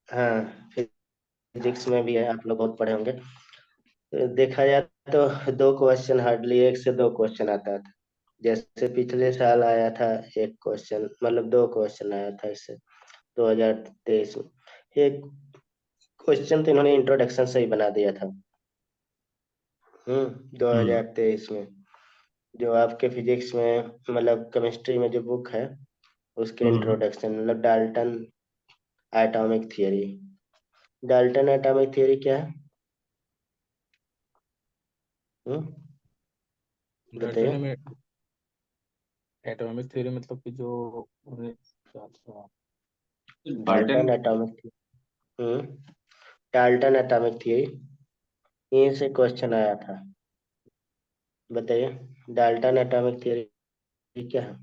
हाँ, फिजिक्स में भी है, आप लोग बहुत पढ़े होंगे। तो देखा जाए तो दो क्वेश्चन, हार्डली एक से दो क्वेश्चन आता था। जैसे पिछले साल आया था एक क्वेश्चन, मतलब दो क्वेश्चन आया था इससे 2023 में। एक क्वेश्चन तो इन्होंने इंट्रोडक्शन से ही बना दिया था। 2023 में, जो आपके फिजिक्स में मतलब केमिस्ट्री में जो बुक है, उसके हम्म। इंट्रोडक्शन, मतलब Dalton atomic theory. Dalton atomic theory क्या है? हम्म बताइए। डाल्टन में एटॉमिक थ्योरी मतलब कि जो क्या था? Dalton Dalton. Atomic Dalton atomic theory, यहीं से क्वेश्चन आया था। बताइए, डाल्टन एटॉमिक थियरी क्या है?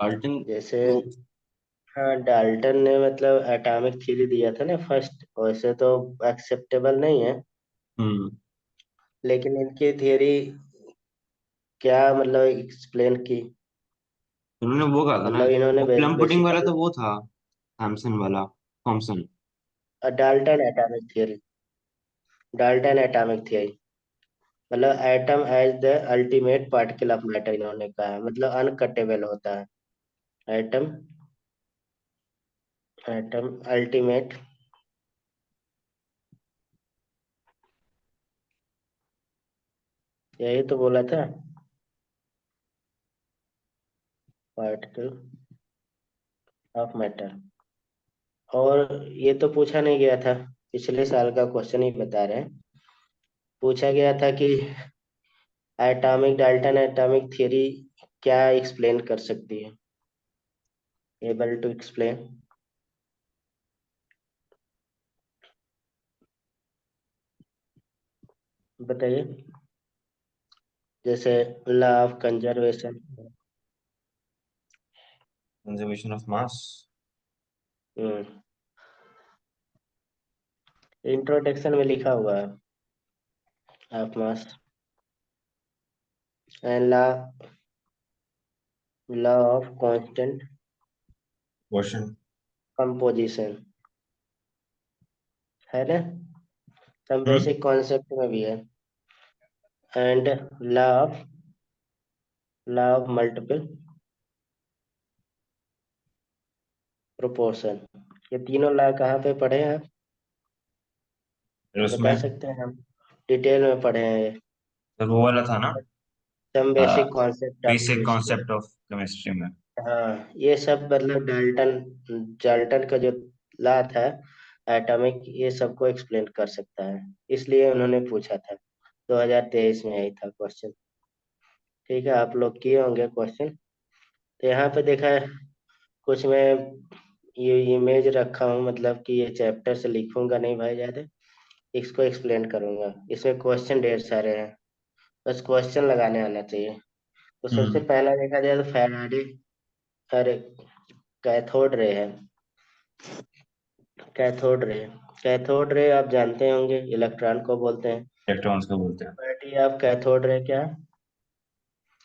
डाल्टन जैसे, तो हाँ, डाल्टन ने मतलब एटॉमिक थ्योरी दिया था ना फर्स्ट, वैसे तो एक्सेप्टेबल नहीं है, हम्म लेकिन इनकी थ्योरी क्या मतलब एक्सप्लेन की, उन्होंने वो कहा था ना। मतलब इन्होंने वो प्लम पुडिंग वाला बेसिकली तो वो था, थॉमसन वाला। Thomson. Dalton atomic theory, Dalton atomic theory मतलब atom as the ultimate particle of matter, इन्होंने कहा है, मतलब अनकटेबल होता है एटम, एटम अल्टीमेट, यही तो बोला था, पार्टिकल ऑफ मैटर। और ये तो पूछा नहीं गया था, पिछले साल का क्वेश्चन ही बता रहे हैं। पूछा गया था कि एटॉमिक, डाल्टन एटॉमिक थ्योरी क्या एक्सप्लेन कर सकती है, एबल टू एक्सप्लेन। बताइए। जैसे law of conservation. Conservation of mass. Hmm introduction में लिखा हुआ है of mass and law of constant question. Composition, है ना? सब हम्म। बेसिक कॉन्सेप्ट में भी है। And law of multiple proportion, ये तीनों लॉ कहाँ पे पढ़े हैं आप? फिर बता उसमें सकते हैं हम? डिटेल में पढ़े हैं ये, तो वो वाला था ना, some basic concept of basic chemistry. Concept of chemistry में। हाँ, ये सब मतलब डाल्टन, डाल्टन का जो लॉ था एटॉमिक, ये सबको एक्सप्लेन कर सकता है, इसलिए उन्होंने पूछा था। 2023 में यही था क्वेश्चन। ठीक है, आप लोग किए होंगे क्वेश्चन। तो यहाँ पे देखा है, कुछ मैं ये इमेज रखा हूँ, मतलब कि ये चैप्टर से लिखूंगा नहीं भाई ज्यादा, इसको एक्सप्लेन करूंगा। इसमें क्वेश्चन ढेर सारे हैं, बस क्वेश्चन लगाने आना चाहिए। तो सबसे हम्म। पहला देखा जाए तो फैराडे, अरे, कैथोड रे है। कैथोड रे, कैथोड रे आप जानते होंगे, इलेक्ट्रॉन को बोलते हैं। इलेक्ट्रॉन्स को बोलते हैं। प्रॉपर्टी ऑफ कैथोड रे क्या है?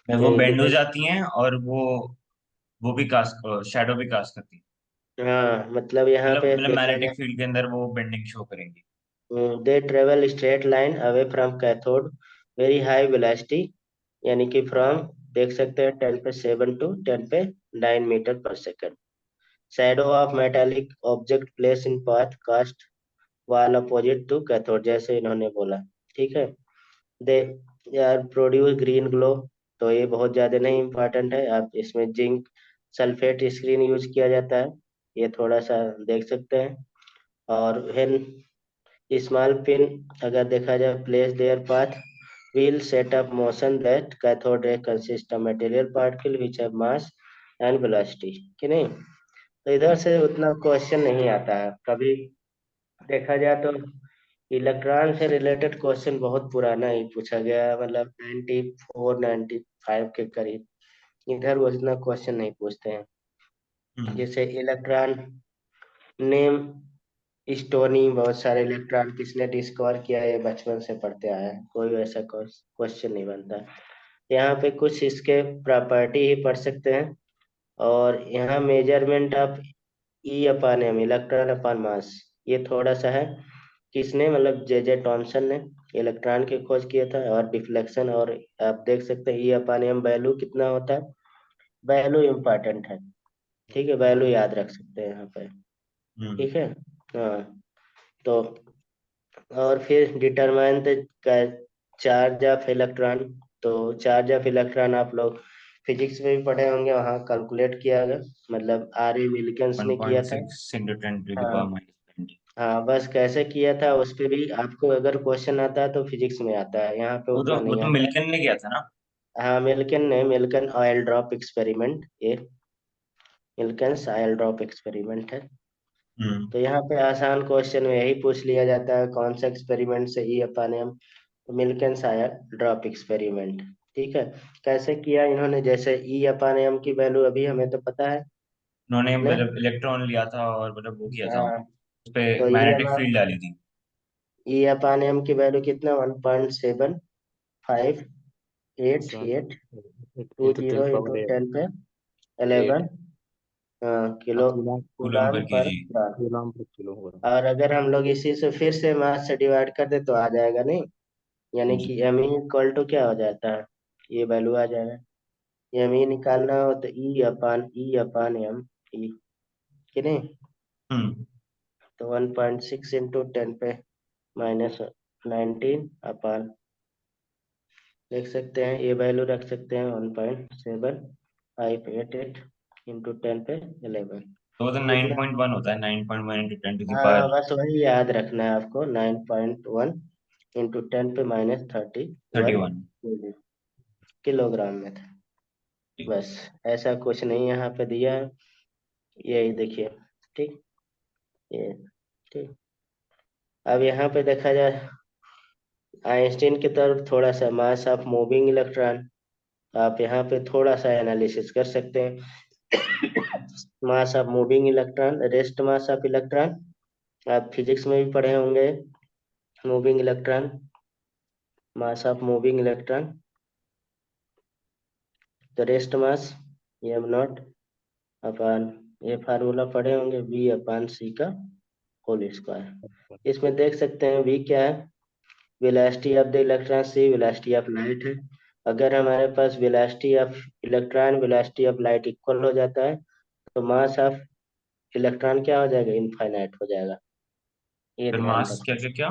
वो बेंड हो देखिए, जाती हैं और वो भी कास्ट, शैडो भी कास्ट करती हैं। हाँ, मतलब यहाँ पे मतलब देखा मैग्नेटिक जाए, फील्ड के अंदर वो बेंडिंग शो करेंगी। They travel straight line away from cathode, very high velocity, यानी कि फ्रॉम, देख सकते हैं 10 पे 7 टू 10 पे 9 metre per second. Shadow of metallic object place in path cast wall opposite to cathode, जैसे इन्होंने बोला। ठीक है, दे यार प्रोड्यूस ग्रीन ग्लो, तो ये बहुत ज्यादा नहीं इम्पोर्टेंट है। आप इसमें जिंक सल्फेट स्क्रीन यूज किया जाता है, ये थोड़ा सा देख सकते हैं। और व्हेन स्मॉल पिन, अगर देखा जाए, place there path will set up motion that cathode ray consists of material particle which have mass and velocity, कि नहीं? तो इधर से उतना क्वेश्चन नहीं आता है कभी। देखा जाए तो इलेक्ट्रॉन से रिलेटेड क्वेश्चन बहुत पुराना ही पूछा गया है, मतलब 94 95 के करीब। इधर वो इतना क्वेश्चन नहीं पूछते हैं। हम्म। जैसे इलेक्ट्रॉन नेम स्टोनी, बहुत सारे इलेक्ट्रॉन किसने डिस्कवर किया है, ये बचपन से पढ़ते आए हैं, कोई वैसा क्वेश्चन नहीं बनता है। यहाँ पे कुछ इसके प्रॉपर्टी ही पढ़ सकते हैं। और यहाँ measurement of E upon M, electron upon mass. ये थोड़ा सा है। किसने, मतलब जे जे टॉमसन ने इलेक्ट्रॉन की खोज किया था। और डिफ्लेक्शन, और आप देख सकते हैं ई अपान एम वैल्यू कितना होता है। वैल्यू इम्पोर्टेंट है। ठीक है, वैल्यू याद रख सकते हैं यहाँ पे। हम्म। ठीक है। हाँ। तो और फिर determine the charge of electron. तो चार्ज ऑफ इलेक्ट्रॉन आप लोग फिजिक्स में भी पढ़े होंगे, वहाँ कैलकुलेट किया गया, मतलब आर ए मिलकिंस वन ने किया पॉइंट था। Six into ten to the हाँ। पावर -20। हाँ, बस कैसे किया था उस पे भी आपको अगर क्वेश्चन आता है तो फिजिक्स में आता है, यहाँ पे उतना वो नहीं तो आता है। मिल्टन ने किया था ना। हाँ, मिल्कन ने, मिल्कन ऑयल ड्रॉप एक्सपेरिमेंट, ये मिल्कन्स ऑयल ड्रॉप एक्सपेरिमेंट है। हम्म। तो यहाँ पे आसान क्वेश्चन में यही पूछ लिया जाता है, कौन सा एक्सपेरिमेंट से ई अपन एम। तो मिल्कन्स ऑयल ड्रॉप एक्सपेरिमेंट। ठीक है। कैसे किया इन्होंने, जैसे ई अपन एम की वैल्यू अभी हमें तो पता है। उन्होंने नहीं। मतलब इलेक्ट्रॉन लिया था और मतलब वो किया था, हाँ। उस पे तो मैग्नेटिक फील्ड डाली थी। ई अपन एम की वैल्यू कितना, 1.7588 two into ten zero power into ten पे eight 11 kilo coulomb coulomb coulomb per per KG. Gram. Coulomb per kilo हो रहा और अगर हम लोग इसी से फिर से मास से डिवाइड कर दे तो आ जाएगा नहीं। यानी जी। कि एम ई इक्वल टू क्या हो जाता है, ये वैल्यू आ जाएगा। एम ई निकालना हो तो ई अपान एम, ई, कि नहीं। हम्म। तो 1.6 इंटू टेन पे -19 अपान, देख सकते हैं ये वैल्यू रख सकते हैं 1.7588 इंटू टेन पे 11। तो वो तो नाइन कितना। पॉइंट वन होता है, 9.1 इंटू टेन टू हाँ, दावर बस वही याद रखना है आपको, 9.1 इंटू टेन पे थर्टी -31 वन किलोग्राम में था। बस, ऐसा कुछ नहीं यहाँ पे दिया है, यही देखिए। ठीक। ये। ठीक। अब यहाँ पे देखा जाए आइंस्टीन की तरफ, थोड़ा सा मास ऑफ मूविंग इलेक्ट्रॉन। आप यहाँ पे थोड़ा सा एनालिसिस कर सकते हैं। Mass of moving electron, rest mass of electron, आप फिजिक्स में भी पढ़े होंगे। Moving electron, mass of moving electron, तो रेस्ट मास एम नॉट अपान, ये फार्मूला पढ़े होंगे, वी अपान सी का होल है। स्क्वायर। इसमें देख सकते हैं वी क्या है, velocity of the electron, C velocity of light है। अगर हमारे पास velocity of electron velocity of light equal हो जाता है तो मास ऑफ इलेक्ट्रॉन क्या हो जाएगा, इनफाइनाइट हो जाएगा। ये फिर ध्यान मास क्या रखना। क्या क्या।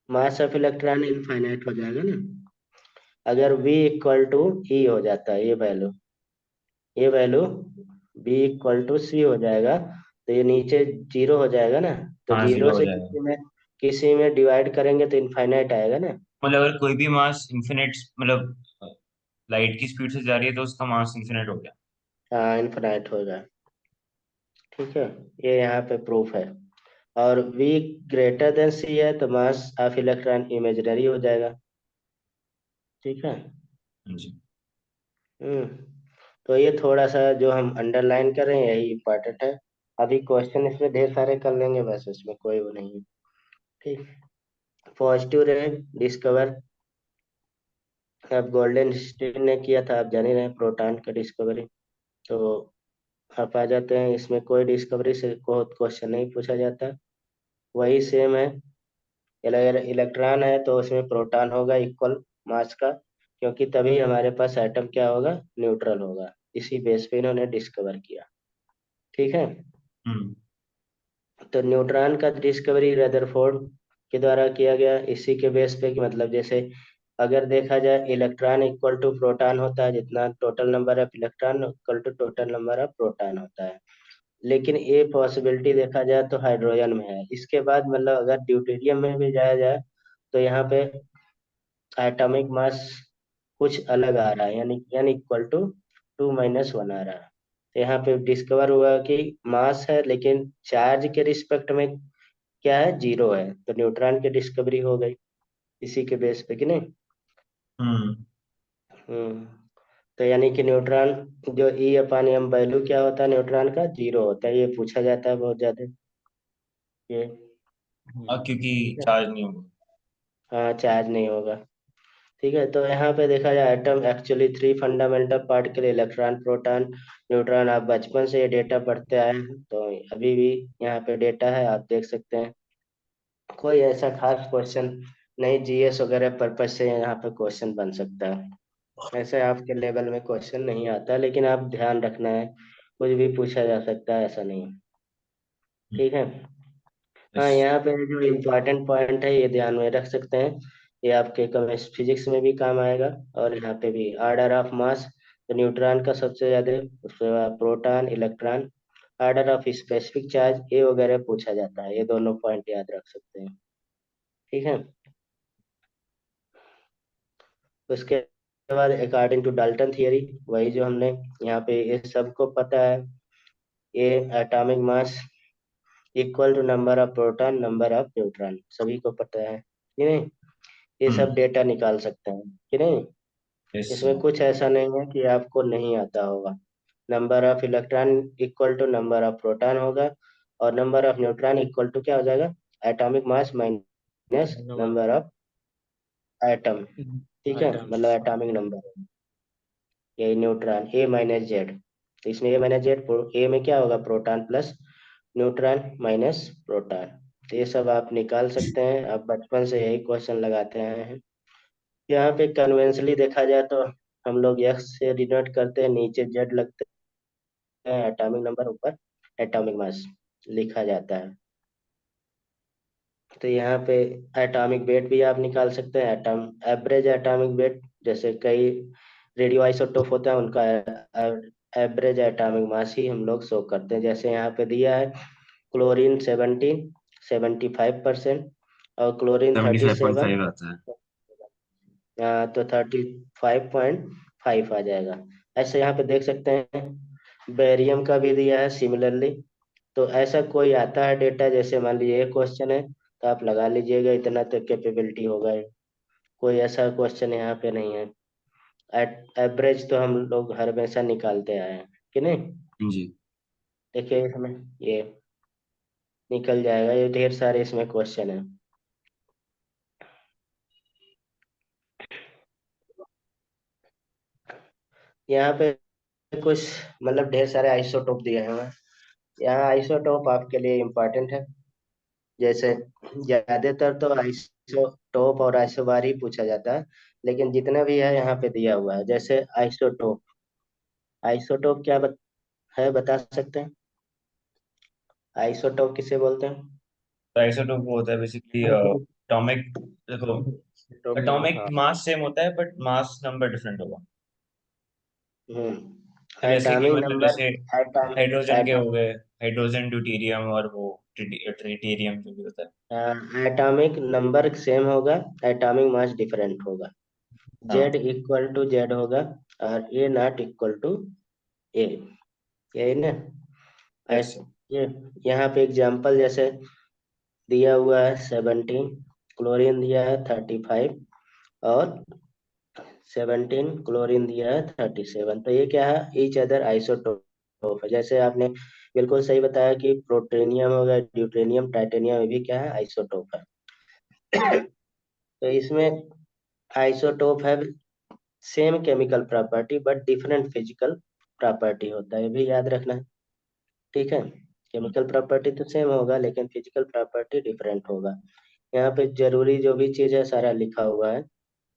मास ऑफ इलेक्ट्रॉन इनफाइनाइट हो जाएगा ना, अगर v इक्वल टू ई हो जाता है, ये वैल्यू v इक्वल टू सी हो जाएगा, तो ये नीचे जीरो हो जाएगा ना। तो हाँ, जीरो जीरो हो से जाएगा। किसी में डिवाइड करेंगे तो इनफाइनाइट आएगा ना। मतलब अगर कोई भी मास इन्फिनिट, मतलब लाइट की स्पीड से जा रही है तो उसका मास इन्फिनिट हो गया। हाँ, इनफाइनाइट होगा। ठीक है। ये यहाँ पे प्रूफ है। और v ग्रेटर देन सी है तो मास ऑफ इलेक्ट्रॉन इमेजिनरी हो जाएगा। ठीक है। जी। हम्म। तो ये थोड़ा सा जो हम अंडरलाइन कर रहे हैं यही इम्पोर्टेंट है। अभी क्वेश्चन इसमें ढेर सारे कर लेंगे, बस इसमें कोई वो नहीं है। ठीक। पॉजिटिव रे डिस्कवर, अब गोल्डन स्टीन ने किया था, आप जान ही रहे हैं, प्रोटॉन का डिस्कवरी। तो आप आ जाते हैं इसमें, कोई डिस्कवरी से बहुत क्वेश्चन नहीं पूछा जाता, वही सेम है। अगर इलेक्ट्रॉन है तो उसमें प्रोटॉन होगा इक्वल मास का, क्योंकि तभी हमारे पास एटम क्या होगा, न्यूट्रल होगा। इसी बेस पे इन्होंने डिस्कवर किया। ठीक है। हम्म। तो न्यूट्रॉन का डिस्कवरी रदरफोर्ड के द्वारा किया गया, इसी के बेस पे कि मतलब जैसे अगर देखा जाए इलेक्ट्रॉन इक्वल टू प्रोटॉन होता है, जितना total number of electron equal to total number of proton होता है। लेकिन ये पॉसिबिलिटी देखा जाए तो हाइड्रोजन में है। इसके बाद मतलब अगर ड्यूटेरियम में भी जाया जाए तो यहाँ पे एटॉमिक मास कुछ अलग आ रहा है, यानी n इक्वल टू 2 - 1 आ रहा है। तो यहाँ पे डिस्कवर हुआ कि मास है लेकिन चार्ज के रिस्पेक्ट में क्या है, जीरो है, तो न्यूट्रॉन की डिस्कवरी हो गई इसी के बेस पे, कि नहीं। हम्म। हम्म। तो यानी कि न्यूट्रॉन, जो ई अपान एम वैल्यू क्या होता है न्यूट्रॉन का, जीरो होता है, ये पूछा जाता है बहुत ज्यादा। ये। क्योंकि ठीक है। चार्ज नहीं होगा। हाँ, चार्ज नहीं होगा। ठीक है, तो यहाँ पे देखा जाए atom actually three fundamental particle electron proton neutron, आप बचपन से ये डेटा पढ़ते आए हैं, तो अभी भी यहाँ पे डेटा है, आप देख सकते हैं। कोई ऐसा खास क्वेश्चन नहीं, जीएस वगैरह पर्पज से यहाँ पे क्वेश्चन बन सकता है, ऐसे आपके लेवल में क्वेश्चन नहीं आता, लेकिन आप ध्यान रखना है, कुछ भी पूछा जा सकता है, ऐसा नहीं है। ठीक है। हाँ, यस। यहाँ पे जो इम्पोर्टेंट पॉइंट है ये ध्यान में रख सकते हैं, ये आपके केमिस्ट्री फिजिक्स में भी काम आएगा, और यहाँ पे भी ऑर्डर ऑफ मास, तो न्यूट्रॉन का सबसे ज्यादा, उसके बाद proton electron, order of specific charge, ये वगैरह पूछा जाता है, ये दोनों पॉइंट याद रख सकते हैं। ठीक है। उसके बाद अकॉर्डिंग टू डाल्टन थियरी, वही जो हमने यहाँ पे ये सबको पता है, ये atomic mass equal to number of proton number of neutron, सभी को पता है कि नहीं, ये सब हम्म। डेटा निकाल सकते हैं कि नहीं, यस। इसमें कुछ ऐसा नहीं है कि आपको नहीं आता होगा। Number of electron equal to number of proton होगा, और number of neutron equal to क्या हो जाएगा, atomic mass minus number of atom. ठीक है, मतलब आइटम्स। एटॉमिक नंबर, ये न्यूट्रॉन ए माइनस जेड, तो इसमें ए माइनस जेड, ए में क्या होगा, proton plus neutron minus proton, तो ये सब आप निकाल सकते हैं, आप बचपन से यही क्वेश्चन लगाते आए हैं। यहाँ पे कन्वेंशनली देखा जाए तो हम लोग एक्स से डिनोट करते हैं, नीचे जेड लगते हैं, एटॉमिक नंबर, ऊपर एटॉमिक मास लिखा जाता है। तो यहाँ पे एटॉमिक वेट भी आप निकाल सकते हैं, एटम एवरेज एटॉमिक वेट, जैसे कई रेडियो आइसोटोप होता है, उनका एवरेज एटॉमिक मास ही हम लोग शो करते हैं, जैसे यहाँ पे दिया है क्लोरीन 75%, और क्लोरीन 37, 75.5 आता है। तो 35.5 आ जाएगा। ऐसे यहाँ पे देख सकते हैं, बेरियम का भी दिया है सिमिलरली, तो ऐसा कोई आता है डेटा, जैसे मान लीजिए ये क्वेश्चन है, तो आप लगा लीजिएगा इतना तो कैपेबिलिटी होगा ही। कोई ऐसा क्वेश्चन यहाँ पे नहीं है, एवरेज तो हम लोग हर हमेशा निकालते आए हैं कि नहीं। जी। देखिए इसमें ये निकल जाएगा, ये ढेर सारे इसमें क्वेश्चन है। यहाँ पे कुछ मतलब ढेर सारे आइसोटोप दिए हुए हैं, यहाँ आइसोटोप आपके लिए इम्पोर्टेंट है, जैसे ज्यादातर तो आइसोटोप और आइसोबार ही पूछा जाता है, लेकिन जितना भी है यहाँ पे दिया हुआ है, जैसे आइसोटोप, आइसोटोप क्या है बता सकते हैं, आइसोटोप किसे बोलते हैं। तो आइसोटोप वो होता है बेसिकली एटॉमिक, देखो, एटॉमिक नंबर, एटॉमिक हाँ। मास सेम होता है बट मास नंबर डिफरेंट होगा। तो जैसे कि एटॉमिक मतलब नंबर, जैसे एटॉम हाइड्रोजन के एटॉम हो गए, हाइड्रोजन ड्यूटेरियम और वो ट्रिटियरियम जो भी होता है। एटॉमिक नंबर सेम होगा, एटॉमिक मास डिफरेंट होगा, हाँ। जेड इक्वल टू जेड होगा, और ए नॉट इक्वल टू ए, यही ना। यस। ऐस- ये यहाँ पे एग्जांपल जैसे दिया हुआ है 17, क्लोरीन दिया है 35, और 17 क्लोरीन दिया है 37, तो ये क्या है, ईच अदर आइसोटोप है, जैसे आपने बिल्कुल सही बताया कि प्रोटेनियम हो गया, ड्यूटेनियम, टाइटेनियम, ये भी क्या है, आइसोटोप है। तो इसमें आइसोटोप है, same chemical property but different physical property होता है, ये भी याद रखना है। ठीक है, केमिकल प्रॉपर्टी तो सेम होगा, लेकिन फिजिकल प्रॉपर्टी डिफरेंट होगा। यहाँ पे जरूरी जो भी चीज है सारा लिखा हुआ है,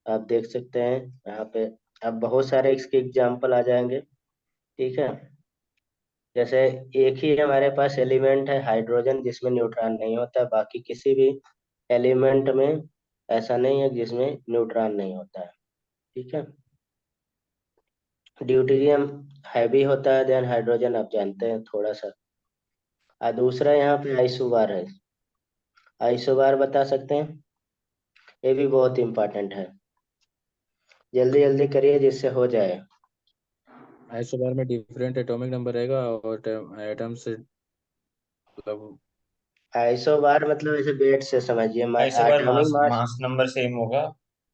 आप देख सकते हैं यहाँ पे। अब बहुत सारे इसके एग्जाम्पल आ जाएंगे। ठीक है, जैसे एक ही हमारे पास एलिमेंट है हाइड्रोजन, जिसमें न्यूट्रॉन नहीं होता, बाकी किसी भी एलिमेंट में ऐसा नहीं है जिसमें न्यूट्रॉन नहीं होता है। ठीक है, ड्यूटेरियम हैवी होता है देन हाइड्रोजन, आप जानते हैं थोड़ा सा। और दूसरा यहाँ पे आइसोबार है, आइसोबार बता सकते हैं, ये भी बहुत इंपॉर्टेंट है, जल्दी जल्दी करिए जिससे हो जाए। आइसोबार में डिफरेंट एटॉमिक नंबर रहेगा और एटम से मतलब। आइसोबार मतलब ऐसे वेट से समझिए, isobar atomic mass mass, mass number same होगा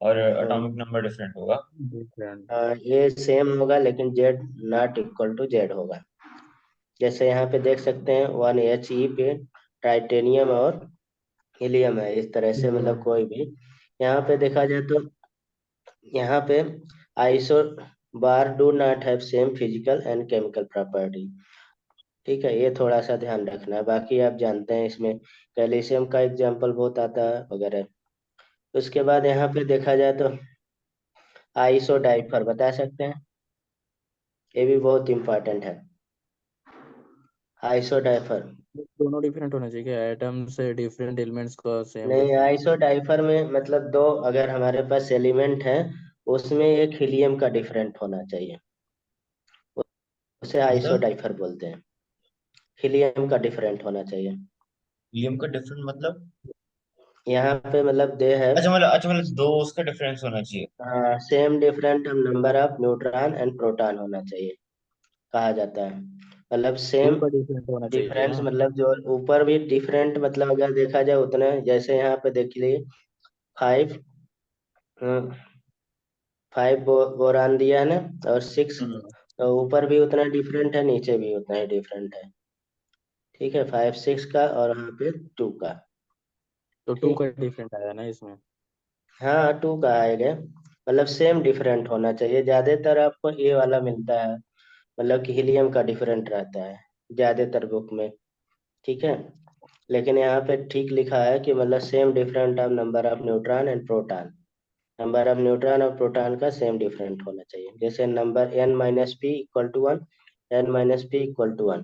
और एटॉमिक नंबर डिफरेंट होगा। डिफरेंट। ये सेम होगा, लेकिन Z not equal to Z होगा, जैसे यहाँ पे देख सकते हैं 1 He पे टाइटेनियम और हीलियम है, इस तरह से मतलब कोई भी यहाँ पे देखा जाए तो यहाँ पे iso bar do not have same physical and chemical property. ठीक है, ये थोड़ा सा ध्यान रखना है। बाकी आप जानते हैं इसमें कैल्शियम का एग्जाम्पल बहुत आता है वगैरह। उसके बाद यहाँ पे देखा जाए तो आइसो डाइफर बता सकते हैं, ये भी बहुत इंपॉर्टेंट है। आइसो डाइफर दोनों डिफरेंट होने चाहिए क्या? एटम से डिफरेंट एलिमेंट्स का सेम नहीं, डिफरेंट। आइसो डाइफर में मतलब दो अगर हमारे पास एलिमेंट है उसमें एक हीलियम का डिफरेंट होना चाहिए, उसे आइसो मतलब डाइफर बोलते हैं। हीलियम का डिफरेंट होना चाहिए। हीलियम का डिफरेंट मतलब? यहाँ पे मतलब दे है अच्छा मतलब दो उसका डिफरेंस होना चाहिए। Same different number of neutron and proton होना चाहिए, कहा जाता है। मतलब टू सेम का डिफरेंट होना चाहिए डिफरेंस ना? मतलब जो ऊपर भी डिफरेंट मतलब अगर देखा जाए उतने, जैसे यहाँ पे देख लिए 5 5 बोरान दिया है ना, और 6, हम्म। तो ऊपर भी उतना डिफरेंट है, नीचे भी उतना ही डिफरेंट है। ठीक है, 5 6 का और यहाँ पे 2 का। तो टू ठीक, का डिफरेंट आया ना इसमें? हाँ 2 का आएगा। मतलब सेम डिफरेंट होना चाहिए। ज्यादातर आपको ए वाला मिलता है, मतलब कि हीलियम का डिफरेंट रहता है ज्यादातर बुक में। ठीक है, लेकिन यहाँ पे ठीक लिखा है कि मतलब same different of number of neutron and proton. Number of neutron और प्रोटॉन का सेम डिफरेंट होना चाहिए। जैसे number n-p = 1, n-p = 1,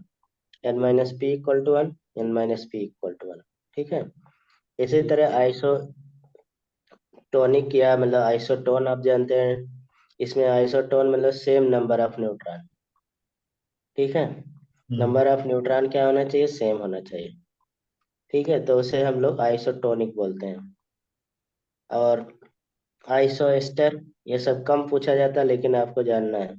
n-p = 1, n-p = 1। ठीक है, इसी ठीक तरह ठीक। आइसोटोनिक या मतलब आइसोटोन आप जानते हैं, इसमें आइसोटोन मतलब सेम नंबर ऑफ न्यूट्रॉन। ठीक है, हम्म। नंबर ऑफ न्यूट्रॉन क्या होना चाहिए, सेम होना चाहिए। ठीक है, तो उसे हम लोग आइसोटोनिक बोलते हैं। और आइसोएस्टर ये सब कम पूछा जाता है, लेकिन आपको जानना है।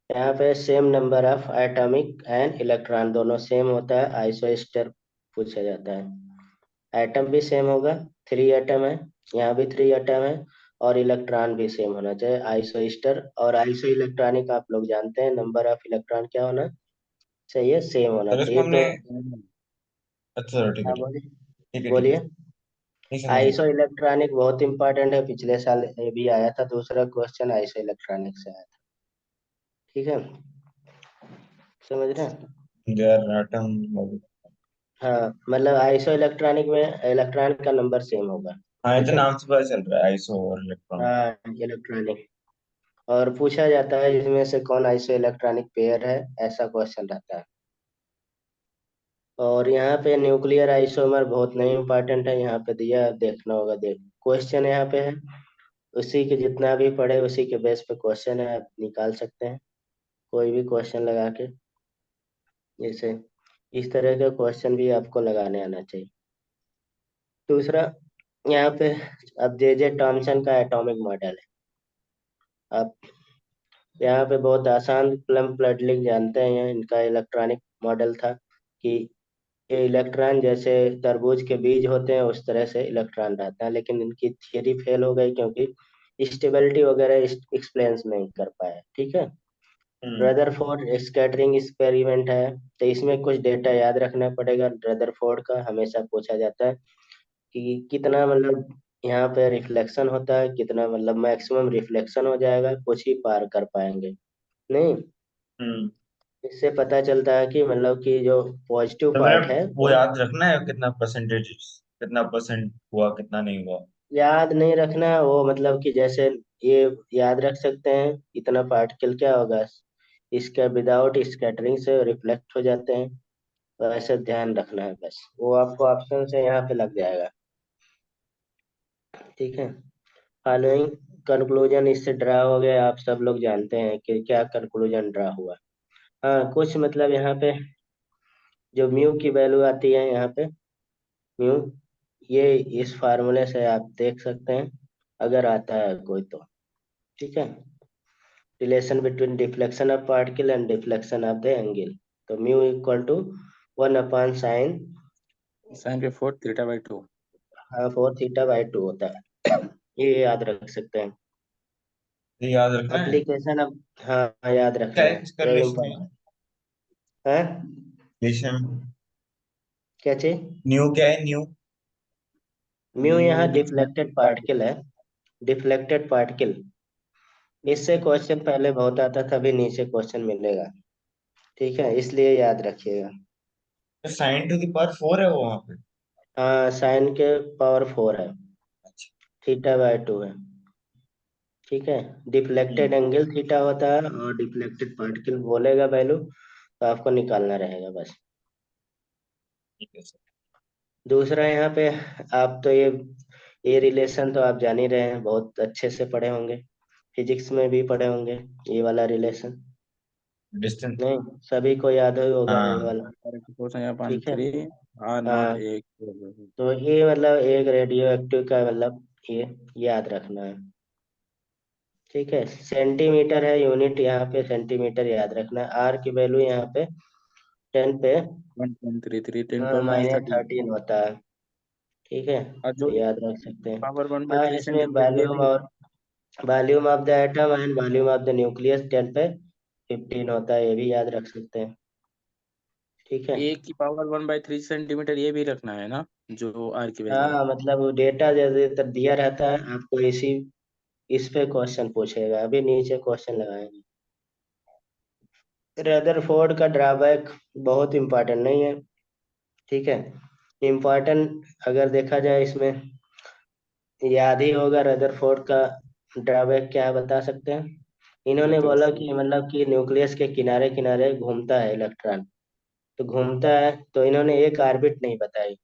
यहाँ पे same number of atomic and electron दोनों सेम होता है, आइसोएस्टर पूछा जाता है। एटम भी सेम होगा, 3 एटम है, यहाँ भी 3 एटम है, और इलेक्ट्रॉन भी सेम होना चाहिए, आइसोएस्टर। और आइसो इलेक्ट्रॉनिक आप लोग जानते हैं, नंबर ऑफ इलेक्ट्रॉन क्या होना चाहिए, सेम होना तब इसमें चाहिए। हमने तो अच्छा ठीक है हाँ ठीक बोलिए, है ठीक है ठीक है। बोलिए। नहीं समझ गया। आइसो इलेक्ट्रॉनिक बहुत इंपॉर्टेंट है, पिछले साल ये भी आया था, दूसरा क्वेश्चन आइसो इलेक्ट्रॉनिक से आया था। ठीक है, समझ रहे हैं। यार एटम। हाँ मतलब आइसो इलेक्ट्रॉनिक में इलेक्ट्रॉन का नंबर सेम होगा। हाँ ये ठीक तो है, नाम से पता चल रहा है आइसो और इलेक्ट्रॉन। हाँ इलेक्ट्रॉनिक। और पूछा जाता है इसमें से कौन आइसो इलेक्ट्रॉनिक पेयर है, ऐसा क्वेश्चन रहता है। और यहाँ पे न्यूक्लियर आइसोमर बहुत नहीं इंपॉर्टेंट है, यहाँ पे दिया है, देखना होगा। देख क्वेश्चन यहाँ पे है, उसी के जितना भी पढ़े उसी के बेस पे क्वेश्चन है, आप निकाल सकते हैं कोई भी क्वेश्चन लगा के। जैसे इस तरह के क्वेश्चन भी आपको लगाने आना चाहिए। दूसरा यहाँ पे अब जे टॉमसन का एटॉमिक मॉडल है। आप यहाँ पे बहुत आसान प्लम प्लडलिंग जानते हैं, इनका इलेक्ट्रॉनिक मॉडल था कि ये इलेक्ट्रॉन जैसे तरबूज के बीज होते हैं उस तरह से इलेक्ट्रॉन रहता है, लेकिन इनकी थियरी फेल हो गई क्योंकि स्टेबिलिटी वगैरह एक्सप्लेन नहीं कर पाए। ठीक है, हम्म। रदरफोर्ड स्कैटरिंग एक्सपेरिमेंट है, तो इसमें कुछ डेटा याद रखना पड़ेगा। रदरफोर्ड का हमेशा पूछा जाता है कि कितना मतलब यहाँ पे रिफ्लेक्शन होता है, कितना मतलब मैक्सिमम रिफ्लेक्शन हो जाएगा, कुछ ही पार कर पाएंगे नहीं। हम्म। इससे पता चलता है कि मतलब कि जो पॉजिटिव तो मैंने पार्ट है वो वो याद रखना है कितना परसेंटेज, कितना परसेंट हुआ कितना नहीं हुआ। याद नहीं रखना है। वो मतलब कि जैसे ये याद रख सकते हैं इतना पार्टिकल क्या होगा, इसका विदाउट स्कैटरिंग से रिफ्लेक्ट हो जाते हैं, तो ऐसे ध्यान रखना है बस। वो आपको ऑप्शन से यहाँ पे लग जाएगा। ठीक है, फॉलोइंग कंक्लूजन इससे ड्रा हो गया, आप सब लोग जानते हैं कि क्या कंक्लूजन ड्रा हुआ। हाँ कुछ मतलब यहाँ पे जो म्यू की वैल्यू आती है यहाँ पे, म्यू, ये इस फार्मूले से आप देख सकते हैं अगर आता है कोई तो। ठीक है, relation between deflection of particle and deflection of the angle, तो μ = 1/sin, साइन के 4 थीटा/2। हाँ 4 θ/2 होता है। ये याद रख सकते हैं। ये याद रखना है। एप्लीकेशन अब, हाँ याद क्या रखना है है, किसका ये रिलेशन है? इम्पोर्टेंट है। रिलेशन। क्या चीज, न्यू क्या है न्यू? म्यू न्यू यहाँ डिफ्लेक्टेड डिफ्लेक्टेड पार्टिकल पार्टिकल। है, डिफ्लेक्टेड पार्टिकल। इससे क्वेश्चन पहले बहुत आता था, अभी नीचे क्वेश्चन मिलेगा। ठीक है, इसलिए याद रखिएगा। साइन टू द पावर 4 है वो वहां पे। हाँ, साइन के पावर 4 है, अच्छा। थीटा बाय 2 है। ठीक है, डिफ्लेक्टेड एंगल थीटा होता है, और डिफ्लेक्टेड पार्टिकल बोलेगा वैल्यू, तो आपको निकालना रहेगा बस। ठीक है सर। दूसरा यहाँ पे, आप तो ये रिलेशन तो आप जान ही रहे हैं, बहुत अच्छे से पढ़े होंगे, फिजिक्स में भी पढ़े होंगे ये वाला रिलेशन। डिस्टेंस। नहीं, सभी को याद ही होगा ये हाँ। वाला। कोसाइन अपॉन ठीक है। 3 आर नॉट हाँ, एक। तो ये मतलब एक रेडियो एक्टिव का मतलब ये याद रखना है। ठीक है, सेंटीमीटर है यूनिट, यहाँ पे सेंटीमीटर याद रखना है। आर की वैल्यू यहाँ पे 10 पे 1.33 10 to -13 होता है। ठीक है, और तो जो याद रख सकते हैं। पावर वन बाई हाँ, थ्री इसमें सेंटीमीटर ये भी। Volume of the atom and volume of the nucleus 10 पे 15 होता है, ये भी याद रख सकते हैं। ठीक है। ए की पावर 1/3 सेंटीमीटर ये भी रखना है ना, जो आर की वैल्यू है। हाँ, मतलब डेटा ज्यादातर दिया रहता है आपको, इस पे क्वेश्चन पूछेगा, अभी नीचे क्वेश्चन लगाएंगे। रदरफोर्ड का ड्रॉबैक बहुत इम्पोर्टेंट नहीं है। ठीक है, इम्पोर्टेंट अगर देखा जाए इसमें, याद ही होगा रदरफोर्ड का ड्रॉबैक क्या है, बता सकते हैं। इन्होंने बोला रदरफोर्ड कि मतलब कि न्यूक्लियस के किनारे किनारे घूमता है इलेक्ट्रॉन, तो घूमता है, तो इन्होंने एक ऑर्बिट नहीं बताई।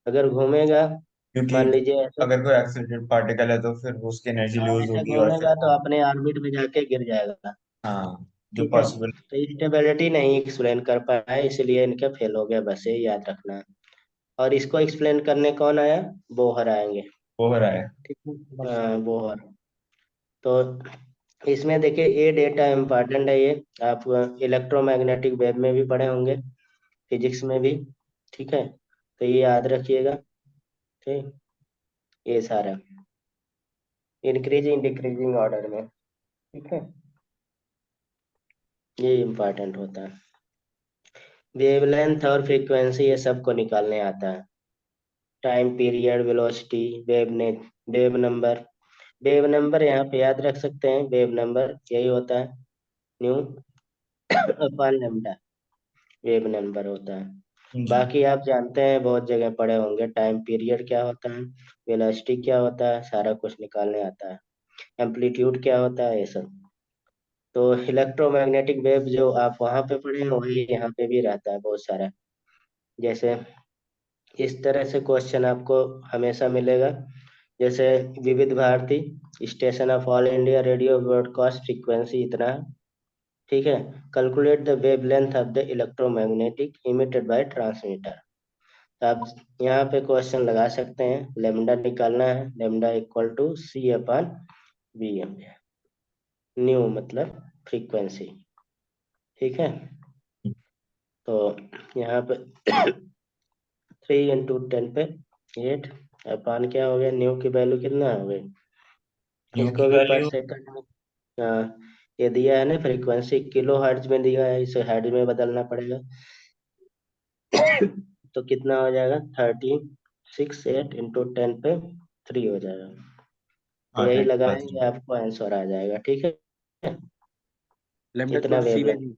अगर घूमेगा, क्योंकि मान लीजिए ऐसे, अगर कोई एक्सीलरेटेड पार्टिकल है तो फिर उसकी एनर्जी हाँ, लूज ऐसे होगी और फिर घूमेगा तो वो। अपने ऑर्बिट में जाके गिर जाएगा। हाँ। जो ठीक है, पॉसिबल। तो स्टेबिलिटी नहीं एक्सप्लेन कर पाया, इसलिए इनका फेल हो गया, बस ये याद रखना है। और इसको एक्सप्लेन करने कौन आया, बोहर आएंगे। हो रहा है। ठीक है, हाँ, बोहर। तो इसमें देखिए, ये डेटा इम्पोर्टेंट है, ये आप इलेक्ट्रोमैग्नेटिक वेव में भी पढ़े होंगे, फिजिक्स में भी। ठीक है, तो ये याद रखिएगा। ठीक, ये सारा इंक्रीजिंग डिक्रीजिंग ऑर्डर में। ठीक है, ये इम्पोर्टेंट होता है। वेवलेंथ और फ्रीक्वेंसी ये सबको निकालने आता है। Time period, velocity, wave number यहाँ पे याद रख सकते हैं, वेव नंबर यही होता है, new upon lambda, wave number होता है। जी। बाकी आप जानते हैं, बहुत जगह पढ़े होंगे, टाइम पीरियड क्या होता है, वेलोसिटी क्या होता है, सारा कुछ निकालने आता है। एम्पलीट्यूड क्या होता है, ये सब। तो इलेक्ट्रोमैग्नेटिक वेव जो आप वहां पे पढ़े हैं, वही यहाँ पे भी रहता है बहुत सारा। जैसे इस तरह से क्वेश्चन आपको हमेशा मिलेगा, जैसे Vividh Bharati station of All India Radio broadcast frequency इतना है। ठीक है, calculate the wavelength of the electromagnetic emitted by transmitter. तो आप यहाँ पे क्वेश्चन लगा सकते हैं, लेमडा निकालना है, lambda equal to C upon V M, nu मतलब फ्रीक्वेंसी। ठीक है, तो यहाँ पे 3 × 10 पे 8 अपॉन क्या हो गया, न्यू की वैल्यू कितना हो गई, न्यू इसको की भी पर वैल्यू। सेकंड में, हाँ, ये दिया है ना, फ्रीक्वेंसी किलो हर्ट्ज में दिया है, इसे हर्ट्ज में बदलना पड़ेगा। तो कितना हो जाएगा, 1368 × 10 पे 3 हो जाएगा। तो हाँ यही 10 पर 3। लगाएंगे, आपको आंसर आ जाएगा। ठीक है, लेमडा इतना इक्वल सी वेवलेंथ। वैल्यू।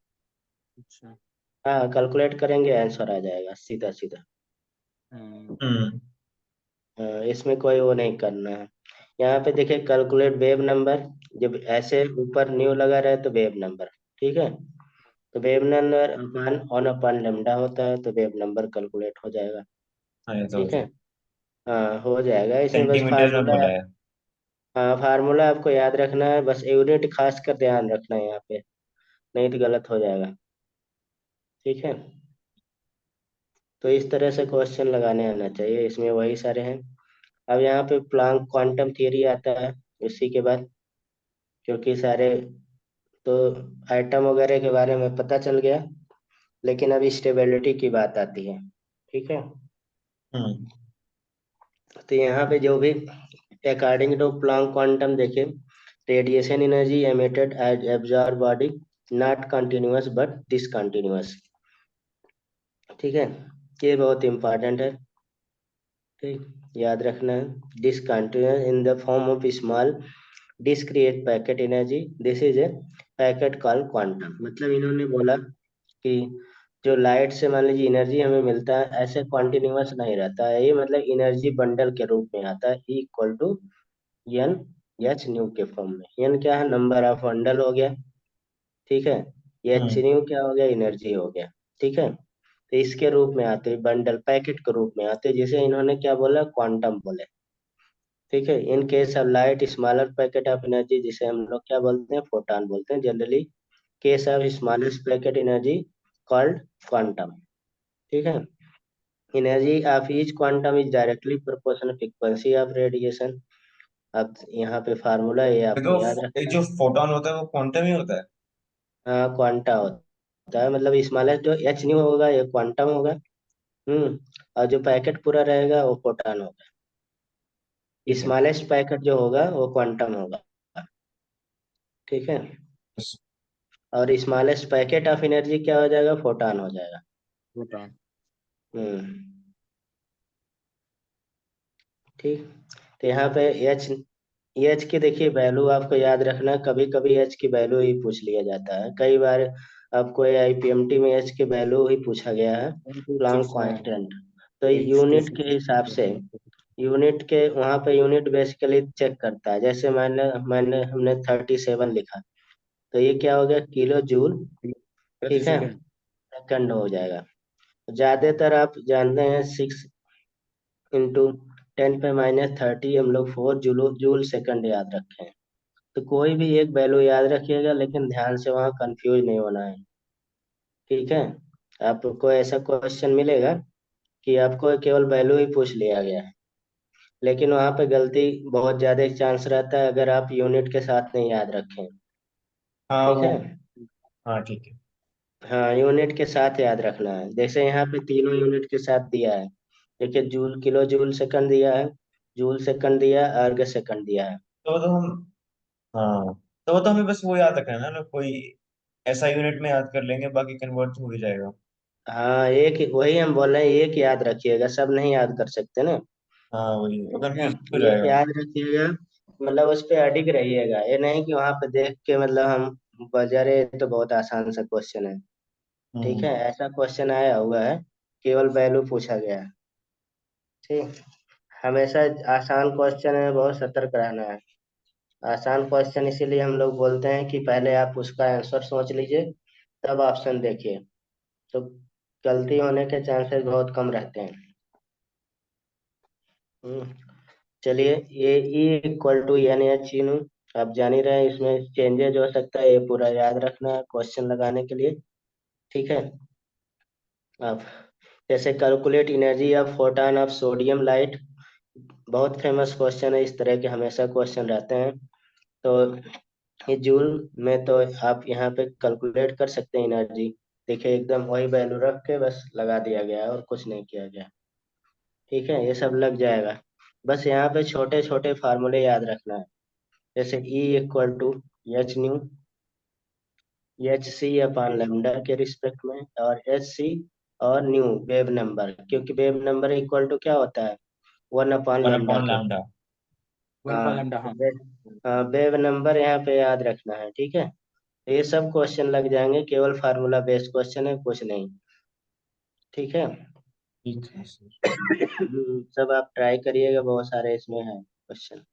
अच्छा। हाँ, कैलकुलेट करेंगे, आंसर आ जाएगा सीधा सीधा। हम्म। इसमें कोई वो नहीं करना है। यहाँ पे देखिए, कैलकुलेट वेव नंबर, जब ऐसे ऊपर न्यू लगा रहे तो वेव नंबर। ठीक है, तो wave number upon on upon lambda होता है, तो वेव नंबर कैलकुलेट हो जाएगा। हाँ ये तो हो ठीक है, जाए। हाँ, हो जाएगा, इसमें बस सेंटीमीटर में फार्मूला। बोला है। हाँ, फार्मूला आपको याद रखना है, बस यूनिट खास कर ध्यान रखना है यहाँ पे, नहीं तो गलत हो जाएगा। ठीक है, तो इस तरह से क्वेश्चन लगाने आना चाहिए, इसमें वही सारे हैं। अब यहाँ पे प्लांक क्वांटम थियरी आता है उसी के बाद, क्योंकि सारे तो आइटम वगैरह के बारे में पता चल गया, लेकिन अभी स्टेबिलिटी की बात आती है। ठीक है, हम्म। तो यहाँ पे जो भी अकॉर्डिंग टू प्लांक क्वांटम देखे, radiation energy emitted as absorb body not continuous but discontinuous. ठीक है, ये बहुत इंपॉर्टेंट है। ठीक, याद रखना है, discontinuous in the form of small discrete packet energy, this is a packet called quantum। मतलब इन्होंने बोला कि जो लाइट से मान लीजिए एनर्जी हमें मिलता है, ऐसे कॉन्टिन्यूअस नहीं रहता है ये, मतलब एनर्जी बंडल के रूप में आता है, E equal to N H nu के फॉर्म में। एन क्या है, नंबर ऑफ बंडल हो गया, ठीक है। एच हम्म। न्यू क्या हो गया, एनर्जी हो गया, ठीक है। तो इसके रूप में आते हैं, बंडल पैकेट के रूप में आते हैं, जिसे इन्होंने क्या बोला, क्वांटम बोले, ठीक है। In case of light smaller packet of energy, जिसे हम लोग क्या बोलते हैं, फोटॉन बोलते हैं generally. Case of smallest packet energy called quantum, ठीक है। Energy of each quantum is directly proportional frequency of radiation. अब यहाँ पे फार्मूला ये देखो, आपको याद एक रखना जो है। फोटोन होता है वो क्वांटम ही होता है। हाँ, क्वांटा होता है, मतलब स्मॉलेस्ट जो एच न्यू होगा ये क्वांटम होगा। और जो पैकेट पूरा रहेगा वो फोटॉन होगा। ठीक है। स्मॉलेस्ट पैकेट जो होगा वो क्वांटम होगा, ठीक है। बस। और स्मॉलेस्ट पैकेट ऑफ एनर्जी क्या हो जाएगा, फोटॉन हो जाएगा। प्रोटॉन। हम्म ठीक। तो यहाँ पे एच, एच की देखिए वैल्यू आपको याद रखना, कभी कभी एच की वैल्यू ही पूछ लिया जाता है, कई बार आपको आईपीएमटी में एच की वैल्यू ही पूछा गया है, प्लांक 126 कांस्टेंट। तो एच टू यूनिट के हिसाब से, यूनिट के वहां पे यूनिट बेसिकली चेक करता है, जैसे मैंने मैंने हमने 37 लिखा, तो ये क्या हो गया, किलो जूल, प्रति ठीक है, सेकंड। सेकंड हो जाएगा। ज्यादातर आप जानते हैं 6 × 10⁻30 हम लोग 4 जूल सेकंड याद रखे हैं। तो कोई भी एक वैल्यू याद रखिएगा, लेकिन ध्यान से वहां कंफ्यूज नहीं होना है, ठीक है। आपको ऐसा क्वेश्चन मिलेगा कि आपको केवल वैल्यू ही पूछ लिया गया है, लेकिन वहां पे गलती बहुत ज्यादा चांस रहता है अगर आप यूनिट के साथ नहीं याद रखें, हाँ ठीक वो। है। हाँ ठीक है। हाँ, यूनिट के साथ याद रखना है, जैसे यहाँ पे तीनों यूनिट के साथ दिया है, देखिए जूल, किलो जूल सेकंड दिया है, जूल सेकंड दिया है, अर्ग सेकंड दिया है। तो हम, हाँ, तो वो तो हमें बस वो याद रखना है ना, कोई ऐसा यूनिट में याद कर लेंगे, बाकी कन्वर्ट हो ही जाएगा। हाँ, एक वही हम बोल रहे हैं, एक याद रखिएगा, सब नहीं याद कर सकते ना, हाँ वही, वो ठीक है। कंफ्यूज हो एक जाएगा। याद रखिएगा, मतलब उस पे अडिग रहिएगा, ये नहीं कि वहां पे देख के मतलब हम बजरे तो बहुत आसान सा क्वेश्चन है, ठीक हम्म। है, ऐसा क्वेश्चन आया हुआ है, केवल वैल्यू पूछा गया है, ठीक। हमेशा आसान क्वेश्चन में बहुत सतर्क रहना है। आसान क्वेश्चन इसीलिए हम लोग बोलते हैं कि पहले आप उसका आंसर सोच लीजिए, तब ऑप्शन देखिए, तो गलती होने के चांसेस बहुत कम रहते हैं। हम्म, चलिए, ये E equal to N H इन, आप जान ही रहे हैं, इसमें चेंजेज हो सकता है, ये पूरा याद रखना है क्वेश्चन लगाने के लिए, ठीक है। आप जैसे calculate energy of photon of sodium light, बहुत फेमस क्वेश्चन है, इस तरह के हमेशा क्वेश्चन रहते हैं। तो ये जूल में तो आप यहाँ पे कैलकुलेट कर सकते हैं एनर्जी, देखिए एकदम वही वैल्यू रख के बस लगा दिया गया है और कुछ नहीं किया गया, ठीक है, ये सब लग जाएगा। बस यहाँ पे छोटे छोटे फार्मूले याद रखना है, जैसे E equal to H nu, H C upon lambda के रिस्पेक्ट में, और एच सी और न्यू वेव नंबर, क्योंकि वेव नंबर इक्वल टू क्या होता है, 1 upon one lambda upon K. Lambda. One हाँ, पर लैम्डा, हाँ। हाँ, वेव नंबर यहाँ पे याद रखना है, ठीक है। तो ये सब क्वेश्चन लग जाएंगे, केवल फार्मूला बेस्ड क्वेश्चन है, कुछ नहीं, ठीक है। ठीक है सर। सब आप ट्राई करिएगा, बहुत सारे इसमें है क्वेश्चन।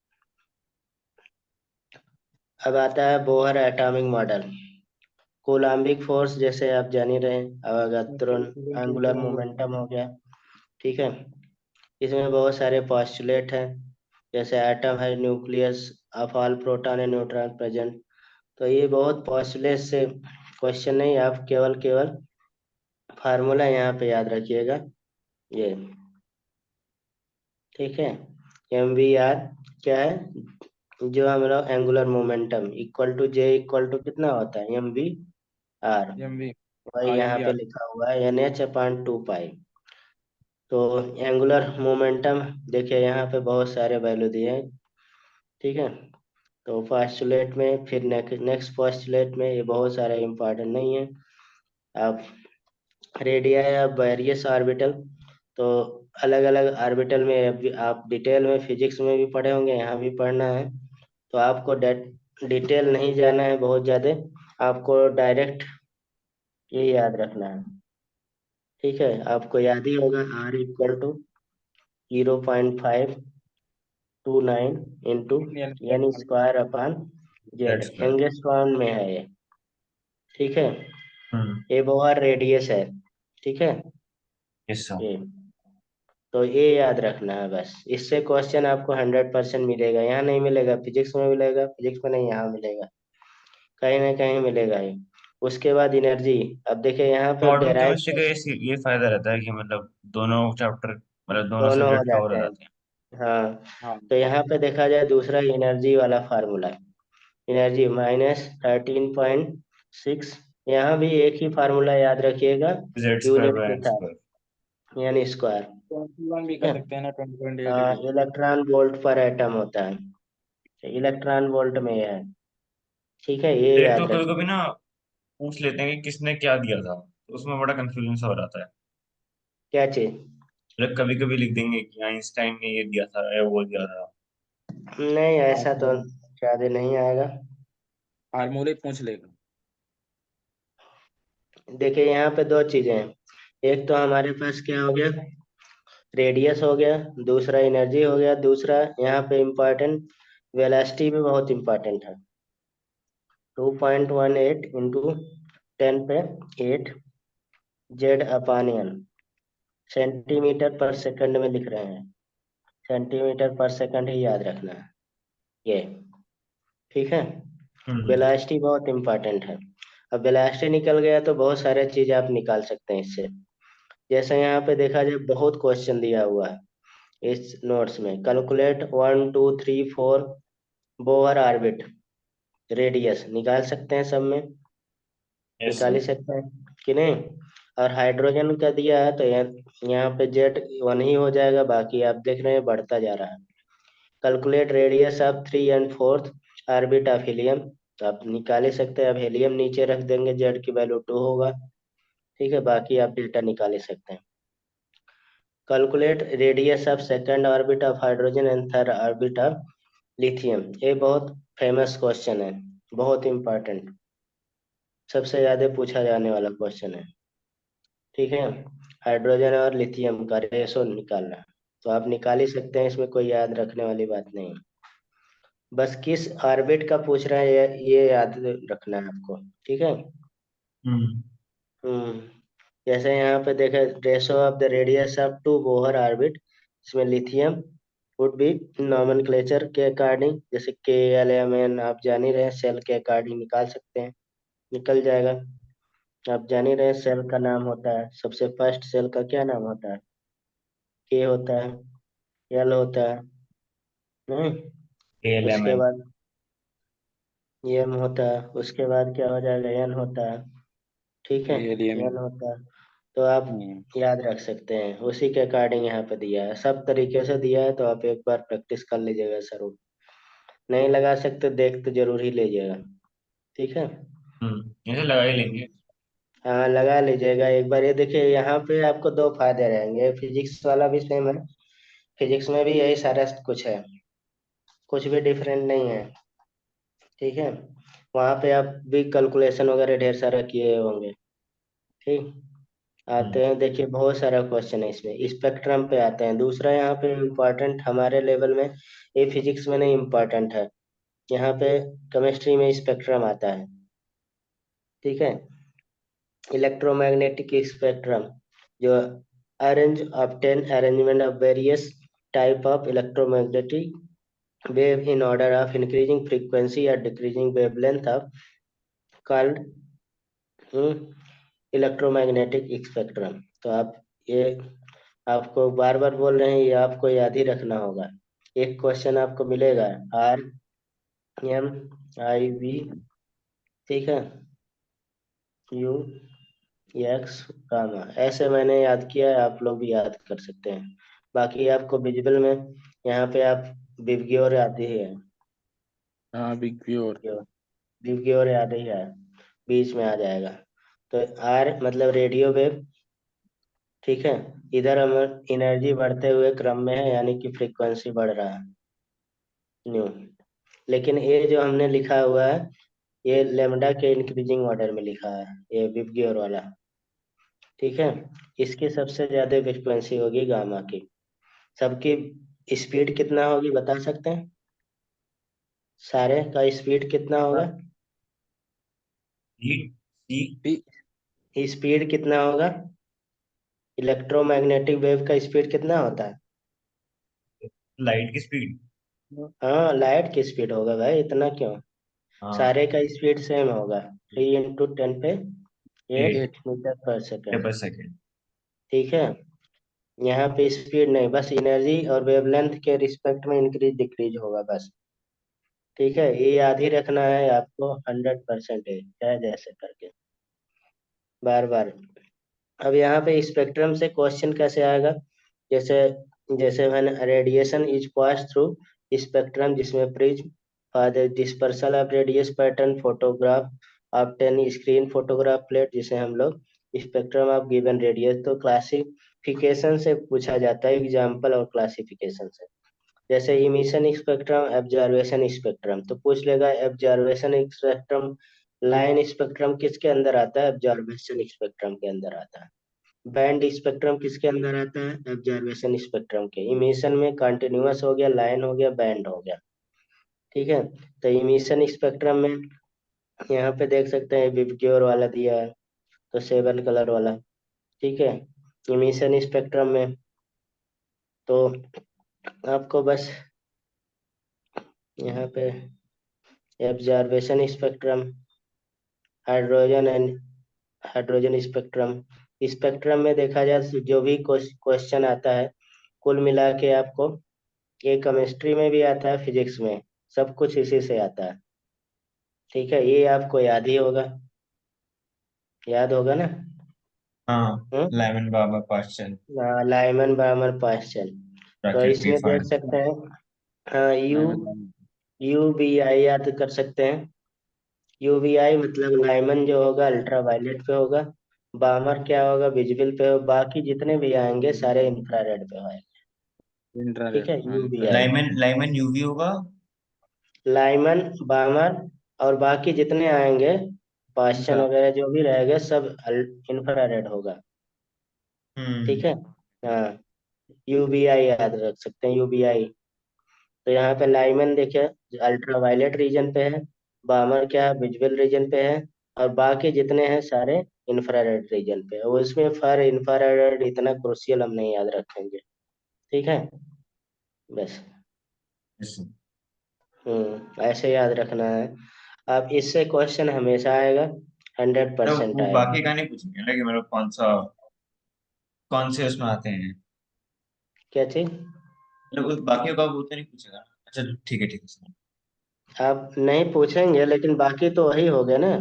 अब आता है Bohr atomic model. Coulombic force जैसे आप जान ही रहे हैं, अवगाद्रो एंगुलर मोमेंटम हो गया, ठीक है। इसमें बहुत सारे पॉस्टुलेट हैं, जैसे एटम है nucleus of all proton and neutron present. तो ये बहुत पॉस्टुलेट से क्वेश्चन नहीं, आप केवल केवल फार्मूला यहाँ पे याद रखिएगा, ये, ठीक है। एम वी आर क्या है, जो हम लोग angular momentum equal to J equal to कितना होता है, M V R, M V. वही हाँ, एम यहाँ वी पे आर। लिखा हुआ है एन एच अपान 2 पाई। तो एंगुलर मोमेंटम देखिए यहाँ पे बहुत सारे वैल्यू दिए हैं, ठीक है। तो पोस्टुलेट में फिर नेक्स्ट पोस्टुलेट में ये बहुत सारे इंपॉर्टेंट नहीं है। आप रेडिया या वेरियस ऑर्बिटल, तो अलग अलग ऑर्बिटल में आप डिटेल में फिजिक्स में भी पढ़े होंगे, यहाँ भी पढ़ना है। तो आपको डिटेल नहीं जाना है बहुत ज्यादा, आपको डायरेक्ट ये याद रखना है। ठीक है, आपको याद ही होगा R = 0.529 into N square upon Z, that's good. Angstrom में है ये। ठीक है, हम्म। ये बोहर रेडियस है। ठीक है, यस सर। ये तो ये याद रखना है बस। इससे क्वेश्चन आपको 100% मिलेगा, यहाँ नहीं मिलेगा, फिजिक्स में मिलेगा, फिजिक्स में नहीं, यहाँ मिलेगा, कहीं ना कहीं मिलेगा ये। उसके बाद एनर्जी, अब देखिए यहाँ पे मॉडर्न डेराइव केमिस्ट्री का ये फायदा रहता है कि मतलब दोनों चैप्टर, मतलब दोनों दोनों हो सब्जेक्ट कवर जाते हो हैं। जाते हैं। हाँ, हाँ तो यहाँ पे देखा जाए दूसरा एनर्जी वाला फार्मूला, एनर्जी -13.6, यहाँ भी एक ही फार्मूला याद रखिएगा, जेड स्क्वायर यूनिट बाय के हाँ। एन साथ, स्क्वायर। यानी स्क्वायर। 21 भी ठीक कर है, सकते हैं ना, 20.8 भी। इलेक्ट्रॉन वोल्ट पर एटम होता है, इलेक्ट्रॉन वोल्ट में यह है। ठीक है, ये एक तो याद कभी रखिए। कभी ना पूछ लेते हैं कि किसने क्या दिया था, तो उसमें बड़ा कंफ्यूजन सा हो जाता है। क्या चीज? मतलब कभी कभी लिख देंगे कि आइंस्टाइन ने ये दिया था या वो दिया था। नहीं, ऐसा तो ज्यादा नहीं आएगा। फार्मूले पूछ लेगा। देखिए यहाँ पे दो चीजें हैं, एक तो हमारे पास क्या हो गया, रेडियस हो गया, दूसरा एनर्जी हो गया, दूसरा यहाँ पे इम्पोर्टेंट वेलोसिटी भी बहुत इम्पोर्टेंट है। 2.18 into 10⁸ z upon N, centimetre पर सेकंड में लिख रहे हैं, सेंटीमीटर पर सेकंड ही याद रखना है ये। ठीक है, हम्म। वेलोसिटी बहुत इम्पोर्टेंट है। अब वेलोसिटी निकल गया तो बहुत सारे चीज आप निकाल सकते हैं इससे। जैसे यहाँ पे देखा जाए बहुत क्वेश्चन दिया हुआ है इस नोट्स में, कैलकुलेट 1 2 3 4 बोहर ऑर्बिट रेडियस, निकाल सकते हैं सब में, यस निकाल सर। ही सकते हैं कि नहीं। और हाइड्रोजन का दिया है तो यहाँ पे जेड 1 ही हो जाएगा, बाकी आप देख रहे हैं बढ़ता जा रहा है। कैलकुलेट रेडियस ऑफ 3 और 4 ऑर्बिट ऑफ हीलियम, तो आप निकाल ही सकते हैं। अब हीलियम नीचे रख देंगे, जेड की वैल्यू 2 होगा। ठीक है, बाकी आप डेटा निकाल ही सकते हैं। Calculate radius of second orbit of hydrogen and third orbit of lithium, ये बहुत फेमस क्वेश्चन है, बहुत इंपॉर्टेंट, सबसे ज्यादा पूछा जाने वाला क्वेश्चन है। ठीक है, हाइड्रोजन और लिथियम का रेशो निकालना, तो आप निकाल ही सकते हैं, इसमें कोई याद रखने वाली बात नहीं है। बस किस ऑर्बिट का पूछ रहा है ये याद रखना है आपको। ठीक है। हम्म। हम्म, जैसे यहाँ पे देखे, ratio of the radius of two Bohr orbit, इसमें लिथियम वुड बी नॉमेनक्लेचर के अकॉर्डिंग, जैसे K L M N आप जान ही रहे हैं, सेल के अकॉर्डिंग निकाल सकते हैं, निकल जाएगा। आप जान ही रहे हैं सेल का नाम होता है, सबसे फर्स्ट सेल का क्या नाम होता है? K होता है, L होता है, नहीं, उसके ALMM। बाद M होता है, उसके बाद क्या हो जाएगा, N होता है। ठीक है, एलियम। N होता है। तो आप हम्म। याद रख सकते हैं, उसी के अकॉर्डिंग यहाँ पे दिया है, सब तरीके से दिया है, तो आप एक बार प्रैक्टिस कर लीजिएगा जरूर। नहीं लगा सकते, देख तो जरूर ही लीजिएगा। ठीक है। ऐसे लगा ही हम्म, लेंगे। हाँ लगा लीजिएगा एक बार। ये देखिए यहाँ पे आपको दो फायदे रहेंगे, फिजिक्स वाला भी सेम है, फिजिक्स में भी यही सारा कुछ है, कुछ भी डिफरेंट नहीं है। ठीक है, वहाँ पे आप भी कैलकुलेशन वगैरह ढेर सारा किए होंगे। ठीक, हम्म। आते हैं, देखिए बहुत सारा क्वेश्चन है इसमें, स्पेक्ट्रम पे आते हैं। दूसरा यहाँ पे इम्पोर्टेंट हमारे लेवल में, ये फिजिक्स में नहीं इम्पोर्टेंट है, यहाँ पे केमिस्ट्री में स्पेक्ट्रम आता है। ठीक है, इलेक्ट्रोमैग्नेटिक स्पेक्ट्रम, जो arrange obtain arrangement of various type of electromagnetic wave in order of increasing frequency या decreasing wavelength of called electromagnetic spectrum. तो आप ये, आपको बार बार बोल रहे हैं, ये आपको याद ही रखना होगा। एक क्वेश्चन आपको मिलेगा, RMIV, ठीक है, UX गामा, ऐसे मैंने याद किया है, आप लोग भी याद कर सकते हैं। बाकी आपको विजुअल में यहाँ पे आप विबग्योर याद ही है, हाँ, बिग प्योर। विबग्योर याद ही है, बीच में आ जाएगा। तो आर मतलब रेडियो वेव। ठीक है, इधर हम एनर्जी बढ़ते हुए क्रम में है, यानी कि फ्रीक्वेंसी बढ़ रहा है, न्यू। लेकिन ये जो हमने लिखा हुआ है ये लेमडा के इंक्रीजिंग ऑर्डर में लिखा है, ये विबग्योर वाला। ठीक है, इसकी सबसे ज्यादा फ्रिक्वेंसी होगी गामा की। सबकी स्पीड कितना होगी बता सकते हैं? सारे का स्पीड कितना होगा? हीट सी पी स्पीड कितना होगा? इलेक्ट्रोमैग्नेटिक वेव का स्पीड कितना होता है? लाइट की स्पीड। हाँ, लाइट की स्पीड होगा भाई, इतना क्यों? हाँ, सारे का स्पीड सेम होगा, 3 × 10⁸ एट मीटर पर पर सेकेंड। सेकेंड। ठीक है, यहाँ पे स्पीड नहीं, बस एनर्जी और वेवलेंथ के रिस्पेक्ट में इंक्रीज डिक्रीज होगा बस। ठीक है, ये याद ही रखना है आपको, 100% है, चाहे जैसे करके बार बार। अब यहाँ पे स्पेक्ट्रम से क्वेश्चन कैसे आएगा? जैसे जैसे when radiation is pass through spectrum, जिसमें prism for the dispersal of radius pattern photograph obtain screen photograph plate, जिसे हम लोग स्पेक्ट्रम ऑफ गिवन रेडियस, तो क्लासिफिकेशन से पूछा जाता है, एग्जाम्पल और क्लासिफिकेशन से। जैसे इमिशन स्पेक्ट्रम, एब्जर्वेशन स्पेक्ट्रम, तो पूछ लेगा एब्जर्वेशन स्पेक्ट्रम लाइन स्पेक्ट्रम किसके अंदर आता है? एब्जर्वेशन स्पेक्ट्रम के अंदर आता है। बैंड स्पेक्ट्रम किसके अंदर आता है? ऑब्जर्वेशन स्पेक्ट्रम के। इमिशन में कंटिन्यूअस हो गया, लाइन हो गया, बैंड हो गया। ठीक है, तो इमिशन स्पेक्ट्रम में यहाँ पे देख सकते हैं विबग्योर वाला दिया है, तो 7 कलर वाला। ठीक है, इमिशन स्पेक्ट्रम में तो आपको बस यहाँ पे observation spectrum, hydrogen and hydrogen spectrum. Spectrum में देखा जाए तो जो भी क्वेश्चन आता है, कुल मिला के आपको, ये केमिस्ट्री में भी आता है, फिजिक्स में, सब कुछ इसी से आता है। ठीक है, ये आपको याद ही होगा, याद होगा ना? हाँ, हम्म, लेमन बाबा पास्चल। लाइमन बार्मर पास्चल। तो प्राकृतिक इसमें देख फार्मूला। सकते हैं, हाँ, यू बी आई याद कर सकते हैं। यू बी आई मतलब लाइमन जो होगा अल्ट्रा वायलेट पे होगा, बामर क्या होगा? विजिबल पे हो, बाकी जितने भी आएंगे सारे इंफ्रारेड पे होंगे। ठीक इंफ्रारेड, है, हाँ U B I. Lyman Lyman UV होगा। लाइमन, बामर और बाकी जितने आएंगे, पाश्चन इनका वगैरह जो भी रहेगा सब इंफ्रारेड होगा। हम्म। ठीक है, हाँ, यूबीआई याद रख सकते हैं, यूबीआई। तो यहाँ पे लाइमन देखिए अल्ट्रा वायलेट रीजन पे है, बामर क्या विजुअल रीजन पे है, और बाकी जितने हैं सारे इंफ्रारेड रीजन पे है। वो इसमें फर इंफ्रारेड इतना क्रूशियल हम नहीं याद रखेंगे। ठीक है, बस। yes। ऐसे याद रखना है। अब इससे क्वेश्चन हमेशा आएगा, हंड्रेड तो परसेंट वो आएगा। बाकी का नहीं पूछेंगे ना कि मतलब कौन से उसमें आते हैं। क्या चीज? मतलब उस बाकी का वो तो नहीं पूछेगा। अच्छा, ठीक है ठीक है, सर। आप नहीं पूछेंगे लेकिन बाकी तो वही हो गए ना।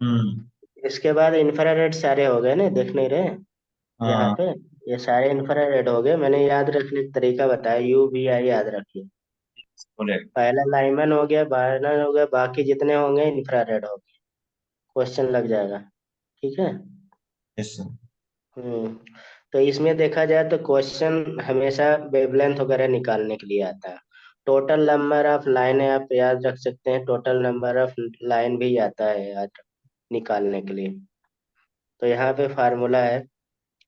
हम्म। इसके बाद इंफ्रारेड सारे हो गए ना, देख नहीं रहे यहाँ हाँ, पे? ये सारे इंफ्रारेड हो गए, मैंने याद रखने का तरीका बताया, यू बी आई याद रखिए। बोलेगा। पहला लाइमन हो गया, बार्नर हो गया, बाकी जितने होंगे इंफ्रारेड हो गए, क्वेश्चन लग जाएगा। ठीक है। Yes sir. हम्म, तो इसमें देखा जाए तो क्वेश्चन हमेशा वेवलेंथ वगैरह निकालने के लिए आता है। टोटल नंबर ऑफ लाइन आप याद रख सकते हैं, टोटल नंबर ऑफ लाइन भी आता है याद निकालने के लिए। तो यहाँ पे फार्मूला है,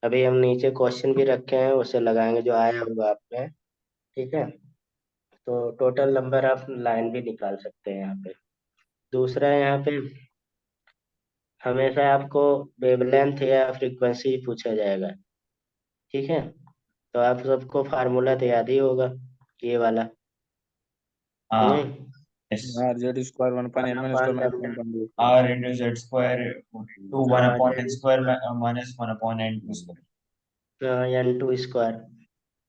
अभी हम नीचे क्वेश्चन भी रखे हैं, उसे लगाएंगे जो आया होगा आप में। ठीक है, तो टोटल नंबर ऑफ लाइन भी निकाल सकते हैं यहाँ पे। दूसरा यहाँ पे हमेशा आपको वेवलेंथ या फ्रीक्वेंसी पूछा जाएगा। ठीक है, तो आप सबको फार्मूला तो याद ही होगा, ये वाला। हाँ, नहीं, yes. R Z square one point one M N upon square minus one lambda. Point R into Z square two one हाँ, upon N Z square minus one upon N two square. N two square.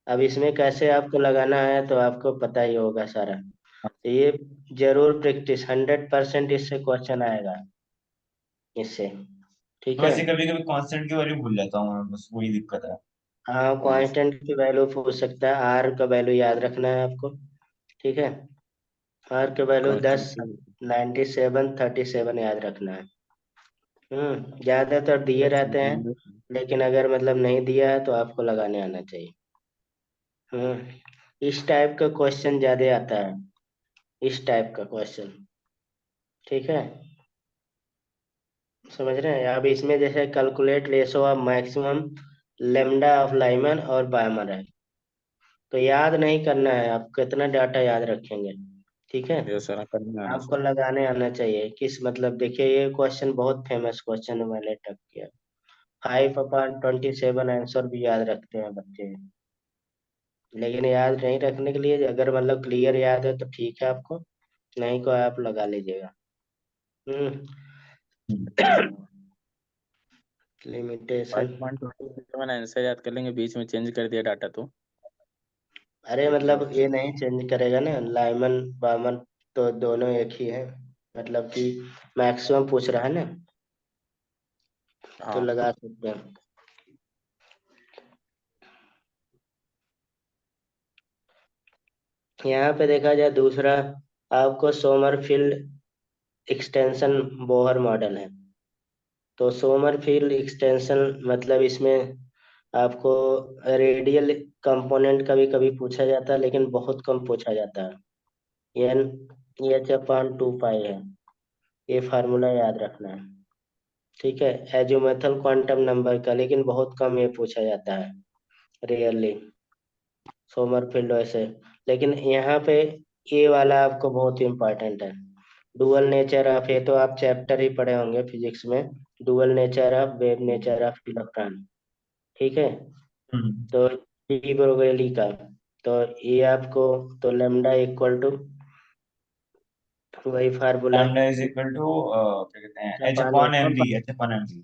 अब इसमें कैसे आपको लगाना है तो आपको पता ही होगा सारा, तो ये जरूर प्रैक्टिस, 100% इससे क्वेश्चन आएगा इससे। ठीक है, वैसे कभी कभी कांस्टेंट की वैल्यू भूल जाता हूँ मैं, बस वही दिक्कत है। हाँ, कांस्टेंट की वैल्यू पूछ सकता है, आर का वैल्यू याद रखना है आपको। ठीक है, आर का वैल्यू कांस्टेंट 10, 97, 37 याद रखना है। ज्यादातर दिए रहते हैं, लेकिन अगर मतलब नहीं दिया है तो आपको लगाने आना चाहिए। इस टाइप का क्वेश्चन ज्यादा आता है। इस टाइप का क्वेश्चन। ठीक है, समझ रहे हैं। अब इसमें जैसे calculate ratio of maximum lambda of Lyman और बायमर है, तो याद नहीं करना है आप, कितना डाटा याद रखेंगे। ठीक है, ये सर करने आना आपको सर। लगाने आना चाहिए किस, मतलब देखिए ये क्वेश्चन बहुत फेमस क्वेश्चन है, मैंने टक किया। 5/27 आंसर भी याद रखते हैं बच्चे, लेकिन याद नहीं रखने के लिए अगर मतलब क्लियर याद है तो ठीक है आपको, नहीं को आप लगा लीजिएगा। Five limitation. Point twenty seven answer याद कर लेंगे, बीच में चेंज कर दिया डाटा तो। अरे मतलब ये नहीं चेंज करेगा ना, लाइमन बामन तो दोनों एक ही है, मतलब कि मैक्सिमम पूछ रहा है ना, तो हाँ। लगा सकते हैं। यहाँ पे देखा जाए दूसरा, आपको सोमरफील्ड एक्सटेंशन बोहर मॉडल है। तो सोमरफील्ड एक्सटेंशन मतलब इसमें आपको रेडियल कंपोनेंट कभी कभी पूछा जाता है, लेकिन बहुत कम पूछा जाता है। एन H/2 पाई है, ये फार्मूला याद रखना है। ठीक है, एजिमुथल क्वांटम नंबर का, लेकिन बहुत कम ये पूछा जाता है, रेयरली सोमरफील्ड वैसे। लेकिन यहाँ पे ये वाला आपको बहुत इम्पोर्टेंट है, डुअल नेचर ऑफ, ये तो आप चैप्टर ही पढ़े होंगे फिजिक्स में, dual nature of wave nature of electron. ठीक है, हम्म। तो डी ब्रोगली का, तो ये आपको, तो लेमडा इक्वल टू वही formula, lambda is equal to क्या कहते हैं, एच जापान upon M atom, V, H upon M V.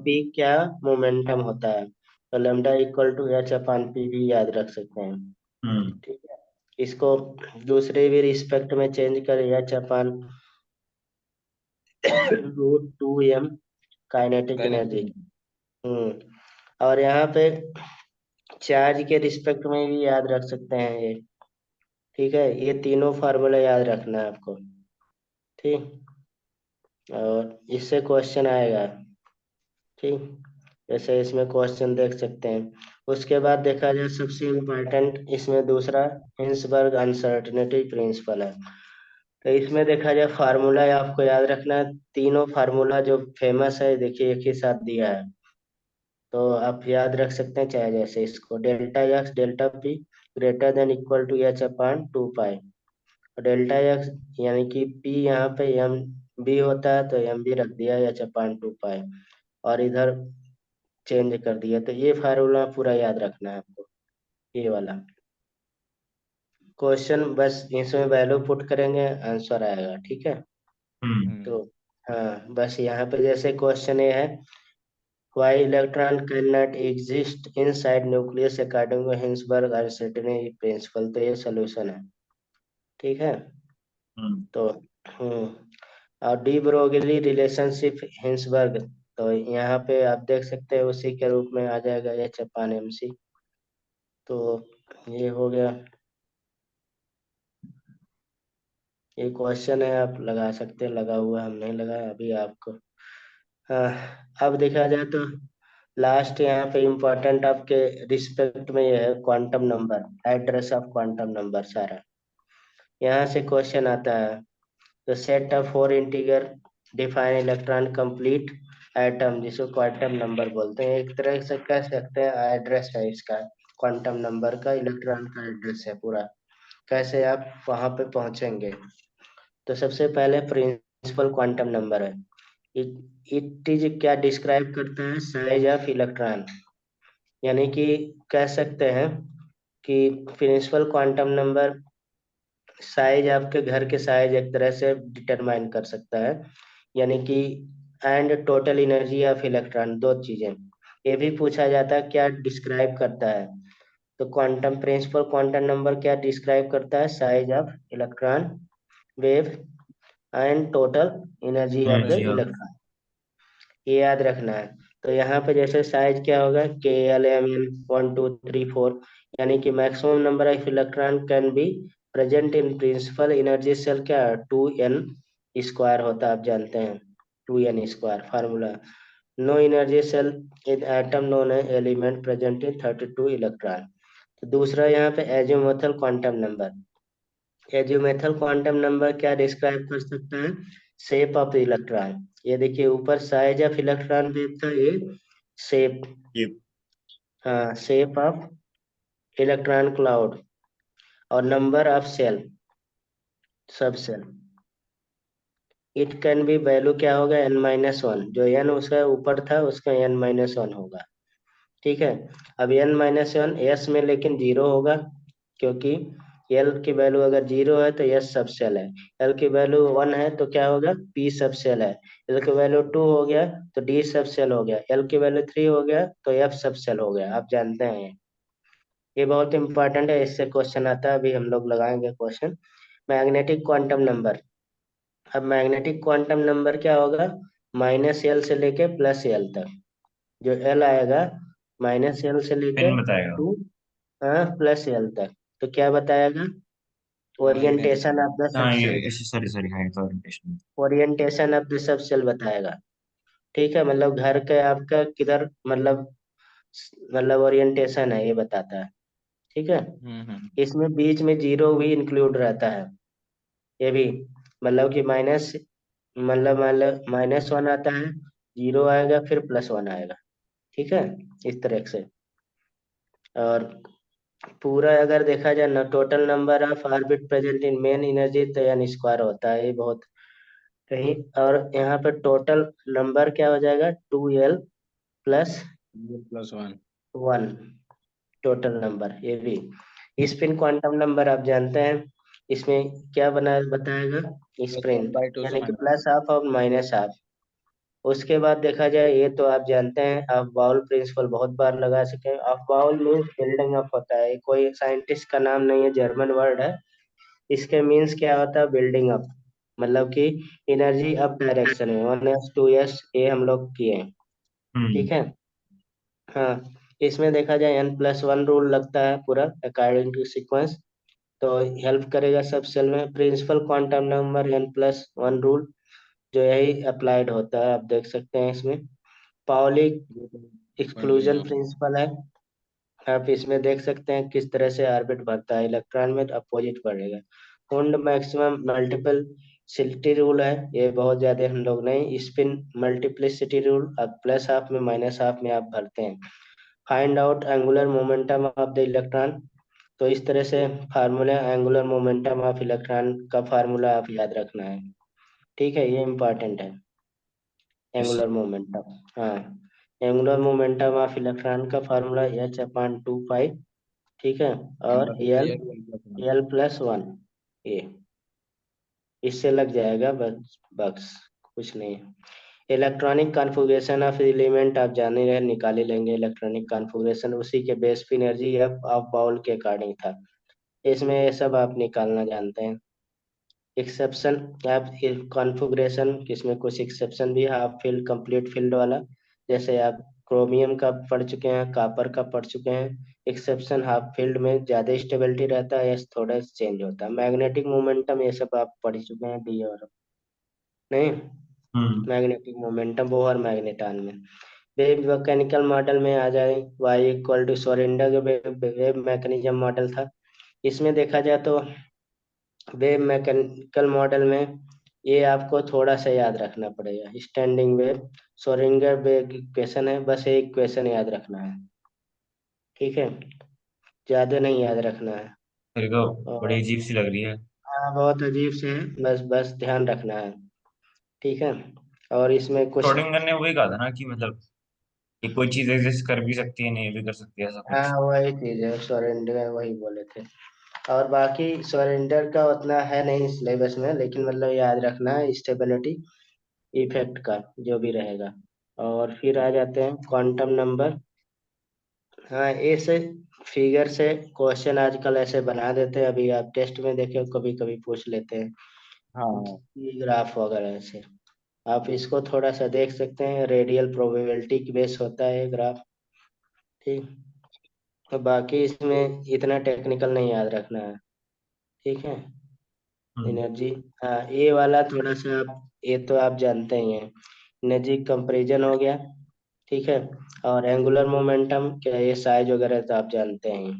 P क्या मोमेंटम होता है, तो लेमडा इक्वल टू H/P भी याद रख सकते हैं। हम्म। ठीक है, इसको दूसरे भी रिस्पेक्ट में चेंज कर H/√2m kinetic kinetic energy. Energy. और यहाँ पे चार्ज के रिस्पेक्ट में भी याद रख सकते हैं ये। ठीक है, ये तीनों फार्मूला याद रखना है आपको। ठीक, और इससे क्वेश्चन आएगा। ठीक, जैसे इसमें क्वेश्चन देख सकते हैं। उसके बाद देखा जाए सबसे इम्पोर्टेंट इसमें दूसरा हिंसबर्ग अनसर्टेनिटी प्रिंसिपल है। तो इसमें देखा जाए फार्मूला आपको याद रखना है, तीनों फार्मूला जो फेमस है देखिए एक ही साथ दिया है, तो आप याद रख सकते हैं, चाहे जैसे इसको delta X delta P greater than equal to H/2 pi. Delta X यानी कि पी यहाँ पे एम बी होता है, तो एम बी रख दिया H/2 पाई, और इधर चेंज कर दिया, तो ये फार्मूला पूरा याद रखना है आपको, ये वाला क्वेश्चन बस इसमें वैल्यू पुट करेंगे, आंसर आएगा। ठीक है, हम्म। हम्म। तो हाँ बस यहाँ पे जैसे क्वेश्चन ये है, why electron cannot exist inside nucleus according to Hinsberg uncertainty principle, तो ये सोल्यूशन है। ठीक है, हम्म। तो और डी ब्रोगली रिलेशनशिप हिंसबर्ग, तो यहाँ पे आप देख सकते हैं उसी के रूप में आ जाएगा H/MC। तो ये हो गया, ये क्वेश्चन है, आप लगा सकते हैं, लगा हुआ हम नहीं लगाया अभी आपको। हाँ, अब देखा जाए तो लास्ट यहाँ पे इम्पोर्टेंट आपके रिस्पेक्ट में ये है quantum number, address of quantum number सारा, यहाँ से क्वेश्चन आता है। तो set of 4 integer define electron complete atom, जिसको क्वांटम नंबर बोलते हैं, एक तरह से कह सकते हैं एड्रेस है इसका, क्वांटम नंबर का इलेक्ट्रॉन का एड्रेस है पूरा, कैसे आप वहां पे पहुंचेंगे। तो सबसे पहले प्रिंसिपल क्वांटम नंबर है, इट इज क्या डिस्क्राइब करता है, साइज ऑफ इलेक्ट्रॉन, यानी कि कह सकते हैं कि प्रिंसिपल क्वांटम नंबर साइज, आपके घर के साइज एक तरह से डिटरमाइन कर सकता है, यानी कि and total energy of electron, दो चीजें। ये भी पूछा जाता है क्या डिस्क्राइब करता है, तो क्वांटम प्रिंसिपल क्वांटम नंबर क्या डिस्क्राइब करता है, size of electron wave and total energy of the energy of. Electron, ये याद रखना है। तो यहाँ पे जैसे साइज क्या होगा, K L M N 1 2 3 4, यानी कि maximum number of electron can be present in principal energy shell, क्या 2n² होता है, आप जानते हैं 2n² formula. No energy shell in atom known है एलिमेंट प्रेजेंट इन 32 इलेक्ट्रॉन। तो दूसरा यहाँ पे azimuthal quantum number, azimuthal quantum number क्या डिस्क्राइब कर सकता है? Shape of electron. ये देखिए ऊपर साइज ऑफ इलेक्ट्रॉन वेव था, ये शेप। ये हाँ, शेप ऑफ इलेक्ट्रॉन क्लाउड। और number of shell, subshell. It can be value क्या होगा? n-1। जो n उसका ऊपर था उसका n-1 होगा। ठीक है। अब n-1 s में लेकिन जीरो होगा, क्योंकि l की वैल्यू अगर जीरो है तो s सब सेल है। l की वैल्यू 1 है तो क्या होगा? p सब सेल है। l की वैल्यू 2 हो गया तो d सब सेल हो गया। l की वैल्यू 3 हो गया तो f सब सेल हो गया। आप जानते हैं ये बहुत इंपॉर्टेंट है, इससे क्वेश्चन आता है, अभी हम लोग लगाएंगे क्वेश्चन। Magnetic quantum number. अब मैग्नेटिक क्वांटम नंबर क्या होगा? -l से लेके +l तक। जो l आएगा -l से लेके पेन बताएगा। 2 +l तक। तो क्या बताएगा? ओरिएंटेशन ऑफ द हाँ सबसेल। ये सॉरी सॉरी, हाँ ये तो orientation. Orientation of the subshell बताएगा। ठीक है, मतलब घर के आपका किधर, मतलब ओरिएंटेशन है ये बताता है। ठीक है। इसमें बीच में जीरो भी इंक्लूड रहता है, ये भी। मतलब कि माइनस, मतलब -1 आता है, जीरो आएगा, फिर +1 आएगा। ठीक है, इस तरह से। और पूरा अगर देखा जाए ना, total number of orbit present in main energy तो n स्क्वायर होता है, ये बहुत कहीं। और यहाँ पे टोटल नंबर क्या हो जाएगा? 2l plus +1। 1। टोटल नंबर ये भी। स्पिन क्वांटम नंबर आप जानते हैं, इसमें क्या बना बताएगा? स्पिन, 1/2 से यानी कि माइनस। प्लस हाफ और माइनस हाफ। उसके बाद देखा जाए, ये तो आप जानते हैं, आप बाउल प्रिंसिपल बहुत बार लगा सके हैं। Aufbau means building up होता है, ये कोई साइंटिस्ट का नाम नहीं है, जर्मन वर्ड है। इसके मीन्स क्या होता है? बिल्डिंग अप, मतलब कि एनर्जी अप डायरेक्शन में। 1s 2s ये हम लोग किए हैं। हम्म। ठीक है। हाँ, इसमें देखा जाए n+1 रूल लगता है पूरा अकॉर्डिंग टू सीक्वेंस, तो हेल्प करेगा सब सेल में। Principal quantum number n+1 rule, जो यही अप्लाइड होता है, आप देख सकते हैं इसमें। पाउली एक्सक्लूजन प्रिंसिपल है। आप इसमें देख सकते हैं किस तरह से ऑर्बिट बढ़ता है, इलेक्ट्रॉन में अपोजिट बढ़ेगा। कुंड मैक्सिमम मल्टीपलिसिटी रूल है, ये बहुत ज्यादा हम लोग नहीं। स्पिन मल्टीप्लिसिटी रूल, अब प्लस हाफ में माइनस हाफ में आप भरते हैं। Find out angular momentum of the electron, तो इस तरह से formula, angular momentum of electron का फार्मूला आप याद रखना है। ठीक है, ये इम्पोर्टेंट है, Yes. Angular momentum. हाँ, एंगुलर मोमेंटम ऑफ इलेक्ट्रॉन का फार्मूला h/2π। ठीक है। और एल, l+1, ये इससे लग जाएगा बस, बक्स कुछ नहीं। इलेक्ट्रॉनिक कॉन्फ़िगरेशन ऑफ एलिमेंट आप जान ही रहे, निकाल ही लेंगे। इलेक्ट्रॉनिक कॉन्फ़िगरेशन उसी के बेस पे एनर्जी ऑफ बाउल के अकॉर्डिंग था, इसमें ये सब आप निकालना जानते हैं। एक्सेप्शन, आप कॉन्फ़िगरेशन किसमें कुछ एक्सेप्शन भी है, हाफ फील्ड कंप्लीट फील्ड वाला। जैसे आप क्रोमियम का पढ़ चुके हैं, कॉपर का पढ़ चुके हैं। एक्सेप्शन हाफ फील्ड में ज्यादा स्टेबिलिटी रहता है, या थोड़ा चेंज होता है। मैग्नेटिक मोमेंटम ये सब आप पढ़ चुके हैं, डी और नहीं। हम्म। मैग्नेटिक मोमेंटम बोहर मैग्नेटॉन में। वेव मैकेनिकल मॉडल में आ जाए, y = Schrodinger wave mechanism model था। इसमें देखा जाए तो वेव मैकेनिकल मॉडल में ये आपको थोड़ा सा याद रखना पड़ेगा। Standing wave, Schrodinger wave equation है, बस एक इक्वेशन याद रखना है। ठीक है, ज्यादा नहीं याद रखना है। मेरे को बड़ी और अजीब सी लग रही है। हाँ, बहुत अजीब से है, बस बस ध्यान रखना है। ठीक है। और इसमें कुछ, श्रोडिंगर ने वही कहा था ना कि मतलब ये कोई चीज एग्जिस्ट कर भी सकती है, नहीं भी कर सकती है, ऐसा हाँ कुछ। वही चीज है, श्योरेंडर वही बोले थे। और बाकी श्योरेंडर का उतना है नहीं सिलेबस में, लेकिन मतलब याद रखना है स्टेबिलिटी इफेक्ट का जो भी रहेगा। और फिर आ जाते हैं क्वांटम नंबर। हाँ, ऐसे फिगर से क्वेश्चन आजकल ऐसे बना देते हैं, अभी आप टेस्ट में देखे कभी कभी पूछ लेते हैं, हाँ, ग्राफ वगैरह से। आप इसको थोड़ा सा देख सकते हैं, रेडियल प्रोबेबिलिटी की बेस होता है ग्राफ। ठीक। तो बाकी इसमें इतना टेक्निकल नहीं याद रखना है। ठीक है। हम्म। एनर्जी, हाँ ये वाला थोड़ा सा आप, ये तो आप जानते ही हैं, एनर्जी कंपैरिजन हो गया। ठीक है। और एंगुलर मोमेंटम क्या, ये साइज वगैरह तो आप जानते हैं।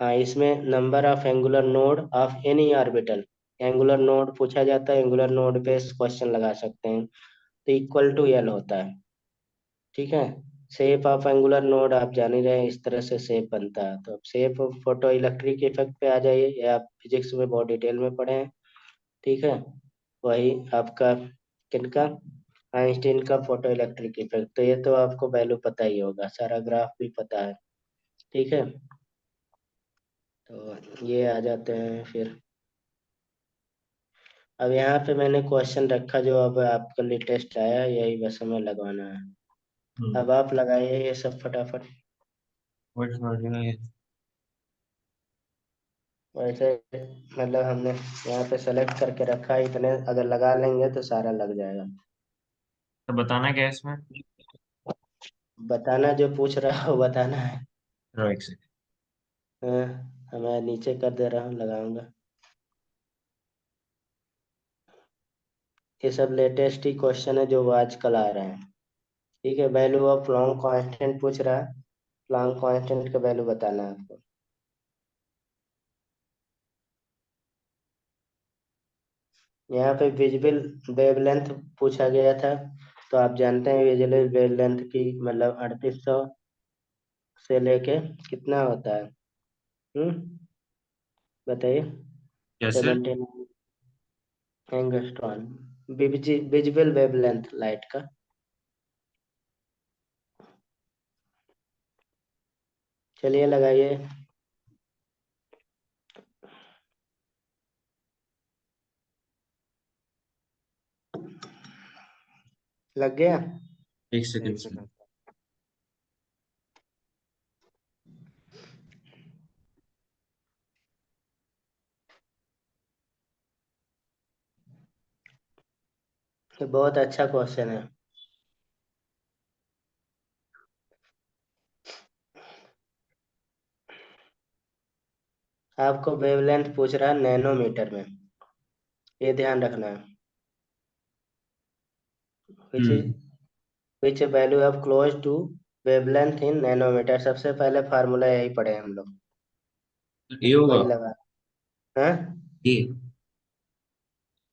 हाँ, इसमें number of angular node of any orbital, angular node पूछा जाता है, एंगुलर नोड पे क्वेश्चन लगा सकते हैं, तो इक्वल टू एल होता है। ठीक है। शेप ऑफ एंगुलर नोड आप जान ही रहे हैं, इस तरह से शेप बनता है। तो अब shape of photo electric effect पे आ जाइए, ये आप फिजिक्स में बहुत डिटेल में पढ़े हैं। ठीक है। वही आपका किनका, आइंस्टीन का फोटो इलेक्ट्रिक इफेक्ट, तो ये तो आपको वैल्यू पता ही होगा, सारा ग्राफ भी पता है। ठीक है। तो ये आ जाते हैं फिर। अब यहाँ पे मैंने क्वेश्चन रखा जो अब आपका लेटेस्ट आया, यही बस हमें लगवाना है। अब आप लगाइए ये सब फटाफट। वैसे मतलब हमने यहाँ पे सेलेक्ट करके रखा है, इतने अगर लगा लेंगे तो सारा लग जाएगा। तो बताना क्या है इसमें? बताना, जो पूछ रहा हो बताना है। चलो एक सेकंड। हाँ, मैं नीचे कर दे रहा हूँ, लगाऊंगा। ये सब लेटेस्ट ही क्वेश्चन है जो वो आजकल आ रहे हैं। ठीक है। वैल्यू ऑफ प्लॉन्क कांस्टेंट पूछ रहा है, प्लॉन्क कांस्टेंट का वैल्यू बताना है आपको। यहाँ पे विजिबल वेवलेंथ पूछा गया था, तो आप जानते हैं विजिबल वेवलेंथ की मतलब 3800 से लेके कितना होता है। बताइए। कैसे? 17 एंगस्ट्रॉन, विजिबल वेवलेंथ लाइट का। चलिए लगाइए। लग गया। एक सेकंड से। ये बहुत अच्छा क्वेश्चन है। आपको वेवलेंथ पूछ रहा है नैनोमीटर में, ये ध्यान रखना है। Which is hmm which value of close to wavelength in nanometre, सबसे पहले फार्मूला यही पढ़े हम लोग, ये होगा। वही लगा। हाँ, ये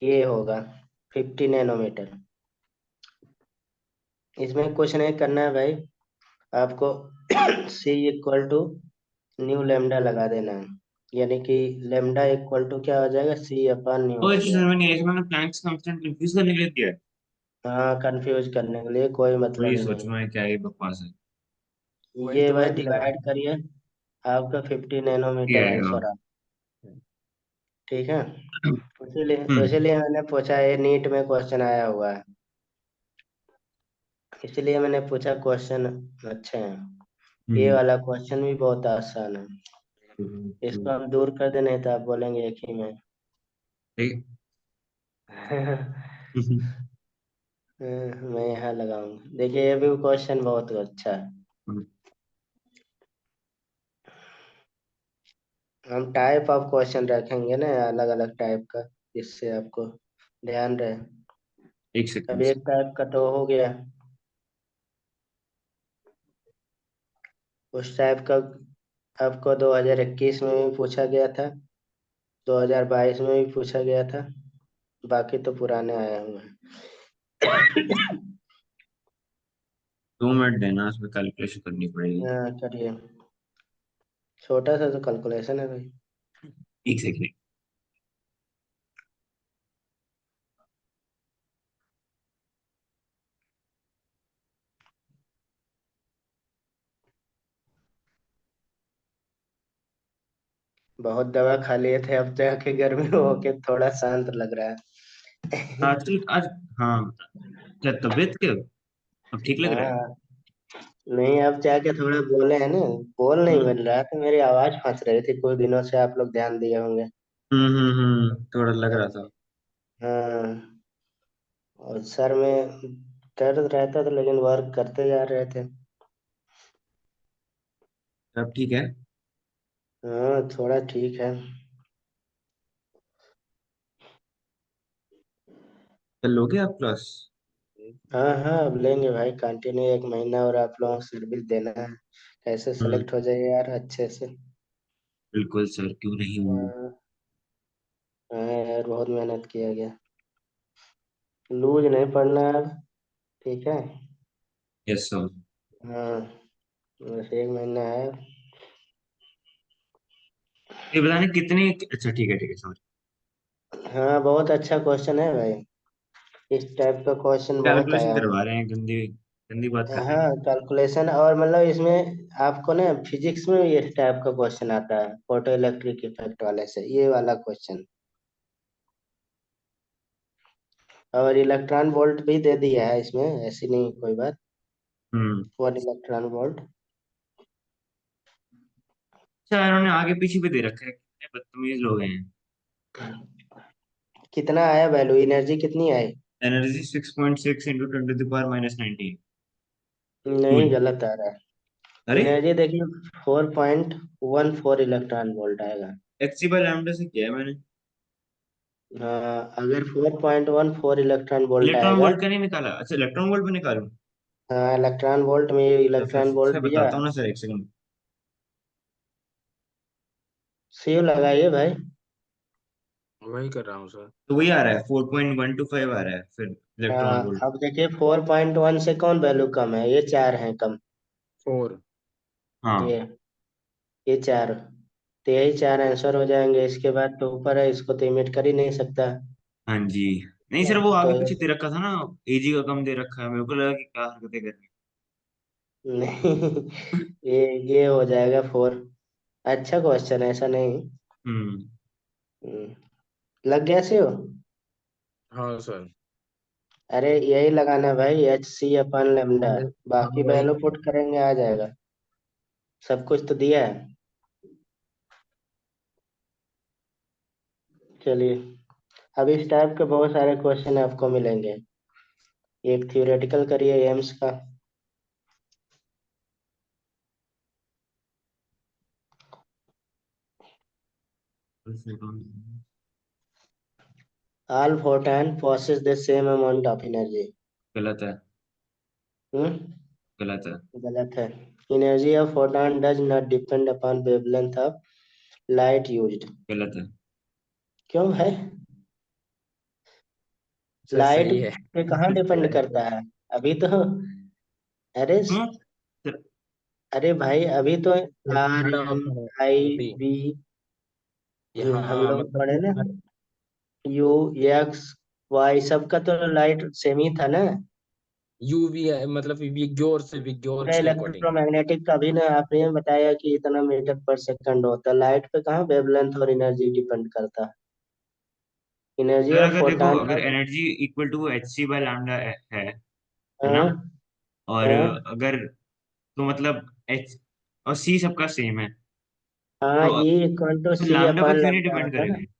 ये होगा 50 नैनोमीटर। इसमें कुछ नहीं करना है भाई, आपको C equal to nu lambda लगा देना है, यानी कि लेमडा इक्वल टू क्या हो जाएगा, C/न्यू वो हो चीज गया। समझ नहीं आई, मैंने प्लैंक्स कांस्टेंट कंफ्यूज करने के लिए दिया है। हाँ, कंफ्यूज करने के लिए, कोई वही मतलब ही सोच नहीं। में क्या ये बकवास है। ये भाई डिवाइड करिए, आपका 50 नैनोमीटर ये आएगा। आंसर आ। ठीक है। इसीलिए हम्म इसीलिए मैंने पूछा, ये नीट में क्वेश्चन आया हुआ है, इसलिए मैंने पूछा क्वेश्चन अच्छे हैं। ये हम्म वाला क्वेश्चन भी बहुत आसान है, इसको हम दूर कर दे, नहीं तो आप बोलेंगे एक ही में। ठीक मैं यहाँ लगाऊंगा, देखिए ये भी क्वेश्चन बहुत अच्छा है। हम टाइप ऑफ क्वेश्चन रखेंगे ना अलग अलग टाइप का, जिससे आपको ध्यान रहे। एक अब सेकंड। एक टाइप का तो हो गया, उस टाइप का आपको 2021 में भी पूछा गया था, 2022 में भी पूछा गया था, बाकी तो पुराने आए हुए हैं। 2 मिनट देना, उसमें कैलकुलेशन करनी पड़ेगी। हाँ, करिए, छोटा सा तो कैलकुलेशन है भाई। एक सेकंड। बहुत दवा खा लिए थे, अब जाके गर्मी में होके थोड़ा शांत लग रहा है। आजकल आज, हाँ, क्या तबीयत क्या, अब ठीक लग रहा है? हाँ, नहीं अब जाके थोड़ा बोले हैं ना, बोल नहीं हम्म मिल रहा तो मेरी आवाज फंस रही थी कुछ दिनों से, आप लोग ध्यान दिए होंगे। थोड़ा लग रहा था। हाँ, और सर में दर्द रहता था, लेकिन वर्क करते जा रहे थे। अब ठीक है। हाँ, थोड़ा ठीक है। कल लोगे आप क्लास? हाँ हाँ, अब लेंगे भाई कंटिन्यू 1 महीना, और आप लोगों को सर्विस देना है, कैसे हम्म सेलेक्ट हो जाए यार अच्छे से। बिल्कुल सर, क्यों नहीं हूँ। हाँ। हाँ यार, बहुत मेहनत किया गया। लूज नहीं पढ़ना अब। ठीक है। Yes sir. हाँ। बस एक महीना है। ये बताने कितने, अच्छा ठीक है समझ। हाँ, बहुत अच्छा क्वेश्चन है भाई। इस टाइप का क्वेश्चन बहुत कैलकुलेशन आया। करवा रहे हैं, गंदी गंदी बात कर रहे हैं। हाँ, कैलकुलेशन और मतलब इसमें आपको ना फिजिक्स में भी इस टाइप का क्वेश्चन आता है, फोटो इलेक्ट्रिक इफेक्ट वाले से ये वाला क्वेश्चन। और इलेक्ट्रॉन वोल्ट भी दे दिया है इसमें, ऐसी नहीं कोई बात। हम्म। 1 इलेक्ट्रॉन वोल्ट। अच्छा, इन्होंने आगे पीछे भी दे रखा है, कितने बदतमीज लोग हैं। कितना आया वैल्यू, एनर्जी कितनी आई? एनर्जी 6.6 इंटू 10⁻⁻19 नहीं, जूल। गलत आ रहा है। अरे, एनर्जी देखिए, 4.14 इलेक्ट्रॉन वोल्ट आएगा। एक्सी बाय लैम्डा से किया है मैंने। हाँ, अगर 4.14 इलेक्ट्रॉन वोल्ट इलेक्ट्रॉन आएगा। वोल्ट का नहीं निकाला, अच्छा इलेक्ट्रॉन वोल्ट में निकालूं। हाँ, इलेक्ट्रॉन वोल्ट में तो फिर इलेक्ट्रॉन वोल्ट फिर दिया। बताता हूँ ना सर, एक सेकंड। सेव लगाइए भाई। वही कर रहा हूँ सर। तो वही आ रहा है, 4.125 आ रहा है फिर इलेक्ट्रॉन हाँ, वोल्ट। अब देखिए 4.1 से कौन वैल्यू कम है, ये 4 है कम। 4। हाँ। ये 4। तो यही 4 आंसर हो जाएंगे, इसके बाद तो ऊपर है, इसको तो इमिट कर ही नहीं सकता। हाँ जी। नहीं हाँ, सर, वो तो आगे पीछे दे रखा था ना, एजी का कम दे रखा है, मेरे को लगा कि क्या हरकतें कर रही नहीं। ये हो जाएगा 4। अच्छा क्वेश्चन है, ऐसा नहीं। हैं। हम्म। हम्म, लग गया से हो। हाँ सर। अरे यही लगाना है भाई, HC/λ। हाँ, बाकी वही वैल्यू किया। पुट करेंगे, आ जाएगा। सब कुछ तो दिया है। चलिए, अब इस टाइप के बहुत सारे क्वेश्चन आपको मिलेंगे। एक थियोरेटिकल करिए एम्स का। All photon possess the same amount of energy. गलत है। हम्म। गलत है। गलत है। Energy of photon does not depend upon wavelength of light used. गलत है। क्यों है? सर लाइट सही है। पे कहाँ डिपेंड करता है? अभी तो, अरे, क्यों सर? अरे भाई अभी तो आर थर्ड एम ऑप्शन है आई डी। बी हम यहाँ लोग मतलब पढ़े कि ना, यू एक्स वाई सबका तो लाइट सेम ही था ना। यूवी है, मतलब विग्योर से विग्योर पूरा के अकॉर्डिंग। इलेक्ट्रोमैग्नेटिक का भी ना आपने बताया कि इतना मीटर पर सेकंड होता है, लाइट पे कहाँ वेवलेंथ और एनर्जी डिपेंड करता है। एनर्जी सर ऑफ अगर देखो, फोटॉन अगर है। एनर्जी इक्वल टू HC/λ है ना, हाँ। और हाँ। अगर, तो मतलब H और C सबका सेम है, हाँ, तो ई इक्वल टू फिर सी लैम्डा पे अपन क्यों नहीं लेमडा डिपेंड होता है ना। करेंगे।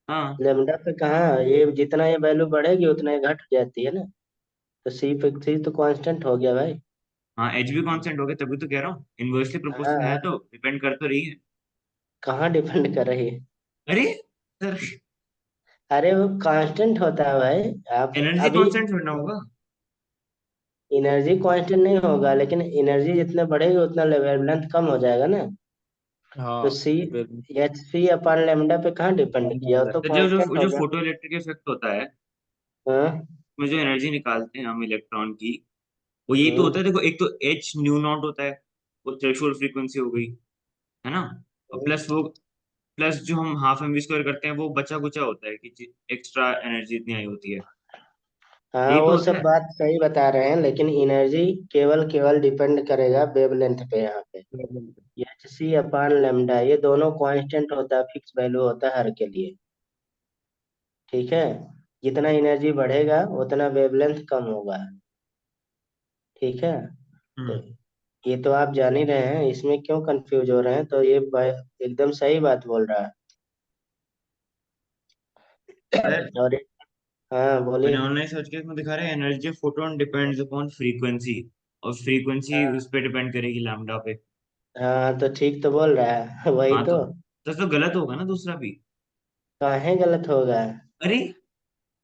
हाँ। लेमडा पे कहाँ, ये जितना ये वैल्यू बढ़ेगी उतना ये घट जाती है ना। तो सी पे सी तो कांस्टेंट हो गया भाई। हाँ, एच भी कांस्टेंट हो गया, तभी तो कह रहा हूँ इनवर्सली प्रोपोर्शनल है, हाँ, तो डिपेंड कर तो रही है। कहाँ डिपेंड कर रही है? अरे सर, अरे वो कांस्टेंट होता है भाई। आप एनर्जी अभी, कांस्टेंट छोड़ना होगा। एनर्जी कांस्टेंट नहीं होगा, लेकिन एनर्जी जितने बढ़ेगी उतना वेवलेंथ कम हो जाएगा ना। तो हाँ सी, HC/λ पे कहाँ डिपेंड लैम्डा किया, हो वो तो तो जो जो कांस्टेंट हो जो गया। फोटो इलेक्ट्रिक इफेक्ट होता है, हाँ। उसमें जो एनर्जी निकालते हैं हम इलेक्ट्रॉन की, वो यही तो होता हम्म। है। देखो, एक तो एच न्यू नॉट होता है, वो थ्रेशोल्ड फ्रीक्वेंसी हो गई, है ना। और हम्म। प्लस जो हम हाफ एम वी स्क्वायर करते हैं, वो बचा कुचा होता है कि एक्स्ट्रा एनर्जी इतनी आई होती है। हाँ, यही तो वो होता सब है। बात सही बता रहे हैं, लेकिन एनर्जी केवल केवल डिपेंड करेगा वेवलेंथ पे यहाँ पे। HC/λ ये दोनों कांस्टेंट होता है, फिक्स वैल्यू होता है हर के लिए। ठीक है। जितना एनर्जी बढ़ेगा उतना वेवलेंथ कम होगा। ठीक है। तो हम्म। ये तो आप जान ही रहे हैं, इसमें क्यों कंफ्यूज हो रहे हैं, तो ये एकदम सही बात बोल रहा है। सर, और हाँ, मैंने बोलिए। ऑनलाइन सर्च किया, इसमें दिखा रहा है energy photon depends upon frequency, और फ्रीक्वेंसी हाँ। उस पर डिपेंड करेगी लैम्डा पे। हाँ, तो ठीक तो बोल रहा है। वही हाँ, तो। तो गलत होगा ना दूसरा भी। काहे गलत होगा? अरे।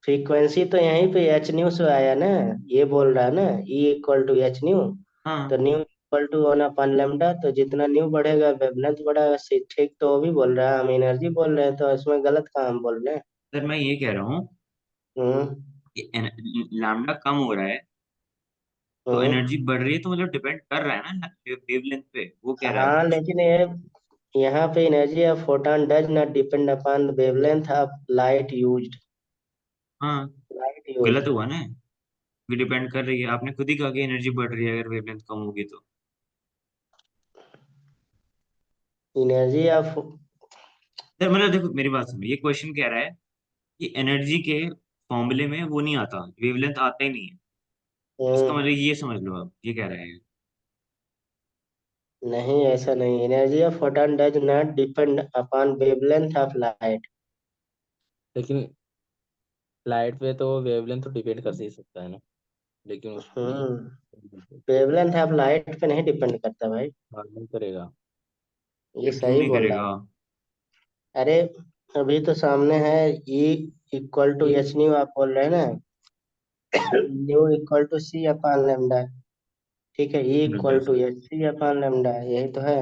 फ्रीक्वेंसी तो यहीं पे एच न्यू से आया ना। ये बोल रहा है ना, E = H न्यू। हाँ। तो न्यू इक्वल टू 1/λ, तो जितना न्यू बढ़ेगा वेवलेंथ बढ़ेगा। ठीक तो वो भी बोल रहा है, हम एनर्जी बोल रहे हैं, तो इसमें गलत कहाँ हम बोल रहे हैं। सर मैं ये कह रहा हूँ हम्म। कि लैम्डा कम हो रहा है तो हम्म। एनर्जी बढ़ रही है, तो मतलब डिपेंड कर रहा है ना वेवलेंथ पे, वो कह रहा है हाँ, कुछ। लेकिन ये यहाँ पे energy of photon does not depend upon wavelength of light used. हाँ, लाइट यूज्ड। गलत हुआ ना, भी डिपेंड कर रही है, आपने खुद ही कहा कि एनर्जी बढ़ रही है अगर वेवलेंथ कम होगी तो। Energy of. सर मतलब देखो मेरी बात सुनो, ये क्वेश्चन कह रहा है कि एनर्जी के फॉर्मूले में वो नहीं आता, वेवलेंथ आता ही नहीं है। इसका मतलब ये समझ लो आप, ये कह रहे हैं। नहीं, ऐसा नहीं, energy of photon does not depend upon wavelength of light. लेकिन लाइट पे तो वेवलेंथ तो डिपेंड कर ही सकता है ना, लेकिन उस ये वेवलेंथ ऑफ लाइट पे नहीं डिपेंड करता भाई। नहीं करेगा। ये क्यों सही नहीं बोल रहा करेगा? है। अरे, अभी तो सामने है E इक्वल टू ये एच न्यू, आप बोल रहे हैं ना। Nu equal to C upon lambda. ठीक है, E इक्वल बिल्कुल to sir. H C upon lambda, यही तो है।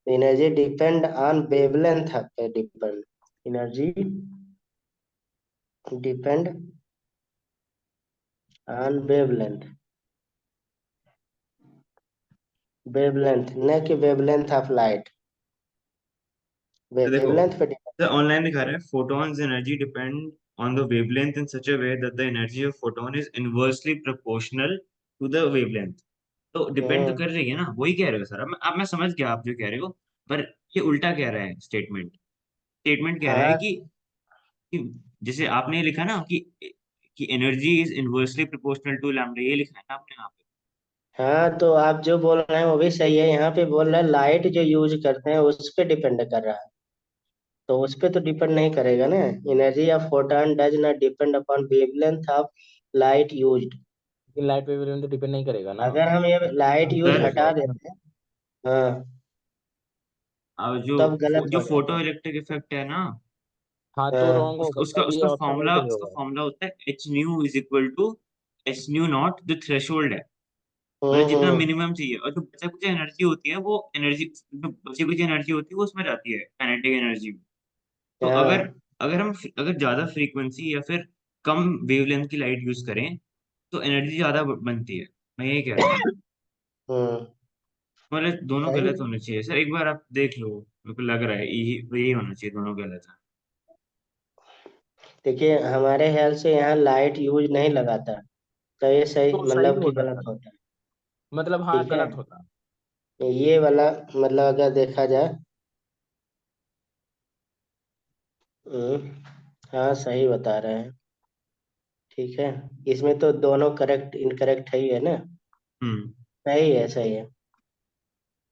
एनर्जी डिपेंड ऑन वेवलेंथ पे depend. Energy depend on wavelength. Wavelength, न कि वेवलेंथ ऑफ लाइट। तो देखो, वेवलेंथ पे डिपेंड। सर ऑनलाइन दिखा रहा है photons energy depend on the wavelength in such a way that the energy of photon is inversely proportional to the wavelength। तो depend तो हम्म। कर रही है ना, वही कह रहे हो सर। अब मैं समझ गया आप जो कह रहे हो, पर ये उल्टा कह रहा है स्टेटमेंट। स्टेटमेंट कह रहा है हाँ। कि जैसे आपने लिखा ना कि energy is inversely proportional to lambda, ये लिखा है ना आपने यहाँ पे। हाँ, तो आप जो बोल रहे हैं वो भी सही है, यहाँ पे बोल रहा है लाइट जो यूज करते हैं उस पे डिपेंड कर रहा है। तो उस पे तो डिपेंड नहीं करेगा ना। Energy of photon does not depend upon wavelength of light used. लेकिन लाइट पे वेवलेंथ तो डिपेंड नहीं करेगा ना। अगर हम ये लाइट कम यूज सर करेगा हटा उतना। देते हैं, हाँ, अब जो तब गलत जो हो फोटो जाता है। इलेक्ट्रिक इफेक्ट है ना, हाँ तो हाँ। रॉन्ग उसका होगा, उसका तब ये उसका ऑप्शन नहीं फॉर्मूला सही उसका होगा। फॉर्मूला होता है H nu is equal to H nu naught, जो थ्रेशोल्ड है। मतलब जितना हम्म। मिनिमम चाहिए, और जो बचा कुछ एनर्जी होती है वो एनर्जी, जो बची कुछ एनर्जी होती है वो उसमें जाती है काइनेटिक एनर्जी में। तो अगर हाँ। अगर हम अगर ज्यादा फ्रीक्वेंसी या फिर कम वेवलेंथ की लाइट यूज करें तो एनर्जी ज्यादा बनती है। मैं यही कह रहा हूँ। हम्म। मतलब दोनों सही। गलत होने चाहिए सर, एक बार आप देख लो, मेरे को लग रहा है यही होना चाहिए, दोनों गलत है। देखिए, हमारे ख्याल से यहाँ लाइट यूज नहीं लगाता, तो ये सही तो सही मतलब कि होता गलत सर, होता है। मतलब हाँ ठीक है, गलत होता। ये वाला मतलब अगर देखा जाए। हाँ, सही बता रहे हैं। ठीक है, इसमें तो दोनों करेक्ट इनकरेक्ट है ही है ना। हम्म। सही है, सही है।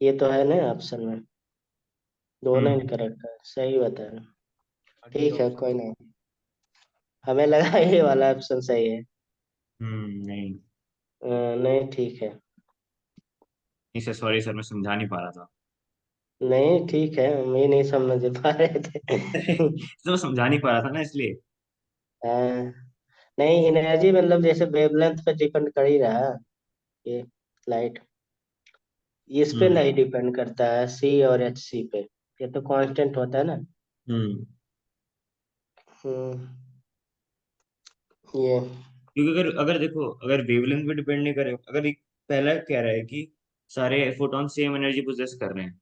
ये तो है ना ऑप्शन में, दोनों हम्म। इनकरेक्ट है, सही बता रहे हैं। डी ठीक है, ऑप्शन। कोई नहीं। हमें लगा ये वाला ऑप्शन सही है। नहीं। नहीं, ठीक है। नहीं सर, सॉरी सर, मैं समझा नहीं पा रहा था। नहीं, ठीक है, हम ही नहीं समझ पा रहे थे। तो मैं समझा नहीं पा रहा था ना, इसलिए। हाँ, नहीं, एनर्जी मतलब जैसे वेवलेंथ पे डिपेंड कर ही रहा है ये लाइट। इस पे हम्म। नहीं डिपेंड करता है सी और एच सी पे। ये तो कांस्टेंट होता है ना। हम्म। हम्म। ये। क्योंकि अगर अगर देखो, अगर वेवलेंथ पे डिपेंड नहीं करे, अगर एक पहला कह रहा है कि सारे फोटॉन सेम एनर्जी पोजेस कर रहे हैं,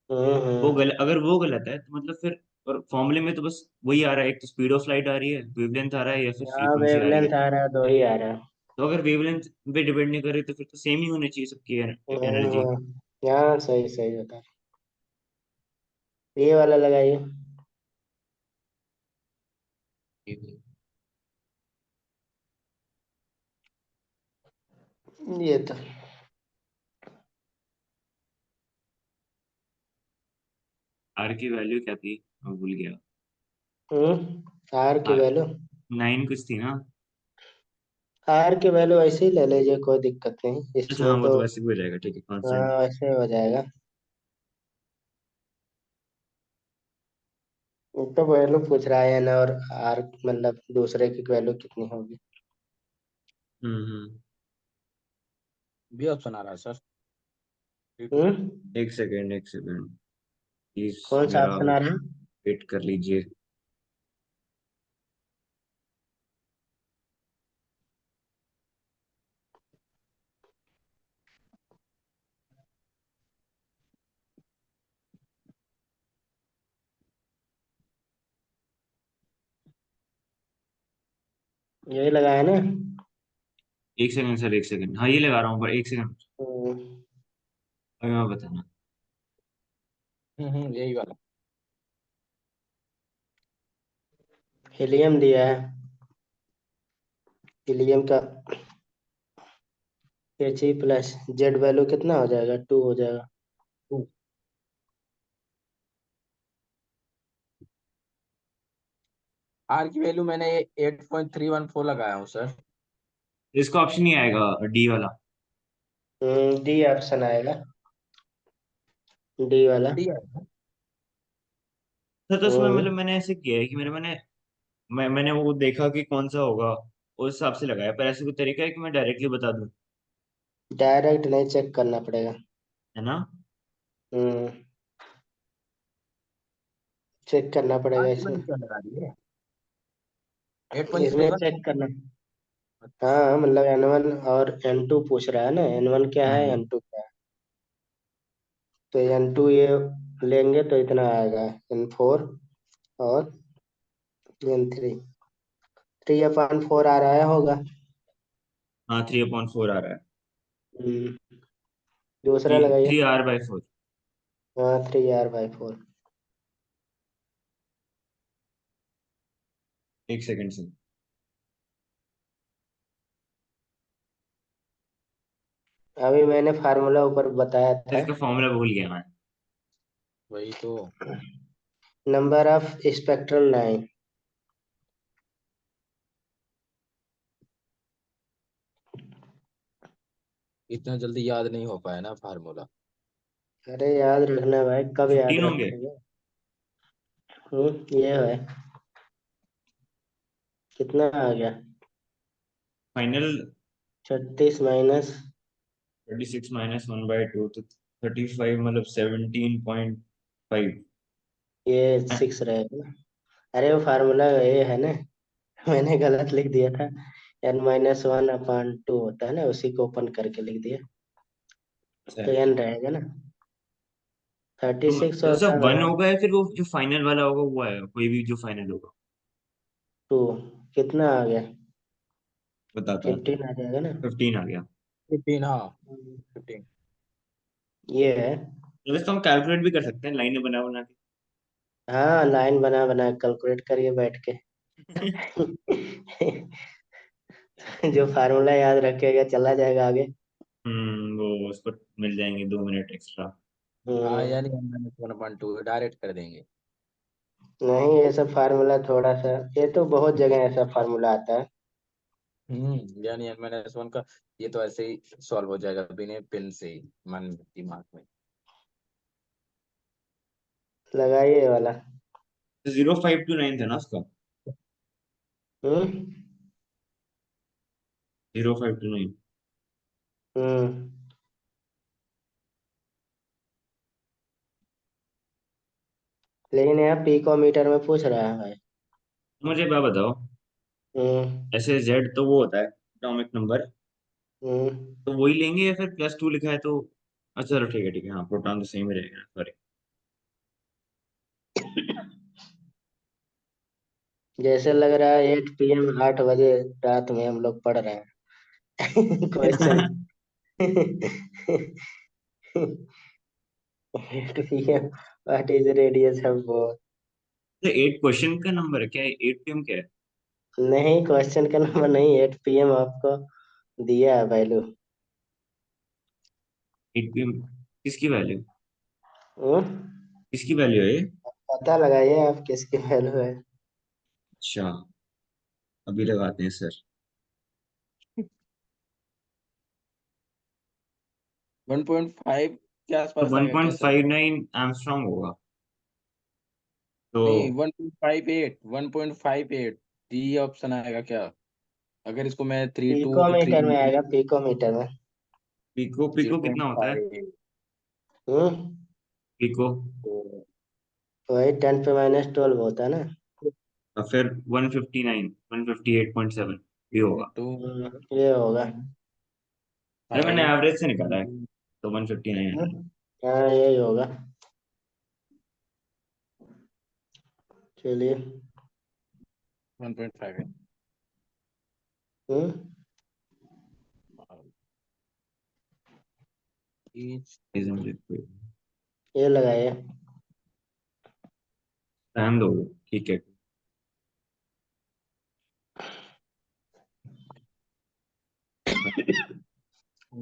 वो हम्म। गलत, अगर वो गलत है तो मतलब फिर, और फॉर्मूले में तो बस वही आ रहा है, एक तो स्पीड ऑफ लाइट आ रही है, वेवलेंथ आ रहा है, या फिर हाँ, फ्रीक्वेंसी आ रही है। वेवलेंथ आ रहा है, दो ही आ रहा है। तो अगर वेवलेंथ पे डिपेंड नहीं करे तो फिर तो सेम ही होनी चाहिए सबकी एनर्जी। हाँ, सही सही बता रहे। ये वाला लगाइए। ये तो। आर की वैल्यू क्या थी, मैं भूल गया। आर की आर वैल्यू। 9 कुछ थी ना। आर की वैल्यू ऐसे ही ले लीजिए, कोई दिक्कत नहीं अच्छा हाँ, इसमें वो तो। तो वैसे भी हो जाएगा, ठीक है, हाँ, कांस्टेंट। वैसे हो जाएगा। वो तो वैल्यू पूछ रहा है ना, और आर मतलब दूसरे की वैल्यू कितनी होगी। हम्म। बी ऑप्शन आ रहा है सर। एक सेकेंड प्लीज कौन सा मेरा ऑप्शन आ रहा है? वेट कर लीजिए। यही लगाया ना? एक सेकंड सर, एक सेकंड, हाँ ये लगा रहा हूँ, पर एक सेकंड हम्म, अभी मैं बताना। यही वाला। हीलियम दिया है। हीलियम का H E plus Z value कितना हो जाएगा? 2 हो जाएगा। आर की वैल्यू मैंने 8.314 लगाया हूँ सर। इसका ऑप्शन नहीं आएगा डी वाला? डी ऑप्शन आएगा, डी वाला। डी है। सर तो उसमें हम्म, मतलब मैंने ऐसे किया है कि मैंने वो देखा कि कौन सा होगा, उस हिसाब से लगाया, पर ऐसे कोई तरीका है कि मैं डायरेक्टली बता दूं? डायरेक्ट नहीं, चेक करना पड़ेगा। है ना? हम्म, चेक करना आर पड़ेगा की इसमें। वैल्यू क्या लगा दी है? 8.3 इसमें वन। चेक करना। हाँ मतलब N1 और N2 पूछ रहा है ना, N1 क्या है, हम्म। N2 क्या है। तो N2 ये लेंगे तो इतना आएगा, N4 और N3। 3/4 आ रहा है होगा। हाँ 3/4 आ रहा है। हम्म, दूसरा थ्री लगाइए। 3R/4। हाँ 3R/4। एक सेकंड से। अभी मैंने फार्मूला ऊपर बताया सर था। इसका फॉर्मूला भूल गया मैं। वही तो। Number of spectral line. इतना जल्दी याद नहीं हो पाया ना फार्मूला। अरे याद रखना भाई, कब याद 15 होंगे रखेगा। ये है। कितना आ गया? फाइनल। 36 माइनस। 36 - 1/2 तो 35, मतलब 17.5। ये 6 रहेगा ना? अरे वो फार्मूला ये है ना, मैंने गलत लिख दिया था। N-1/2 होता है ना, उसी को ओपन करके लिख दिया। तो N रहेगा ना, 36 तो होता सब है वन भाई। होगा या फिर वो जो फाइनल वाला होगा वो आएगा, कोई भी जो फाइनल होगा? 2 कितना आ गया? बताता हूँ। 15 आ जाएगा ना। 15 आ गया। 15, हाँ। 15। ये है। तो वैसे तो हम कैलकुलेट भी कर सकते हैं लाइनें बना बना हाँ लाइन बना बना कैलकुलेट करिए बैठ के। के। जो फार्मूला याद रखेगा चला जाएगा आगे। वो उस पर मिल जाएंगे 2 मिनट एक्स्ट्रा। हाँ, हम्म, यानी N-1/2 डायरेक्ट कर देंगे। नहीं ये सब फार्मूला थोड़ा सा, ये तो बहुत जगह ऐसा फार्मूला आता है। यानी N-1 का ये तो ऐसे ही सॉल्व हो जाएगा बिना पेन से ही, मन दिमाग में। लगाइए ये वाला। 0.529 था ना उसका? हम्म 0.529। हम्म लेकिन यहाँ पिकोमीटर में पूछ रहा है भाई। मुझे क्या बताओ, हम्म ऐसे जेड तो वो होता है एटॉमिक नंबर, हम्म तो वही लेंगे या फिर +2 लिखा है तो? अच्छा चलो ठीक है ठीक है, हाँ प्रोटॉन तो सेम ही रहेगा, सॉरी। जैसे लग रहा है 8 PM 8 बजे रात में हम लोग पढ़ रहे हैं। Question. 8 PM, what is radius of bore? 8 question का नंबर है क्या? 8 PM क्या है? नहीं क्वेश्चन का नंबर नहीं, 8 PM आपको दिया है वैल्यू। 8 PM किसकी वैल्यू? हम्म, किसकी वैल्यू है ये? पता लगाइए आप किसकी वैल्यू है। अच्छा, अभी लगाते हैं सर। 1.5 के तो आसपास आएगा क्या सर? 1.59 एंगस्ट्रॉम होगा तो। नहीं, 1.58, 1.58। डी ऑप्शन आएगा क्या? अगर इसको मैं 3 2 3 पिकोमीटर में आएगा, पिकोमीटर में। पिको जीरो पिको पॉइंट कितना होता है? Five pico. तो वही 10⁻12 होता है ना। और फिर 159, 158.7 भी होगा। ये होगा। अरे मैंने हाउ एवरेज से निकाला है, तो 159 है। हाँ यही होगा। चलिए। 1.5 है। हम्म each Isn't it good? ये लगाइए। रहने दो, ठीक है।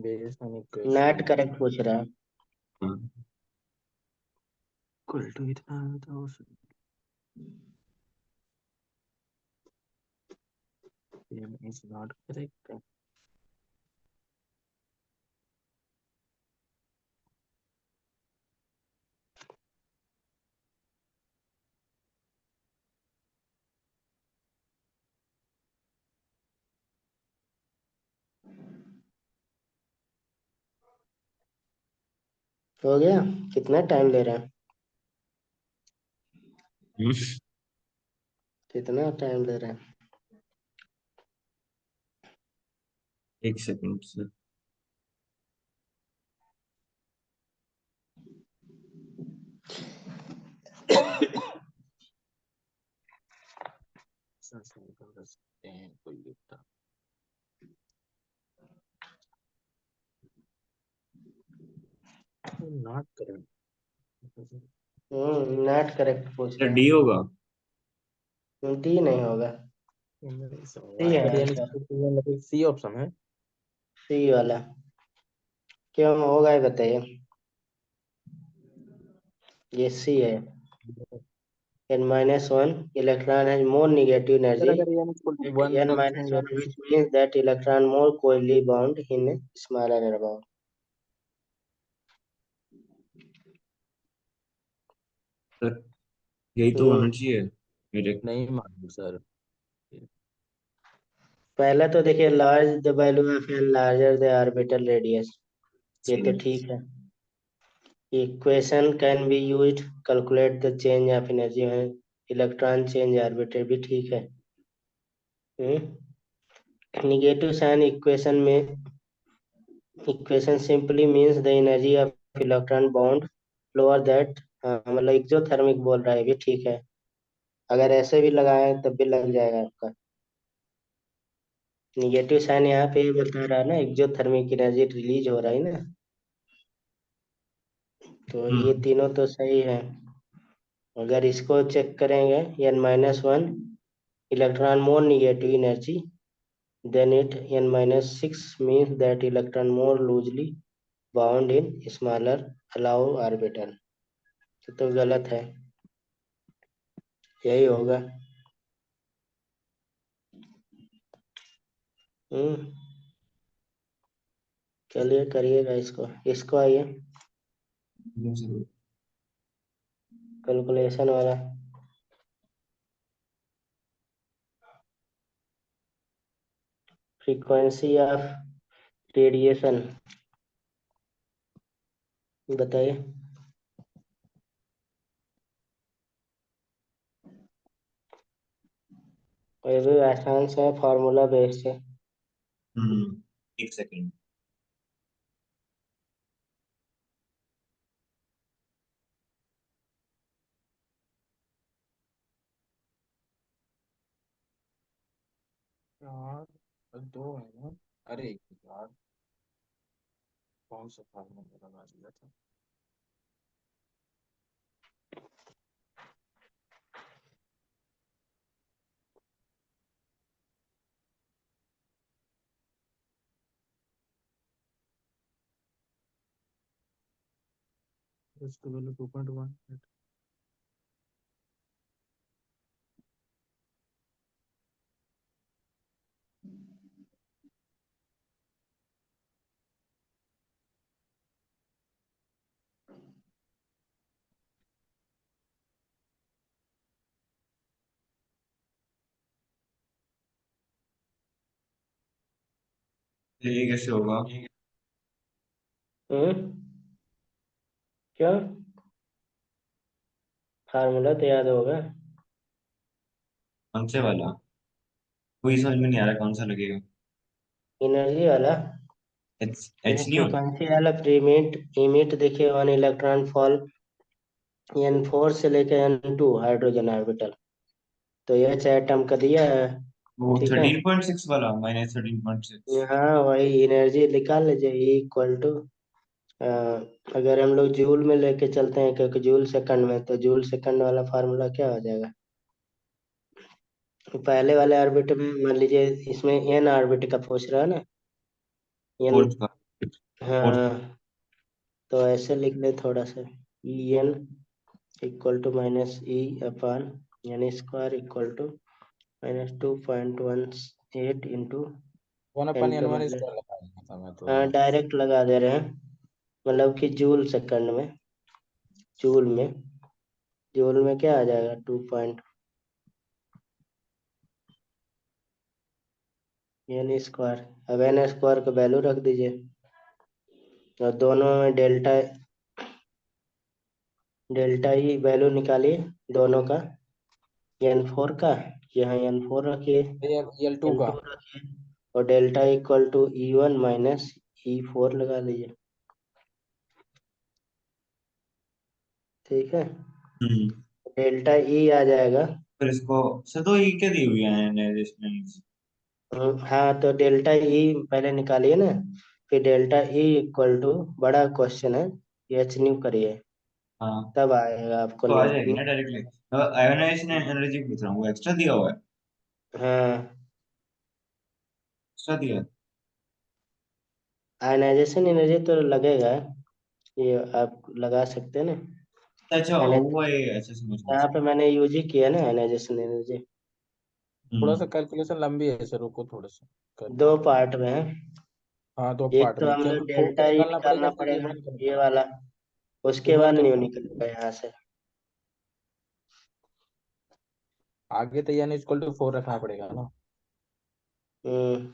based on net equation correct पूछ रहा है। हाँ। equal to इतना तो same is not correct. हो गया। कितना टाइम ले रहा है? हम्म, कितना टाइम ले रहा है? एक सेकंड से। कोई लिखता not correct. नेट करेक्ट पूछ क्या रहा डी होगा? है। डी नहीं होगा। सी है सर यानी आंसर। मतलब सी ऑप्शन है। सी वाला। क्यों होगा ये बताइए। ये सी है। n-1 electron has more negative sir energy अगर यानी at one option n-1, which means that electron more coilly bound in smaller about. Sir यही तो होना चाहिए मेरे। नहीं मालूम सर। पहला तो देखिए large the value of N larger the orbital radius. ये तो ठीक है। Equation can be used calculate the change of energy में इलेक्ट्रॉन चेंज ऑर्बिटल भी ठीक है। नेगेटिव साइन इक्वेशन में equation simply means the energy of electron bound lower that. मतलब एक्सोथर्मिक बोल रहा है भी ठीक है। अगर ऐसे भी लगाए तब भी लग जाएगा आपका। निगेटिव साइन यहाँ पे बता रहा है ना एक्सोथर्मिक एनर्जी रिलीज हो रहा है ना। तो ये हम्म। तीनों तो सही है। अगर इसको चेक करेंगे n-1 electron more negative energy then it n-6 means that electron more loosely bound in smaller allow orbital। तो गलत है। यही होगा। हम्म चलिए करिएगा इसको। इसको आइए कैलकुलेशन वाला। फ्रीक्वेंसी ऑफ रेडिएशन बताइए। और ये भी आसान सा है फार्मूला बेस्ड है। एक सेकंड। यार दो है ना। अरे यार कौन सा फार्मूला लगा दिया था। इसको बोलो 2.1। ये कैसे होगा? हम्म क्यों? फार्मूला तो याद होगा। कौन से वाला? कोई समझ में नहीं आ रहा, कौन सा लगेगा? एनर्जी वाला। एच नहीं होता? फ्रीक्वेंसी वाला इमिट देखिए, वन इलेक्ट्रॉन फॉल N4 से लेकर N2 हाइड्रोजन ऑर्बिटल। तो एच एटम का दिया है। वो ठीक है, 13.6 वाला, -13.6। हाँ वही एनर्जी निकाल लीजिए, E इक्वल टू, अगर हम लोग जूल में लेके चलते हैं, क्योंकि जूल सेकंड में, तो जूल सेकंड वाला फार्मूला क्या हो जाएगा? पहले वाले ऑर्बिट में मान लीजिए, इसमें एन ऑर्बिट का पूछ रहा है ना, एन। फोर्थ का। फोर्थ। हाँ, तो ऐसे लिख ले थोड़ा सा, E N equal to minus E upon N square equal to -2.18 into 10 पे1/n1 माइनस। स्क्वायर लगा दिया था मैं तो हाँ, यार। डायरेक्ट लगा दे रहे हैं, मतलब कि जूल सेकंड में, जूल में, जूल में क्या आ जाएगा? 2 एन स्क्वायर। अब एन स्क्वायर का वैल्यू रख दीजिए, और दोनों में डेल्टा, डेल्टा ही वैल्यू निकालिए दोनों का, N4 का, यहाँ N4 रखिए, L2 का। N2 रखिए, और delta equal to E1 minus E4 लगा लीजिए। ठीक है, हम्म। डेल्टा E आ जाएगा। फिर इसको सर, तो ये क्या दी हुई है एनालाइजेशन? हाँ, तो डेल्टा E पहले निकालिए ना, फिर डेल्टा E इक्वल टू, बड़ा क्वेश्चन है, एच न्यू करिए, हाँ, तब आएगा आपको तो आ न्यू जाएगी न्यू। ना डायरेक्टली। आयोनाइजेशन एनर्जी पूछ रहा हूँ, वो एक्स्ट्रा दिया हुआ है? हाँ, एक्स्ट्रा दिया है? आयनाइजेशन एनर्जी तो लगेगा, ये आप लगा सकते हैं ना। अच्छा, आयनाइज वो है, अच्छा समझ गया। यहाँ पे मैंने यूज ही किया ना आयनाइजेशन एनर्जी। थोड़ा सा हम्म। कैलकुलेशन लंबी है सर, रुको थोड़ा सा कर। दो पार्ट में है। हाँ, दो एक पार्ट तो में, हम लोग क्योंकि फोर तो डेल्टा ई निकालना पड़ेगा, निकालना फिर पड़ेगा, वन ये करना। वाला, उसके वन बाद न्यू करना पड़ेगा। निकलेगा यहाँ से। आगे तो यानी इक्वल टू 4 रखना पड़ेगा ना। हम्म,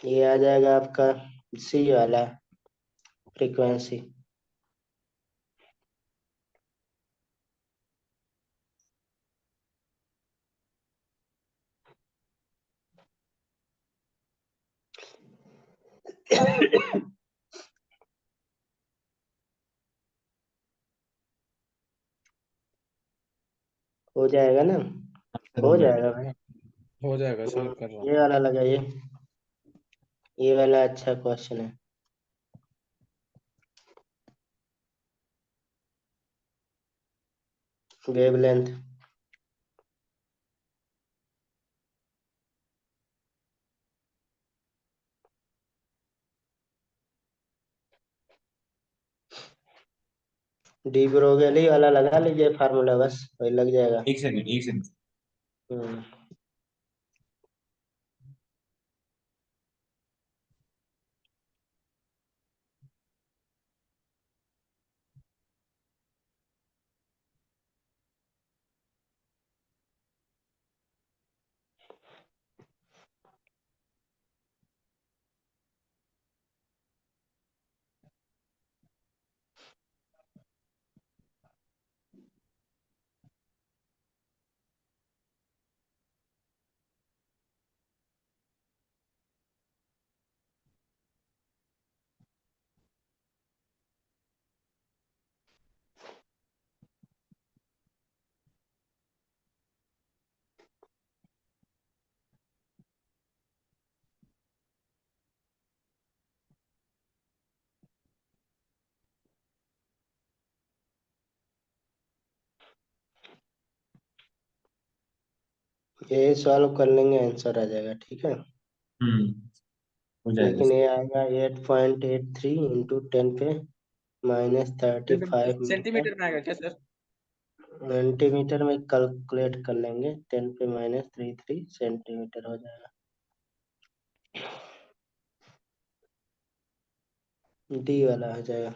ये आ जाएगा आपका सी वाला फ्रीक्वेंसी। हो जाएगा ना? हो हो गया। जाएगा भाई। हो जाएगा सर, कर रहा हूँ। ये वाला लगाइए, ये वाला अच्छा क्वेश्चन है। वेवलेंथ, डी ब्रोगली वाला लगा लीजिए फार्मूला, बस वही लग जाएगा। एक सेकंड, एक सेकंड। हम्म, ये सॉल्व कर लेंगे, आंसर आ जाएगा, ठीक है। हम्म। हो जाएगा लेकिन सर। ये आएगा 8.83 इंटू 10 पे -35 मीटर। सेंटीमीटर में आएगा क्या सर? सेंटीमीटर में कैलकुलेट कर लेंगे, 10 पे -33 सेंटीमीटर हो जाएगा। डी वाला हो जाएगा।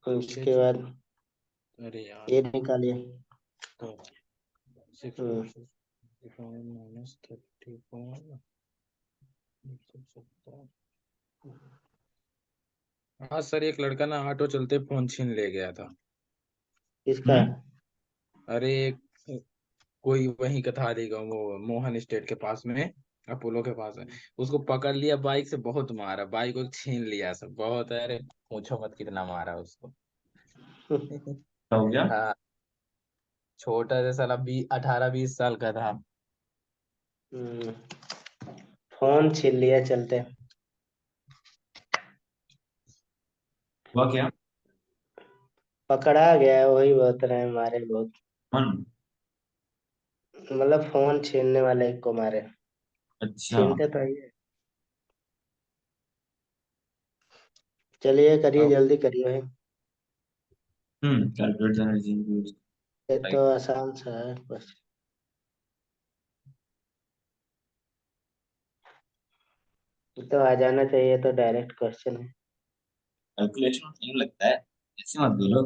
छः उसके छः बाद अरे यार ये निकालिए। तो 6 हम्म, माइनस 34 हाँ सर, एक लड़का ना ऑटो चलते फोन छीन ले गया था। किसका? अरे कोई वहीं का था देगा, वो मोहन स्टेट के पास में, अपोलो के पास है। उसको पकड़ लिया, बाइक से बहुत मारा, बाइक को छीन लिया सब, बहुत। अरे पूछो मत कितना मारा उसको। क्या हो गया? हाँ, छोटा सा साला 18-20 साल का था। हम्म, फोन छीन लिया चलते। हुआ क्या? पकड़ा गया, वही बहुत रहे मारे बहुत। कौन? मतलब फोन छीनने वाले एक को मारे। अच्छा। छीनते तो ही है। चलिए करिए, अब जल्दी करिए भाई। Calculate the energy used. ये तो राइट। आसान सा है बस। ये तो आ जाना चाहिए, तो डायरेक्ट क्वेश्चन है। कैलकुलेशन में टाइम लगता है, ऐसे मत बोलो।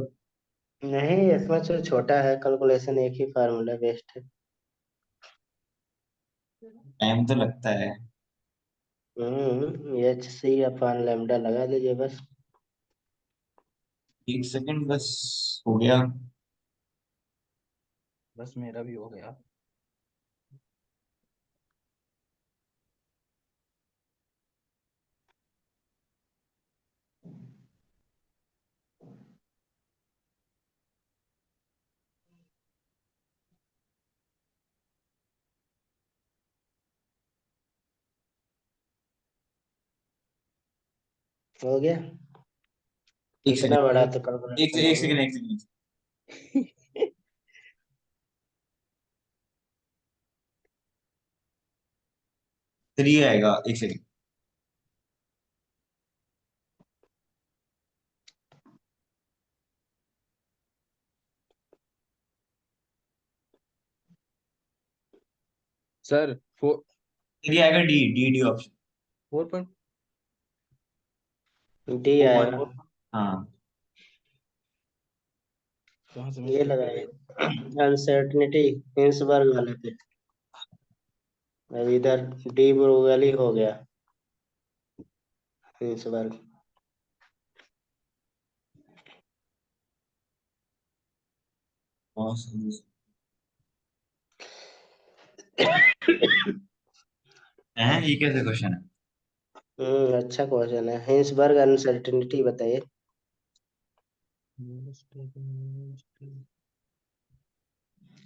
नहीं, इसमें जो छोटा है कैलकुलेशन, एक ही फार्मूला बेस्ट है। टाइम तो लगता है। HC/लैम्डा लगा दीजिए बस। 1 सेकंड बस। हो गया। बस मेरा भी हो गया। हो गया। एक इतना बड़ा सेकंड। तो एक कैलकुलेशन एक नहीं है। सेकंड, एक सेकंड। 3 आएगा, 1 सेकंड। सर 3 आएगा, D D D option. 4 D four आएगा। पॉइंट हाँ। कहाँ से ये मिस्टेक कर लगाइए। गई? अनसर्टनिटी हिंसबर्ग वाले पे। अब इधर डी ब्रूगल ही हो गया। हिंसबर्ग। ये कैसे क्वेश्चन है? अच्छा क्वेश्चन है। हिंसबर्ग अनसर्टेनिटी बताइए।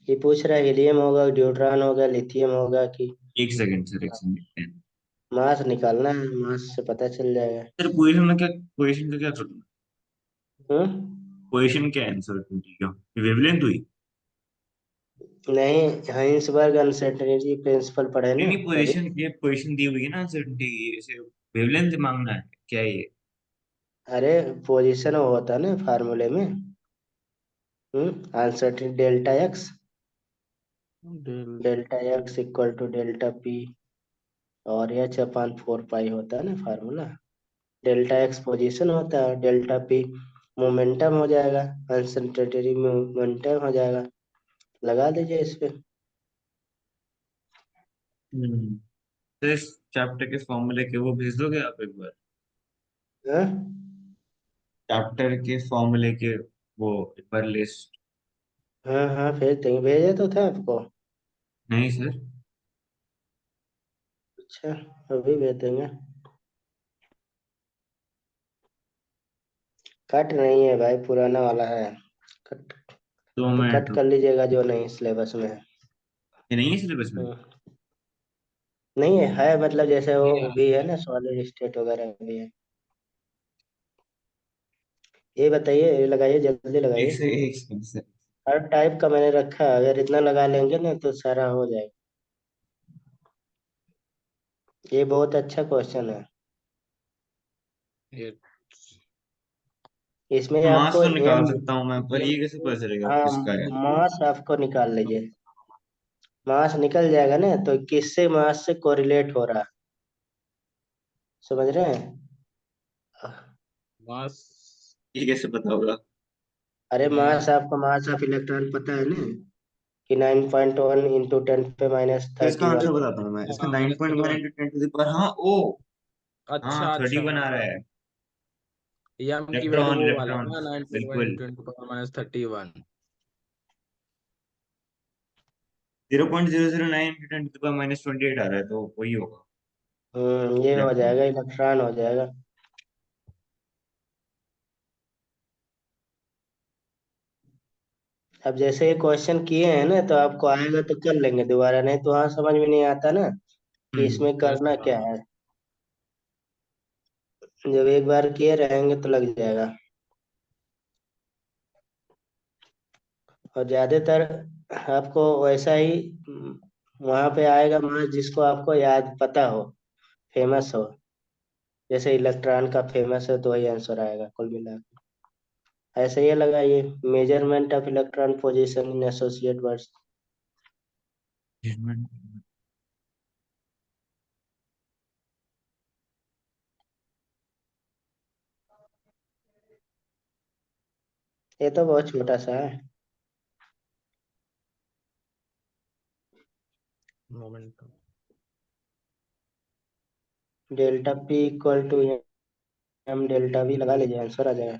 ये पूछ रहा है हीलियम होगा, ड्यूट्रॉन होगा, लिथियम होगा कि 1 सेकंड सर, 1 सेकंड। मास निकालना है, मास से पता चल जाएगा। सर पोजीशन का क्या करना? हम्म। पोजीशन क्या है अनसर्टेनिटी का? वेवलेंथ हुई? नहीं, हाइंसबर्ग अनसर्टेनिटी प्रिंसिपल पढ़े नहीं ना नहीं, कभी। पोजीशन दी हुई है ना अनसर्टेनिटी की, जैसे वेवलेंथ मांगना है क्या ये? अरे पोजीशन वो होता है ना फार्मूले में। Uncertainty delta X. Del delta X equal to delta P और H/4 पाई होता है ना फार्मूला। डेल्टा एक्स पोजीशन होता है, डेल्टा पी मोमेंटम हो जाएगा, अनसर्टेनिटी मोमेंटम हो जाएगा। लगा दीजिए इस पे। हम्म तो इस चैप्टर के फॉर्मूले के वो भेज दोगे आप एक बार? हाँ चैप्टर के फॉर्मूले के वो एक बार लिस्ट। हाँ हाँ, भेज देंगे, भेजा तो था आपको। नहीं सर। अच्छा, अभी भेज देंगे। कट नहीं है भाई, पुराना वाला है। कट। दो तो मिनट कट कर लीजिएगा जो नहीं सिलेबस में है। ये नहीं है सिलेबस में? हम्म, नहीं है मतलब जैसे वो ये भी है ना, सॉलिड स्टेट वगैरह भी है। ये बताइए, ये लगाइए, जल्दी एक लगाइए। से एक सेकंड सर। हर टाइप का मैंने रखा है, अगर इतना लगा लेंगे ना तो सारा हो जाएगा। ये बहुत अच्छा क्वेश्चन है। ये इसमें मास आपको तो निकाल एम सकता हूँ मैं, पर एम ये कैसे पता चलेगा हाँ, किसका है? मास आपको निकाल लीजिए। मास निकल जाएगा ना, तो किससे मास से कोरिलेट हो रहा है, समझ रहे हैं? मास ये कैसे पता होगा? अरे मास, आपका मास ऑफ इलेक्ट्रॉन पता है ना, कि 9.1 इंटू 10 पे माइनस तो इसका 31। आंसर बताता हूँ मैं, इसका हाँ, nine minus point thirty one one into ten to the power, हाँ ओ, हाँ अच्छा अच्छा, 31 आ रहा है। एम की वैल्यू इलेक्ट्रॉन वो वाला इलेक्ट्रॉन, ना, 9.1 बिल्कुल। Into 10⁻31। 0.009 into ten to the power minus 28 आ रहा है, तो वही होगा ये हो इलेक्ट्रॉन। जाएगा, इलेक्ट्रॉन हो जाएगा। अब जैसे ये क्वेश्चन किए हैं ना, तो आपको आएगा तो कर लेंगे दोबारा, नहीं तो वहां समझ में नहीं आता ना कि हम्म। इसमें करना क्या है। जब एक बार किए रहेंगे तो लग जाएगा। और ज्यादातर आपको वैसा ही वहां पे आएगा मास जिसको आपको याद पता हो, फेमस हो। जैसे इलेक्ट्रॉन का फेमस है तो वही आंसर आएगा कुल मिला के। ऐसे ही लगाइए, measurement of electron position in associate words. ये तो बहुत छोटा सा है। Moment. Delta P equal to M delta V लगा लीजिए, आंसर आ जाएगा।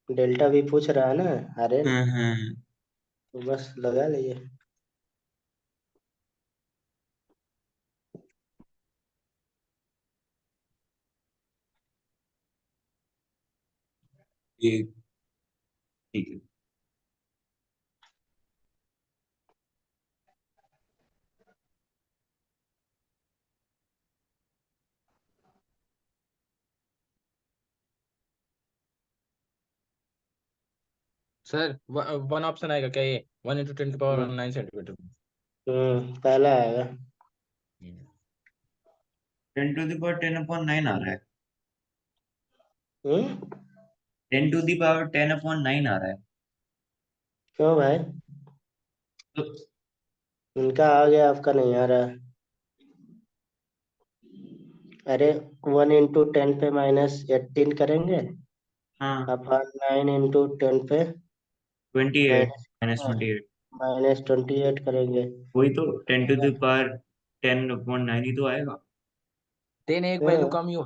डेल्टा वी पूछ रहा है ना, आर्यन, हाँ हाँ, तो बस लगा लीजिए। ये ठीक है। सर वन ऑप्शन आएगा क्या, ये 1 × 10⁻9 सेंटीमीटर? पहला आएगा। 10⁻10⁹ आ रहा है। हम्म 10⁻10⁹ आ रहा है। क्यों भाई? तो उनका आ गया, आपका नहीं आ रहा। अरे 1 × 10⁻18 करेंगे, हाँ, अपॉन 9 × 10 पे 28 माइनस -28, -28 करेंगे। वही तो 10⁻10⁹ ही तो आएगा। 10 एक वैल्यू हाँ, कम ही हो,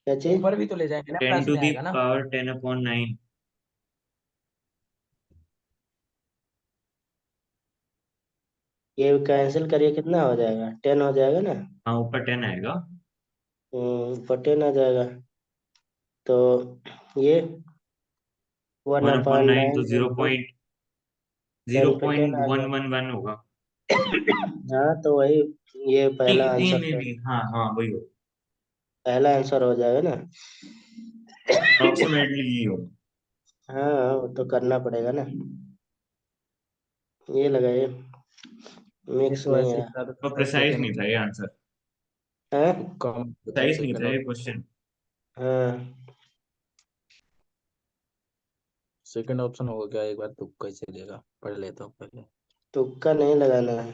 क्या चीज? ऊपर भी तो ले जाएंगे ना, टेन प्लस टू में दी आएगा ना। पावर 10/9। ये कैंसिल करिए, कितना हो जाएगा? 10 हो जाएगा ना। हाँ, ऊपर 10 आएगा। ऊपर 10 आ जाएगा। तो ये वन 1/9 तो upon 9 zero into point zero 10 पे 10 पॉइंट आ वन गया। वन वन होगा। हाँ, तो वही, ये नहीं पहला नहीं आंसर नहीं तो, नहीं, हाँ हाँ वही हो, पहला आंसर हो जाएगा ना। अप्रोक्सीमेटली ये होगा। हाँ, वो तो करना पड़ेगा ना। ये लगाइए, ये मिक्स तो नहीं ऐसे ही है। था, तो तो प्रिसाइज नहीं सेकंड था ये आंसर, हैं? कम था, प्रिसाइज नहीं सेकंड था ये और क्वेश्चन। हाँ, सेकंड ऑप्शन होगा क्या, एक बार तुक्का ही चलेगा, पढ़ लेता हूँ पहले। तुक्का नहीं लगाना है,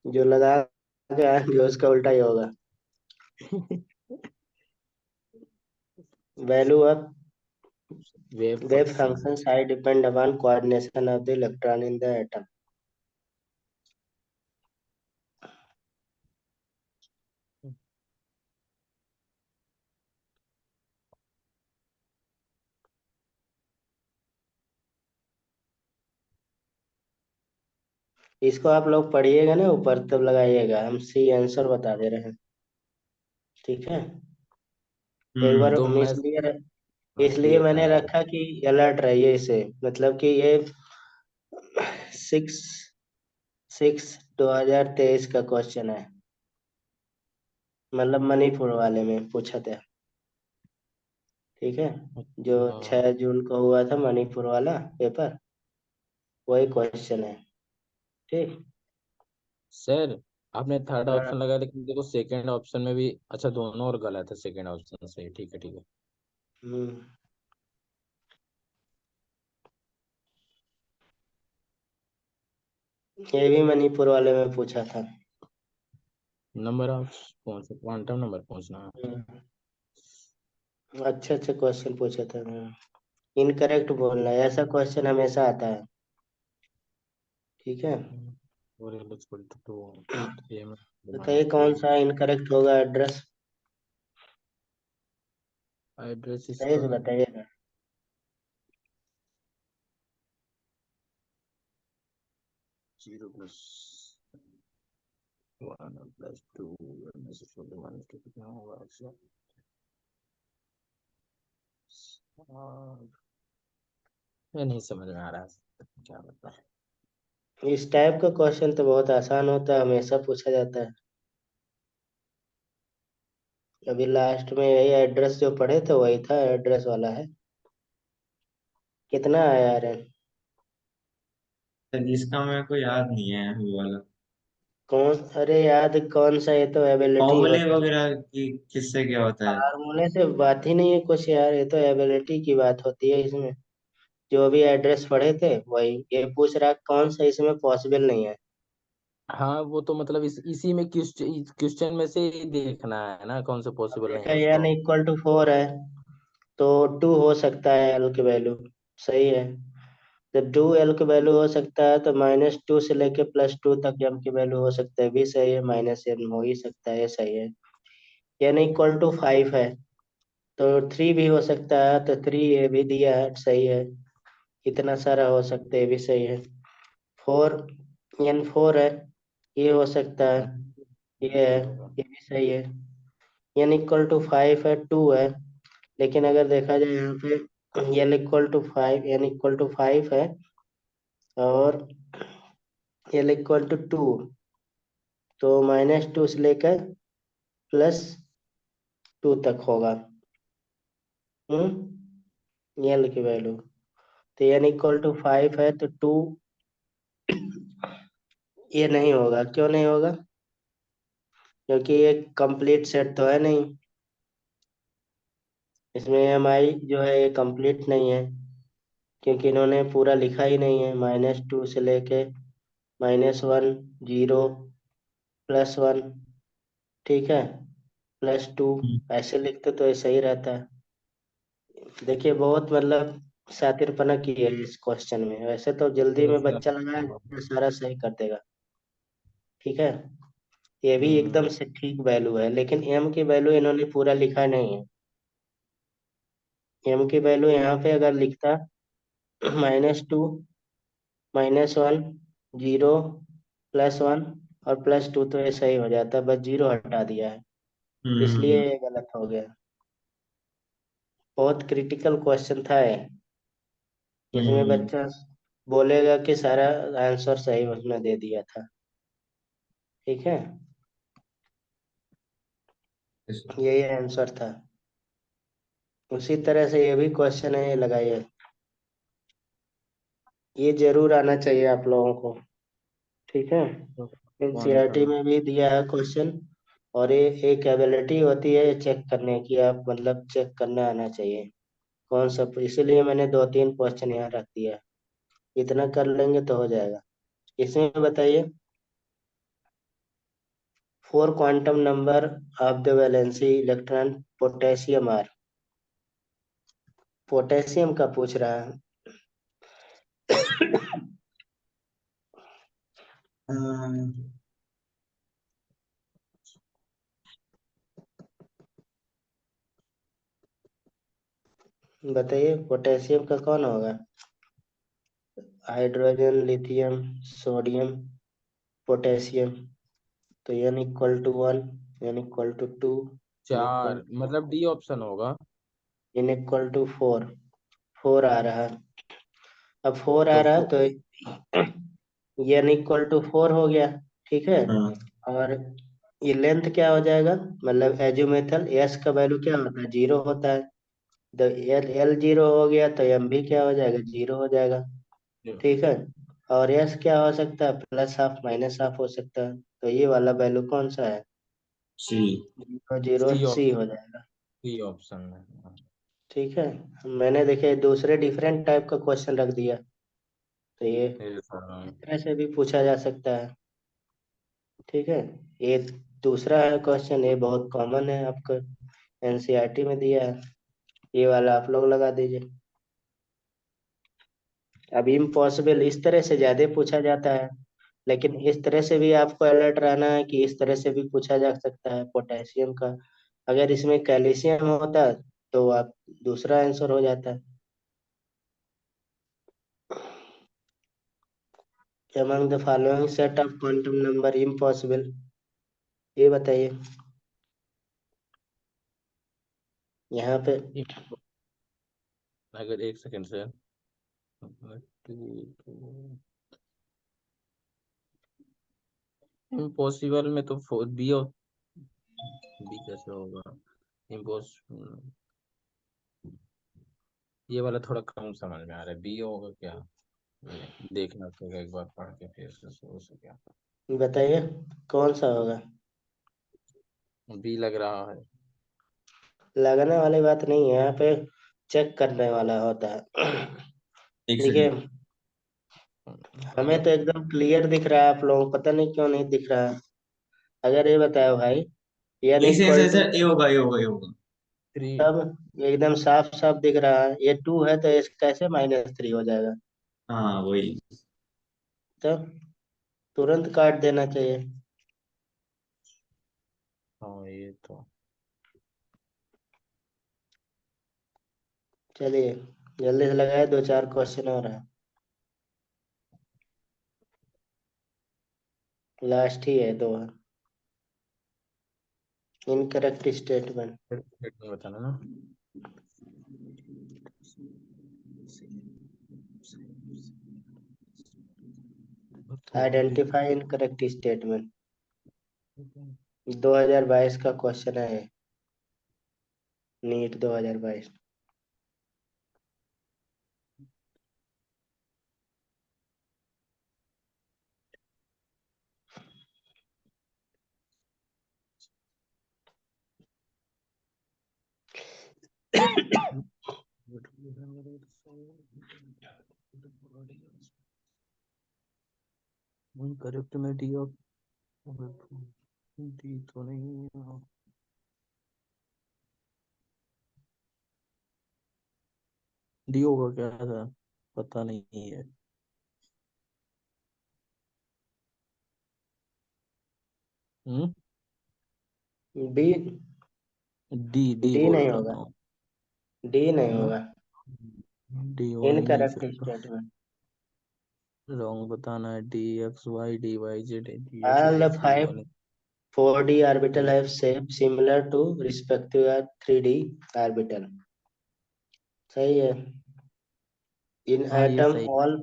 जो लगा के आएंगे उसका उल्टा ही होगा। Value of wave wave function. Function size depend upon coordination of the electron in the atom. इसको आप लोग पढ़िएगा ना ऊपर, तब लगाइएगा, हम सी आंसर बता दे रहे हैं। ठीक है। एक बार तो हम मैं इसलिए ये मैंने बताया। रखा कि अलर्ट रहिए इसे, मतलब कि ये 6/6/2023 का क्वेश्चन है, मतलब मणिपुर वाले में पूछा था। ठीक है, जो अच्छा 6 जून को हुआ था मणिपुर वाला पेपर, वही क्वेश्चन है। ठीक। सर, आपने थर्ड हाँ। ऑप्शन लगाया, लेकिन देखो सेकंड ऑप्शन में भी, अच्छा दोनों और गलत है, सेकंड ऑप्शन सही, ठीक है ठीक है। हम्म ये भी मणिपुर वाले में पूछा था। नंबर ऑफ क्वांटम नंबर पूछना है। अच्छे अच्छे क्वेश्चन पूछे थे। इनकरेक्ट बोलना है, ऐसा क्वेश्चन हमेशा आता है। ठीक है, और इक्वल टू बताइए कौन सा इनकरेक्ट होगा एड्रेस, एड्रेस सही इसका से बताइएगा। 0 प्लस 1 प्लस 2 में से 1 कितना होगा इसका? ये नहीं समझ में आ रहा है क्या बता है। इस टाइप का क्वेश्चन तो बहुत आसान होता है, हमेशा पूछा जाता है। अभी लास्ट में यही एड्रेस जो पढ़े थे वही था, एड्रेस वाला है। कितना आया यार? इसका मेरे को याद नहीं है वो वाला। कौन, अरे याद कौन सा, ये तो एबिलिटी फॉर्मूले होता है। वगैरह की किससे क्या होता है? फार्मूले से बात ही नहीं है कुछ यार, ये तो एबिलिटी की बात होती है इसमें। जो भी एड्रेस पढ़े थे वही ये पूछ रहा है, कौन सा इसमें पॉसिबल नहीं है। हाँ वो तो मतलब इसी में क्वेश्चन में से ही देखना है ना कौन सा अब पॉसिबल नहीं देखा है एन उसको। इक्वल टू 4 है, तो 2 हो सकता है एल की वैल्यू। सही है, जब 2 एल की वैल्यू हो सकता है तो -2 से लेके +2 तक एम की वैल्यू हो सकता है, भी सही है। -m हो ही सकता है, ये सही है। एन इक्वल टू 5 है, तो 3 भी हो सकता है, तो 3 ये भी दिया है, सही है। इतना सारा हो सकता है, ये भी सही है। 4, n4 है, ये हो सकता है, ये है, होगा। ये भी सही है। n इक्वल टू 5 है, 2 है, लेकिन अगर देखा जाए यहाँ पे n इक्वल टू 5 है और l इक्वल टू 2, तो -2 से लेकर +2 तक होगा। l की वैल्यू, तो n इक्वल टू 5 है तो 2, ये नहीं होगा। क्यों नहीं होगा? क्योंकि ये कंप्लीट सेट तो है नहीं, इसमें mi जो है ये कंप्लीट नहीं है, क्योंकि इन्होंने पूरा लिखा ही नहीं है। -2 से लेके -1, 0, +1, ठीक है, +2, ऐसे लिखते तो ऐसा ही रहता है। देखिए बहुत मतलब शातिरपना की है इस क्वेश्चन में, वैसे तो जल्दी में बच्चा लगाए तो सारा सही कर देगा। ठीक है, ये भी एकदम से ठीक वैल्यू है, लेकिन m की वैल्यू इन्होंने पूरा लिखा नहीं है। m की वैल्यू यहाँ पे अगर लिखता -2, -1, 0, +1 और +2 तो ये सही हो जाता, बस 0 हटा दिया है, इसलिए हम्म। ये गलत हो गया। बहुत क्रिटिकल क्वेश्चन था ये, इसमें हम्म। बच्चा बोलेगा कि सारा आंसर सही उसने दे दिया था। ठीक है, यही आंसर था। उसी तरह से ये भी क्वेश्चन है, ये लगाइए, ये जरूर आना चाहिए आप लोगों को। ठीक है, एनसीईआरटी क्वांटम में भी दिया है क्वेश्चन, और ये एक एबिलिटी होती है चेक करने की, आप मतलब चेक करना आना चाहिए कौन सा, इसीलिए मैंने 2-3 क्वेश्चन यहाँ रख दिया। इतना कर लेंगे तो हो जाएगा। इसमें बताइए, 4 quantum number of the valency electron potassium are, potassium का पूछ रहा है। बताइए पोटेशियम का कौन होगा? Hydrogen, lithium, sodium, potassium. तो n = 1, n = 2, चार मतलब डी ऑप्शन होगा। n = 4, 4 आ रहा है। अब 4 आ तो रहा है तो n = 4 हो गया। ठीक है, हाँ। और ये लेंथ क्या हो जाएगा, मतलब एजुमेथल एस का वैल्यू क्या होता है, 0 होता है। तो एल 0 हो गया तो एम भी क्या हो जाएगा, 0 हो जाएगा। ठीक है, और एस क्या हो सकता है, +½ -½ हो सकता है, तो ये वाला वैल्यू कौन सा है, सी। 0, 0, सी सी हो जाएगा। सी ऑप्शन है। ठीक है, मैंने देखे दूसरे डिफरेंट टाइप का क्वेश्चन रख दिया, तो ये Yes, इस तरह से भी पूछा जा सकता है। ठीक है। ये दूसरा है क्वेश्चन, ये बहुत कॉमन है, आपको एनसीईआरटी में दिया है। ये वाला आप लोग लगा दीजिए। अब इम्पॉसिबल इस तरह से ज्यादा पूछा जाता है, लेकिन इस तरह से भी आपको अलर्ट रहना है कि इस तरह से भी पूछा जा सकता है पोटेशियम का। अगर इसमें कैल्शियम होता तो आप दूसरा आंसर हो जाता। among the following set of quantum number impossible, ये बताइए। यहाँ पे अगर एक सेकंड सर। इम्पॉसिबल में तो बी और बी कैसे होगा? इम्पॉसिबल, ये वाला थोड़ा कम समझ में आ रहा है। बी होगा क्या? नहीं, देखना पड़ेगा एक बार पढ़ के फिर से शुरू से क्या। बताइए कौन सा होगा। बी लग रहा है। लगाने वाली बात नहीं है, यहाँ पे चेक करने वाला होता है। एक देखिए, सेकंड। हमें हाँ, तो एकदम क्लियर दिख रहा है, आप लोगों को पता नहीं क्यों नहीं दिख रहा है। अगर ये बताओ भाई, एन यही से ऐसे इक्वल ऐसे टू, ये होगा ये होगा ये होगा। थ्री। तब एकदम साफ साफ दिख रहा है। ये 2 है तो इस कैसे -3 हो जाएगा। हाँ वही। तब तुरंत काट देना चाहिए। हाँ, ये तो चलिए जल्दी से लगाए, 2-4 क्वेश्चन और है, लास्ट ही है, 2 है। इनकरेक्ट स्टेटमेंट, में बताना ना। आइडेंटिफाई इनकरेक्ट स्टेटमेंट, 2022 का क्वेश्चन है ये, नीट 2022। करेक्ट में डी और डी तो नहीं है। डी होगा क्या था? पता नहीं है। हम्म। बी, डी डी डी बोल नहीं रहा होगा, था। डी नहीं हाँ, होगा। डी होगा ही नहीं इनकरेक्ट फिर तो। स्टेटमेंट, रॉन्ग बताना है। D X Y D Y Z D H all D the three five one. 4D orbital have shape similar to respective 3D orbital। सही है। In हाँ, ये atom सही। all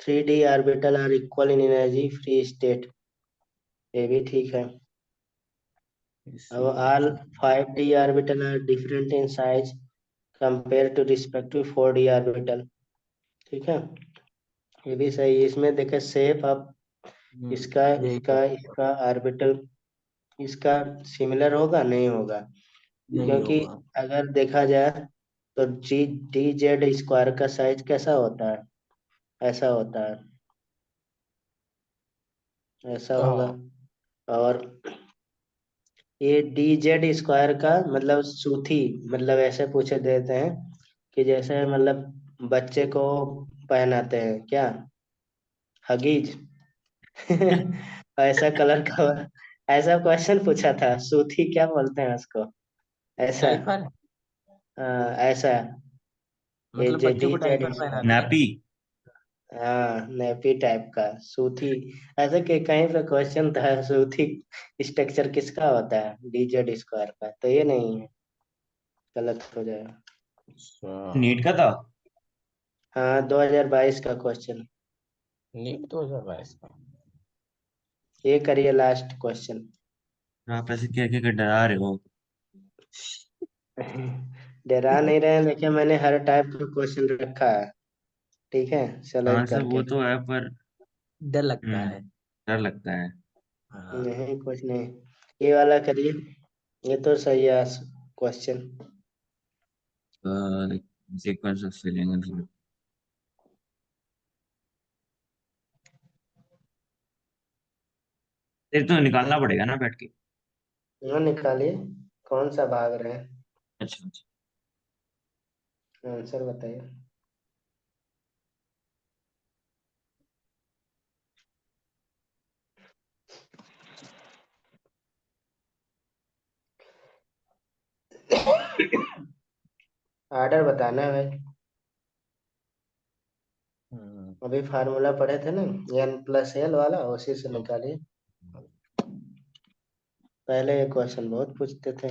3D orbital are equal in energy free state, ये भी ठीक है। अब इसी all 5D orbital are different in size compared to respective 4D orbital, ठीक है। ये भी सही है। इसमें देखे शेप, अब इसका यही तो इसका इसका ऑर्बिटल इसका सिमिलर होगा नहीं होगा, नहीं क्योंकि होगा। अगर देखा जाए तो जी डी जेड स्क्वायर का साइज कैसा होता है, ऐसा होता है, ऐसा होगा। हाँ, और ये डी जेड स्क्वायर का मतलब सूथी, मतलब ऐसे पूछे देते हैं कि जैसे मतलब बच्चे को पहनाते हैं क्या, हगीज। ऐसा कलर का, ऐसा क्वेश्चन पूछा था, सूथी क्या बोलते हैं उसको, ऐसा। डाइपर। ऐसा, ये मतलब जे बच्चों डी को जेड डाइपर स्क्वायर, पहनाते हैं। नैपी। हाँ नेपी टाइप का सूथी। ऐसे कि कहीं पे क्वेश्चन था सूथी स्ट्रक्चर किसका होता है, डीजेड स्क्वायर का, तो ये नहीं है, गलत हो जाएगा। अच्छा, नीट का था। हाँ 2022 का क्वेश्चन। नीट 2022 का। ये करिए लास्ट क्वेश्चन। आप ऐसे कह के डरा रहे हो। डरा नहीं रहे हैं, देखिए मैंने हर टाइप का क्वेश्चन रखा है, ठीक है, सेलेक्ट आंसर वो करके। तो है पर डर लगता हम्म है। डर लगता है। हाँ। नहीं कुछ नहीं, ये वाला करिए, ये तो सही है क्वेश्चन। Sequence of filling. तेरे तो निकालना पड़ेगा ना बैठ के। हाँ निकालिए, कौन सा भाग रहे हैं, अच्छा अच्छा। आंसर बताइए। ऑर्डर बताना है भाई। हम्म। अभी फार्मूला पढ़े थे ना, n+l वाला, उसी से तो निकालिए। पहले ये क्वेश्चन बहुत पूछते थे,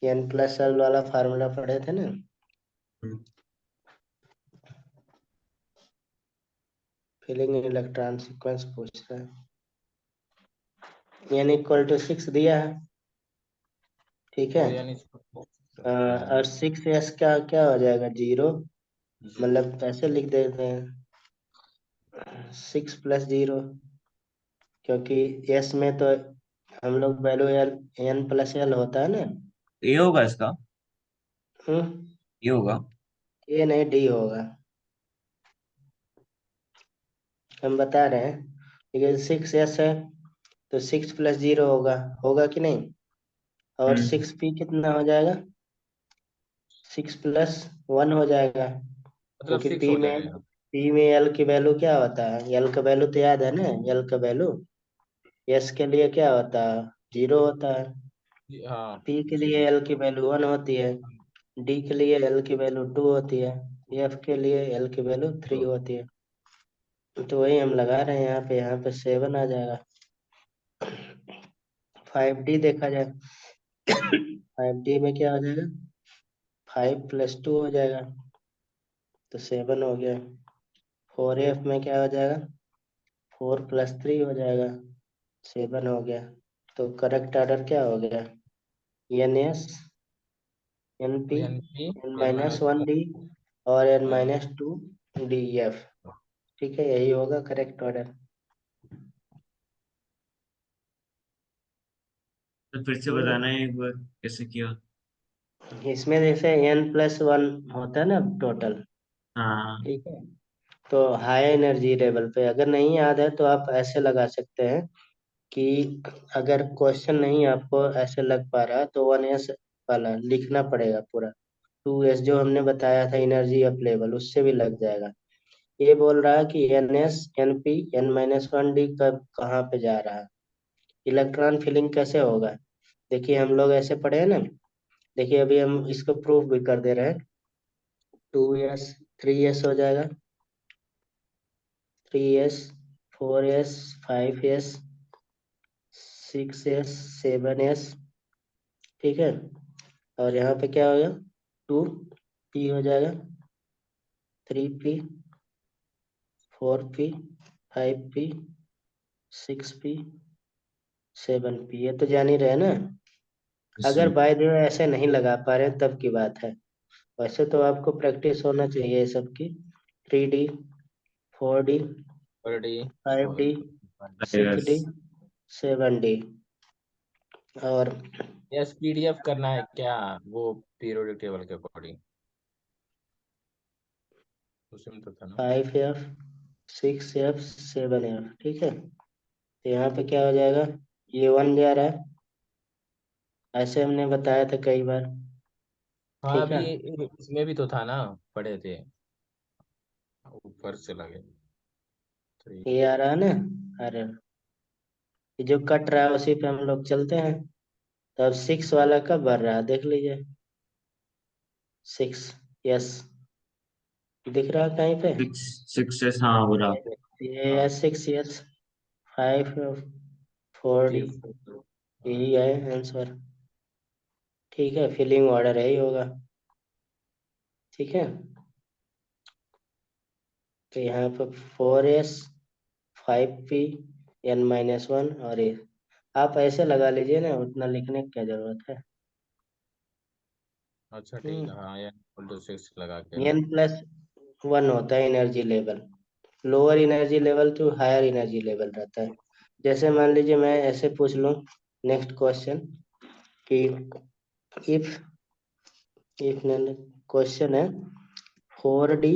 n+l वाला फार्मूला पढ़े थे ना। फिलिंग इलेक्ट्रॉन सीक्वेंस पूछ रहा है। n=6 दिया है, ठीक है। तो यानी और 6s का क्या हो जाएगा, 0, मतलब ऐसे लिख देते हैं 6+0, क्योंकि s में तो हम लोग वैल्यू n+l होता है ना। ये होगा इसका, हम्म, ये होगा। ये नहीं, d होगा, हम बता रहे हैं। लेकिन 6s है तो 6+0 होगा, होगा कि नहीं। और हम्म। 6p कितना हो जाएगा, 6+1 हो जाएगा, मतलब क्योंकि 6 p हो में जाएगा। p में l की वैल्यू क्या होता है, l का वैल्यू तो याद है ना, l का वैल्यू s के लिए क्या होता है, 0 होता है। हाँ p के लिए जी। l की वैल्यू 1 होती है, d के लिए l की वैल्यू 2 होती है, f के लिए l की वैल्यू 3 तो होती है। तो वही हम लगा रहे हैं यहाँ पे 7 आ जाएगा। 5d देखा जाए, 5d में क्या हो जाएगा, 5+2 हो जाएगा, तो 7 हो गया। 4f में क्या हो जाएगा, 4+3 हो जाएगा, 7 हो गया। तो करेक्ट ऑर्डर क्या हो गया, n s, n p, यानी एन माइनस n-1d और n-2 df। ठीक है, यही होगा करेक्ट ऑर्डर। तो फिर से बताना है एक बार कैसे किया। इसमें जैसे n+1 होता है ना टोटल, हाँ। ठीक है। तो हाई एनर्जी लेवल पे अगर नहीं याद है तो आप ऐसे लगा सकते हैं कि अगर क्वेश्चन नहीं आपको ऐसे लग पा रहा तो 1s वाला लिखना पड़ेगा पूरा। 2s जो हमने बताया था एनर्जी अप लेवल, उससे भी लग जाएगा। ये बोल रहा है कि ns, np, n-1d कब कहाँ पे जा रहा है, इलेक्ट्रॉन फिलिंग कैसे होगा। देखिए हम लोग ऐसे पढ़े हैं ना, देखिए अभी हम इसको प्रूफ भी कर दे रहे हैं। 2s, 3s हो जाएगा, 3s, 4s, 5s, 6s, 7s, ठीक है। और यहाँ पे क्या होगा, 2p हो जाएगा, 3p, 4p, 5p, 6p, 7p, ये तो जान ही रहे ना। अगर जी। बाय द वे ऐसे नहीं लगा पा रहे तब की बात है, वैसे तो आपको प्रैक्टिस होना चाहिए ये सब की। 3d, 4d, per day 5d, और 6d, 7d। और यस पीडीएफ करना है क्या, वो पीरियोडिक टेबल के अकॉर्डिंग उसमें तो था ना। 5f, 6f, 7f, ठीक है। तो यहाँ पे क्या हो जाएगा, ये 1 जा रहा है, ऐसे हमने बताया था कई बार, हाँ ठीक है। अभी इसमें भी तो था ना, पढ़े थे, ऊपर चला गया। थ्री। ये आ रहा है ना, अरे ये जो कट रहा है उसी पे हम लोग चलते हैं। तो अब 6 वाला कब भर रहा है देख लीजिए, 6, यस, दिख रहा है कहीं पे, 6 हाँ हो रहा। ये है हाँ 6, यस। 5, 4d, ये यही है आंसर, ठीक है। फिलिंग ऑर्डर यही होगा, ठीक है। तो यहाँ पे 4s, 5p, n-1 और ये आप ऐसे लगा लीजिए ना, उतना लिखने की क्या जरूरत है। अच्छा ठीक है, हाँ यार इक्वल टू 6 लगा के ना। n+1 होता है energy level, lower energy level to higher energy level रहता है। जैसे मान लीजिए मैं ऐसे पूछ लूं, नेक्स्ट क्वेश्चन, कि इफ इफ क्वेश्चन है 4d,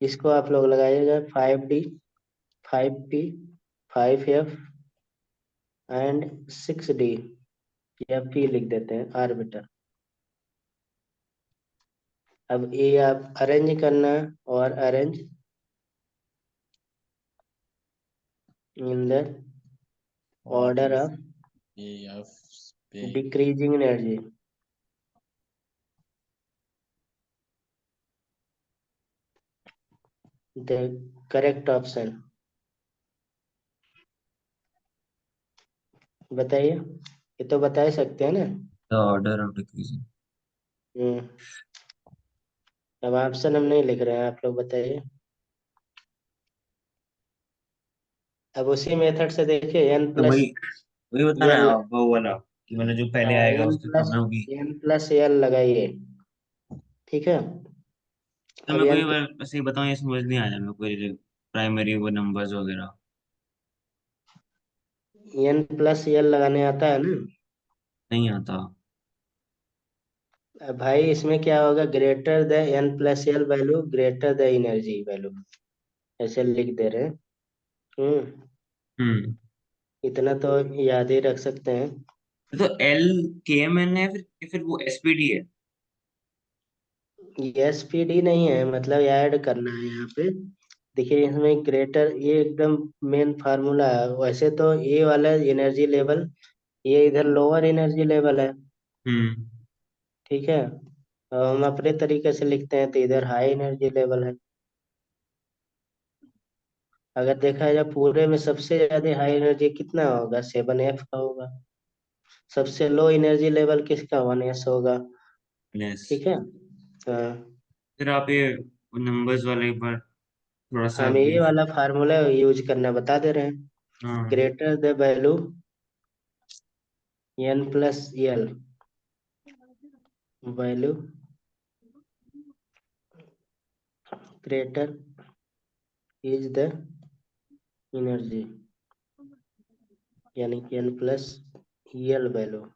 इसको आप लोग लगाइएगा 5d, 5p, 5f, and 6d, या p लिख देते हैं आर्बिटर। अब ये आप अरेंज करना, और arrange in the What order is of AFP? Decreasing energy. The correct option बताइए, ये तो बता ही सकते हैं ना। The order of decreasing. हम्म। अब ऑप्शन हम नहीं लिख रहे हैं, आप लोग बताइए। अब उसी मेथड से देखिए, एन तो प्लस वही वही बताना है एल, वो वाला, कि मतलब जो पहले आएगा एन उसकी प्लस फॉर्मूला होगी। एन प्लस एल लगाइए, ठीक है। तो अब मैं कोई एन बार सही बताऊं, ये समझ नहीं आया मेरे को, प्राइमरी वो नंबर्स वगैरह प्लस एल लगाने आता है ना। नहीं आता। अब भाई इसमें क्या होगा, greater the N plus L value greater the energy value, ऐसे लिख दे रहे हैं। हम्म। हम्म। इतना तो याद ही रख सकते हैं। तो एल के एम एन है, फिर वो एसपीडी है। एसपीडी नहीं है, मतलब ऐड करना है यहाँ पे। देखिए इसमें ग्रेटर, ये एकदम मेन फार्मूला है। वैसे तो ये वाला एनर्जी लेवल, ये इधर लोअर एनर्जी लेवल है, हम्म। ठीक है। और हम अपने तरीके से लिखते हैं तो इधर हाई एनर्जी लेवल है। अगर देखा जाए पूरे में सबसे ज्यादा हाई एनर्जी कितना होगा, 7f का होगा। सबसे लो एनर्जी लेवल किसका, 1s होगा, यस। ठीक है। हाँ, फिर आप ये नंबर्स वाले एक बार थोड़ा सा हम ये ब्रीफ। वाला फार्मूला यूज करना बता दे रहे हैं। हाँ। Greater the value N plus L value greater is the energy, यानी कि एन प्लस एल वैल्यू,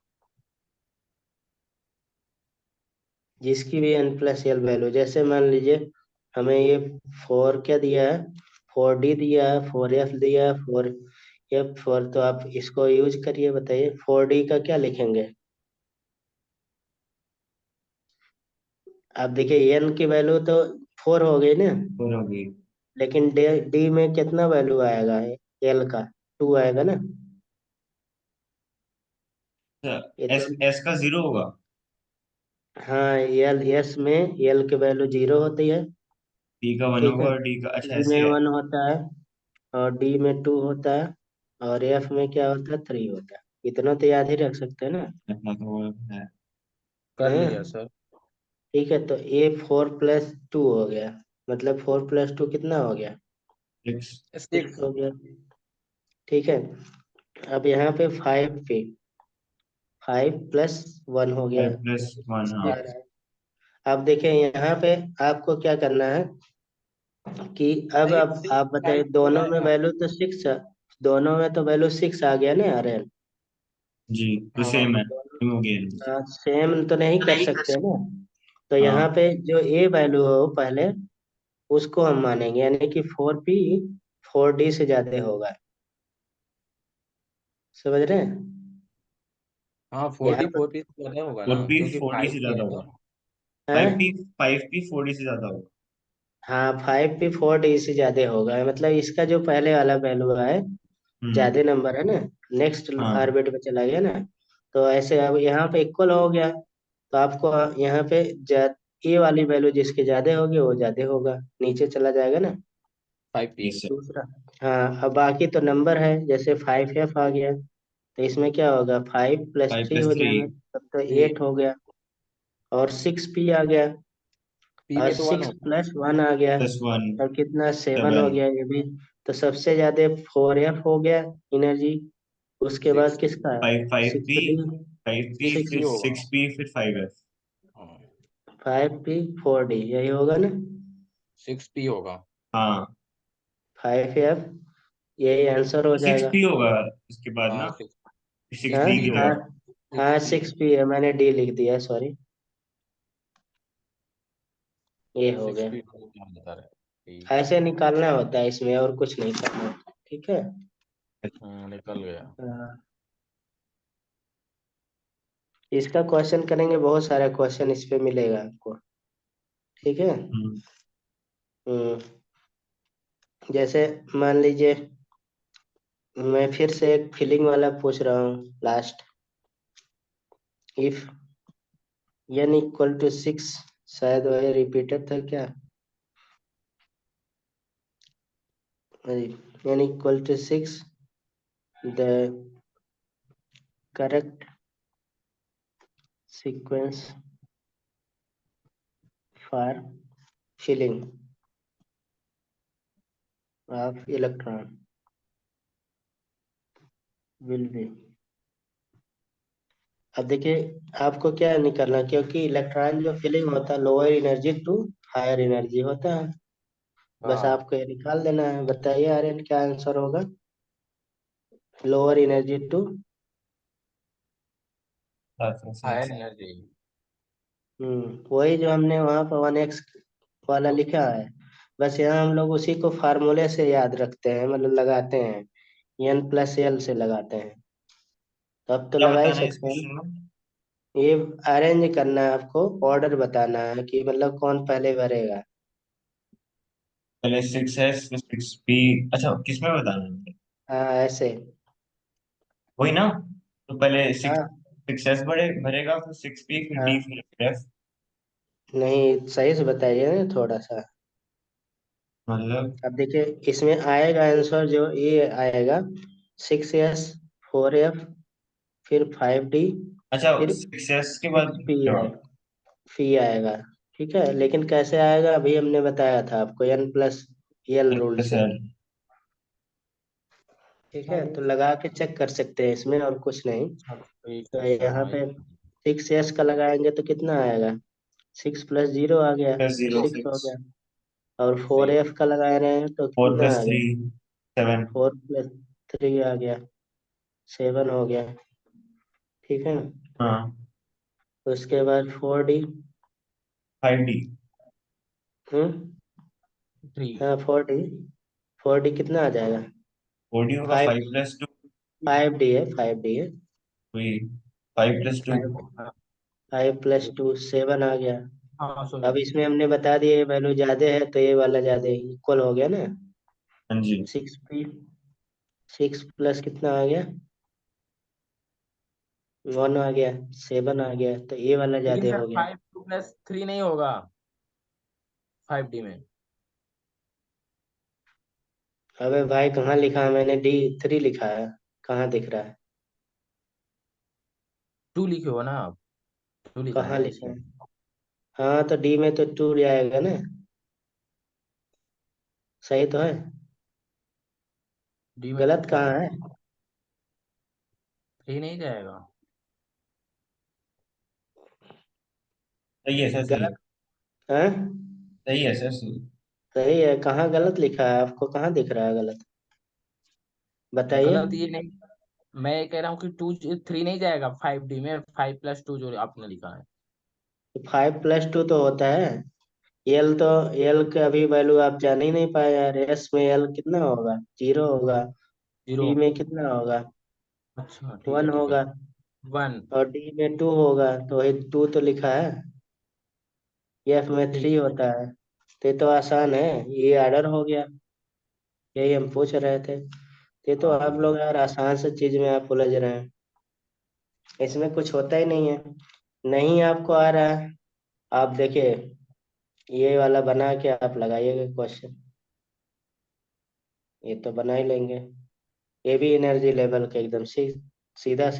जिसकी भी एन प्लस एल वैल्यू, जैसे मान लीजिए हमें ये 4 क्या दिया है, 4d दिया है, 4f दिया है, 4f4, तो आप इसको यूज करिए। बताइए 4d का क्या लिखेंगे। आप देखिए एन की वैल्यू तो 4 हो गई ना, और होगी। लेकिन डी में कितना वैल्यू आएगा, एल का 2 आएगा ना। ये तो, एस एस का 0 होगा। हाँ, एल एस में एल की वैल्यू 0 होती है, डी का 1 ठीक होगा है। और डी का, अच्छा सी में ऐसे है। 1 होता है, और डी में 2 होता है, और एफ में क्या होता है, 3 होता है। इतना तो याद ही रख सकते हैं ना। इतना तो वो है। कर लिया हाँ, सर। ठीक है। तो ए 4+2 हो गया, मतलब 4+2 कितना हो गया, 6। 6 6। हो गया, ठीक है। अब यहाँ पे 5+1 हो गया, 5+1, 6 हाँ। आ रहा है। अब देखिए यहाँ पे आपको क्या करना है, कि अब नहीं, आप बताइए, 5 बोला दोनों है में ना। वैल्यू तो 6 है, दोनों में तो वैल्यू 6 आ गया ना, अरे। जी, तो हाँ सेम है, दोनों सेम हो गया। सेम तो नहीं कर नहीं कर सकते सकते। ना। तो यहाँ हाँ। पे जो ए वैल्यू हो पहले, उसको हम मानेंगे, यानी कि 4p 4d से ज्यादा होगा, समझ रहे हैं। हाँ, यहाँ 44 से ज्यादा होगा फोर ना, पी क्योंकि फोर डी से 5 पे ज्यादा है होगा। ना। फाइव हैं? पी 5p 4d से ज्यादा होगा। हाँ, 5p 4d से ज्यादा होगा, मतलब इसका जो पहले वाला वैल्यू है, हम्म। ज्यादा नंबर है ना, नेक्स्ट हाँ। ऑर्बिट पे चला गया ना। तो ऐसे अब यहाँ पे इक्वल हो गया, तो आपको यहाँ पे ए वाली वैल्यू जिसकी ज्यादा होगी वो ज्यादा होगा, नीचे चला जाएगा ना। 5p। Yes sir. दूसरा, हाँ, अब बाकी तो नंबर है, जैसे 5f आ गया, तो इसमें क्या होगा, 5+3 हो 5+3। जाएगा, तब तो 3। 8 हो गया। और 6p आ गया, p और में तो 1 सिक्स होगा। प्लस वन आ गया, +1। और कितना, 7 हो 7। गया ये भी। तो सबसे ज्यादा 4f हो गया एनर्जी, उसके बाद 6p। किसका है, five five six P D, 5p 6p फिर सिक्स, होगा। 6p फिर 5f। हाँ, 5p 4d, यही होगा ना। 6p होगा। हाँ, 5f, यही आंसर हो सिक्स जाएगा। पी होगा इसके बाद हाँ, ना। 6 सिक्स हाँ, डी 6p की हाँ, होगा। जगह। हाँ, 6p। 6p है, मैंने डी लिख दिया, सॉरी, ये हो गया। 6p क्या बता रहे हैं? ठीक है। ऐसे निकालना होता है इसमें, और कुछ नहीं करना होता, ठीक है। निकल गया। हाँ। इसका क्वेश्चन करेंगे, बहुत सारा क्वेश्चन इस पे मिलेगा आपको। ठीक है। हम्म जैसे मान लीजिए, मैं फिर से एक फीलिंग वाला पूछ रहा हूँ last. If n equal to 6, शायद वही रिपीटेड था क्या? n equal to 6, the correct sequence for filling of electron will be. अब देखिए, आपको क्या निकालना, क्योंकि इलेक्ट्रॉन जो फिलिंग होता है lower energy to higher energy होता है। बस हाँ, आपको ये निकाल देना है। बताइए आर्यन, क्या आंसर होगा? Lower energy to. Higher energy. वही जो हमने वहां पर 1x वाला लिखा है। बस यहाँ हम लोग उसी को फार्मूले से याद रखते हैं, मतलब लगाते हैं, n+l से लगाते हैं। तो अब तो क्या लगा ही बताना है इस सकते हैं। क्वेश्चन में? ये अरेंज करना है आपको, ऑर्डर बताना है कि मतलब कौन पहले भरेगा। पहले 6s फिर 6p। अच्छा, किसमें बताना है? हाँ, ऐसे। वही ना। तो पहले हाँ 6s भरेगा, फिर 6p, फिर d, हाँ, फिर f। नहीं सही से बताइए ना थोड़ा सा। मतलब अब देखिए, इसमें आएगा आंसर जो ये आएगा, 6s, 4f, फिर 5d, अच्छा, फिर 6s के बाद 6p है, जवाब। फी आएगा। ठीक है, लेकिन कैसे आएगा अभी हमने बताया था आपको, n+l रूल से। l। ठीक है, तो लगा के चेक कर सकते हैं इसमें, और कुछ नहीं। चलो ठीक तो है सर यहाँ भाई। पे 6s का लगाएंगे तो कितना आएगा? 6+0 आ गया, प्लस तो जीरो 6 हो 6। गया। और जी। 4f का लगा रहे हैं तो फोर कितना प्लस आ थ्री गया? 7। 4+3 आ गया, 7 हो गया। ठीक है। हाँ, उसके बाद 4d। 5d। हम्म 3। हाँ, 4d। 4d कितना आ जाएगा? 4d होगा फाइव 5+2। 5d है, 5d है। वही 5+2। 5, 5+2 7 आ गया। हाँ अब सुनो। इसमें हमने बता दिया ये वैल्यू ज्यादा है, तो ये वाला ज्यादा इक्वल हो गया ना। हाँ जी। 6p, 6 प्लस कितना आ गया? 1 आ गया, 7 आ गया, तो ये वाला लेकिन ज्यादा सर हो गया। 5 2 + 3 नहीं होगा 5D में। अबे भाई, कहाँ लिखा है मैंने? D3 लिखा है, कहाँ दिख रहा है? 2 लिखे हो ना आप? 2 लिखा है कहाँ ना लिखा है? इसमें। हाँ, तो D में तो 2 आएगा ना। सही तो है? डी में तो गलत 2 कहाँ है। है? 3 नहीं जाएगा। सही है सर, सही। गलत है? सही है सर, सही। सही है, कहाँ गलत लिखा है? आपको कहाँ दिख रहा है गलत? बताइए। गलत ये नहीं। मैं ये कह रहा हूँ कि 2 3 नहीं जाएगा 5D में। 5 + 2 जो आपने लिखा है। 5+2 तो होता है। एल तो, एल का अभी वैल्यू आप जान ही नहीं पाए यार। एस में एल कितना होगा? 0 होगा। 0। पी में कितना होगा? अच्छा ठीक है 1 ठीक है। होगा। 1। और डी में 2 होगा, तो वही 2 तो लिखा है। एफ में 3 ठीक है। होता है। तो ये तो आसान है, ये ऑर्डर हो गया। यही हम पूछ रहे थे। ये तो हाँ आप ठीक है। लोग यार आसान से चीज में आप उलझ रहे हैं। इसमें कुछ होता ही नहीं है। नहीं आपको आ रहा है, आप देखिए, ये वाला बना के आप लगाइएगा क्वेश्चन। ये तो बना ही लेंगे। ये भी एनर्जी लेवल का एकदम सीधा सीधा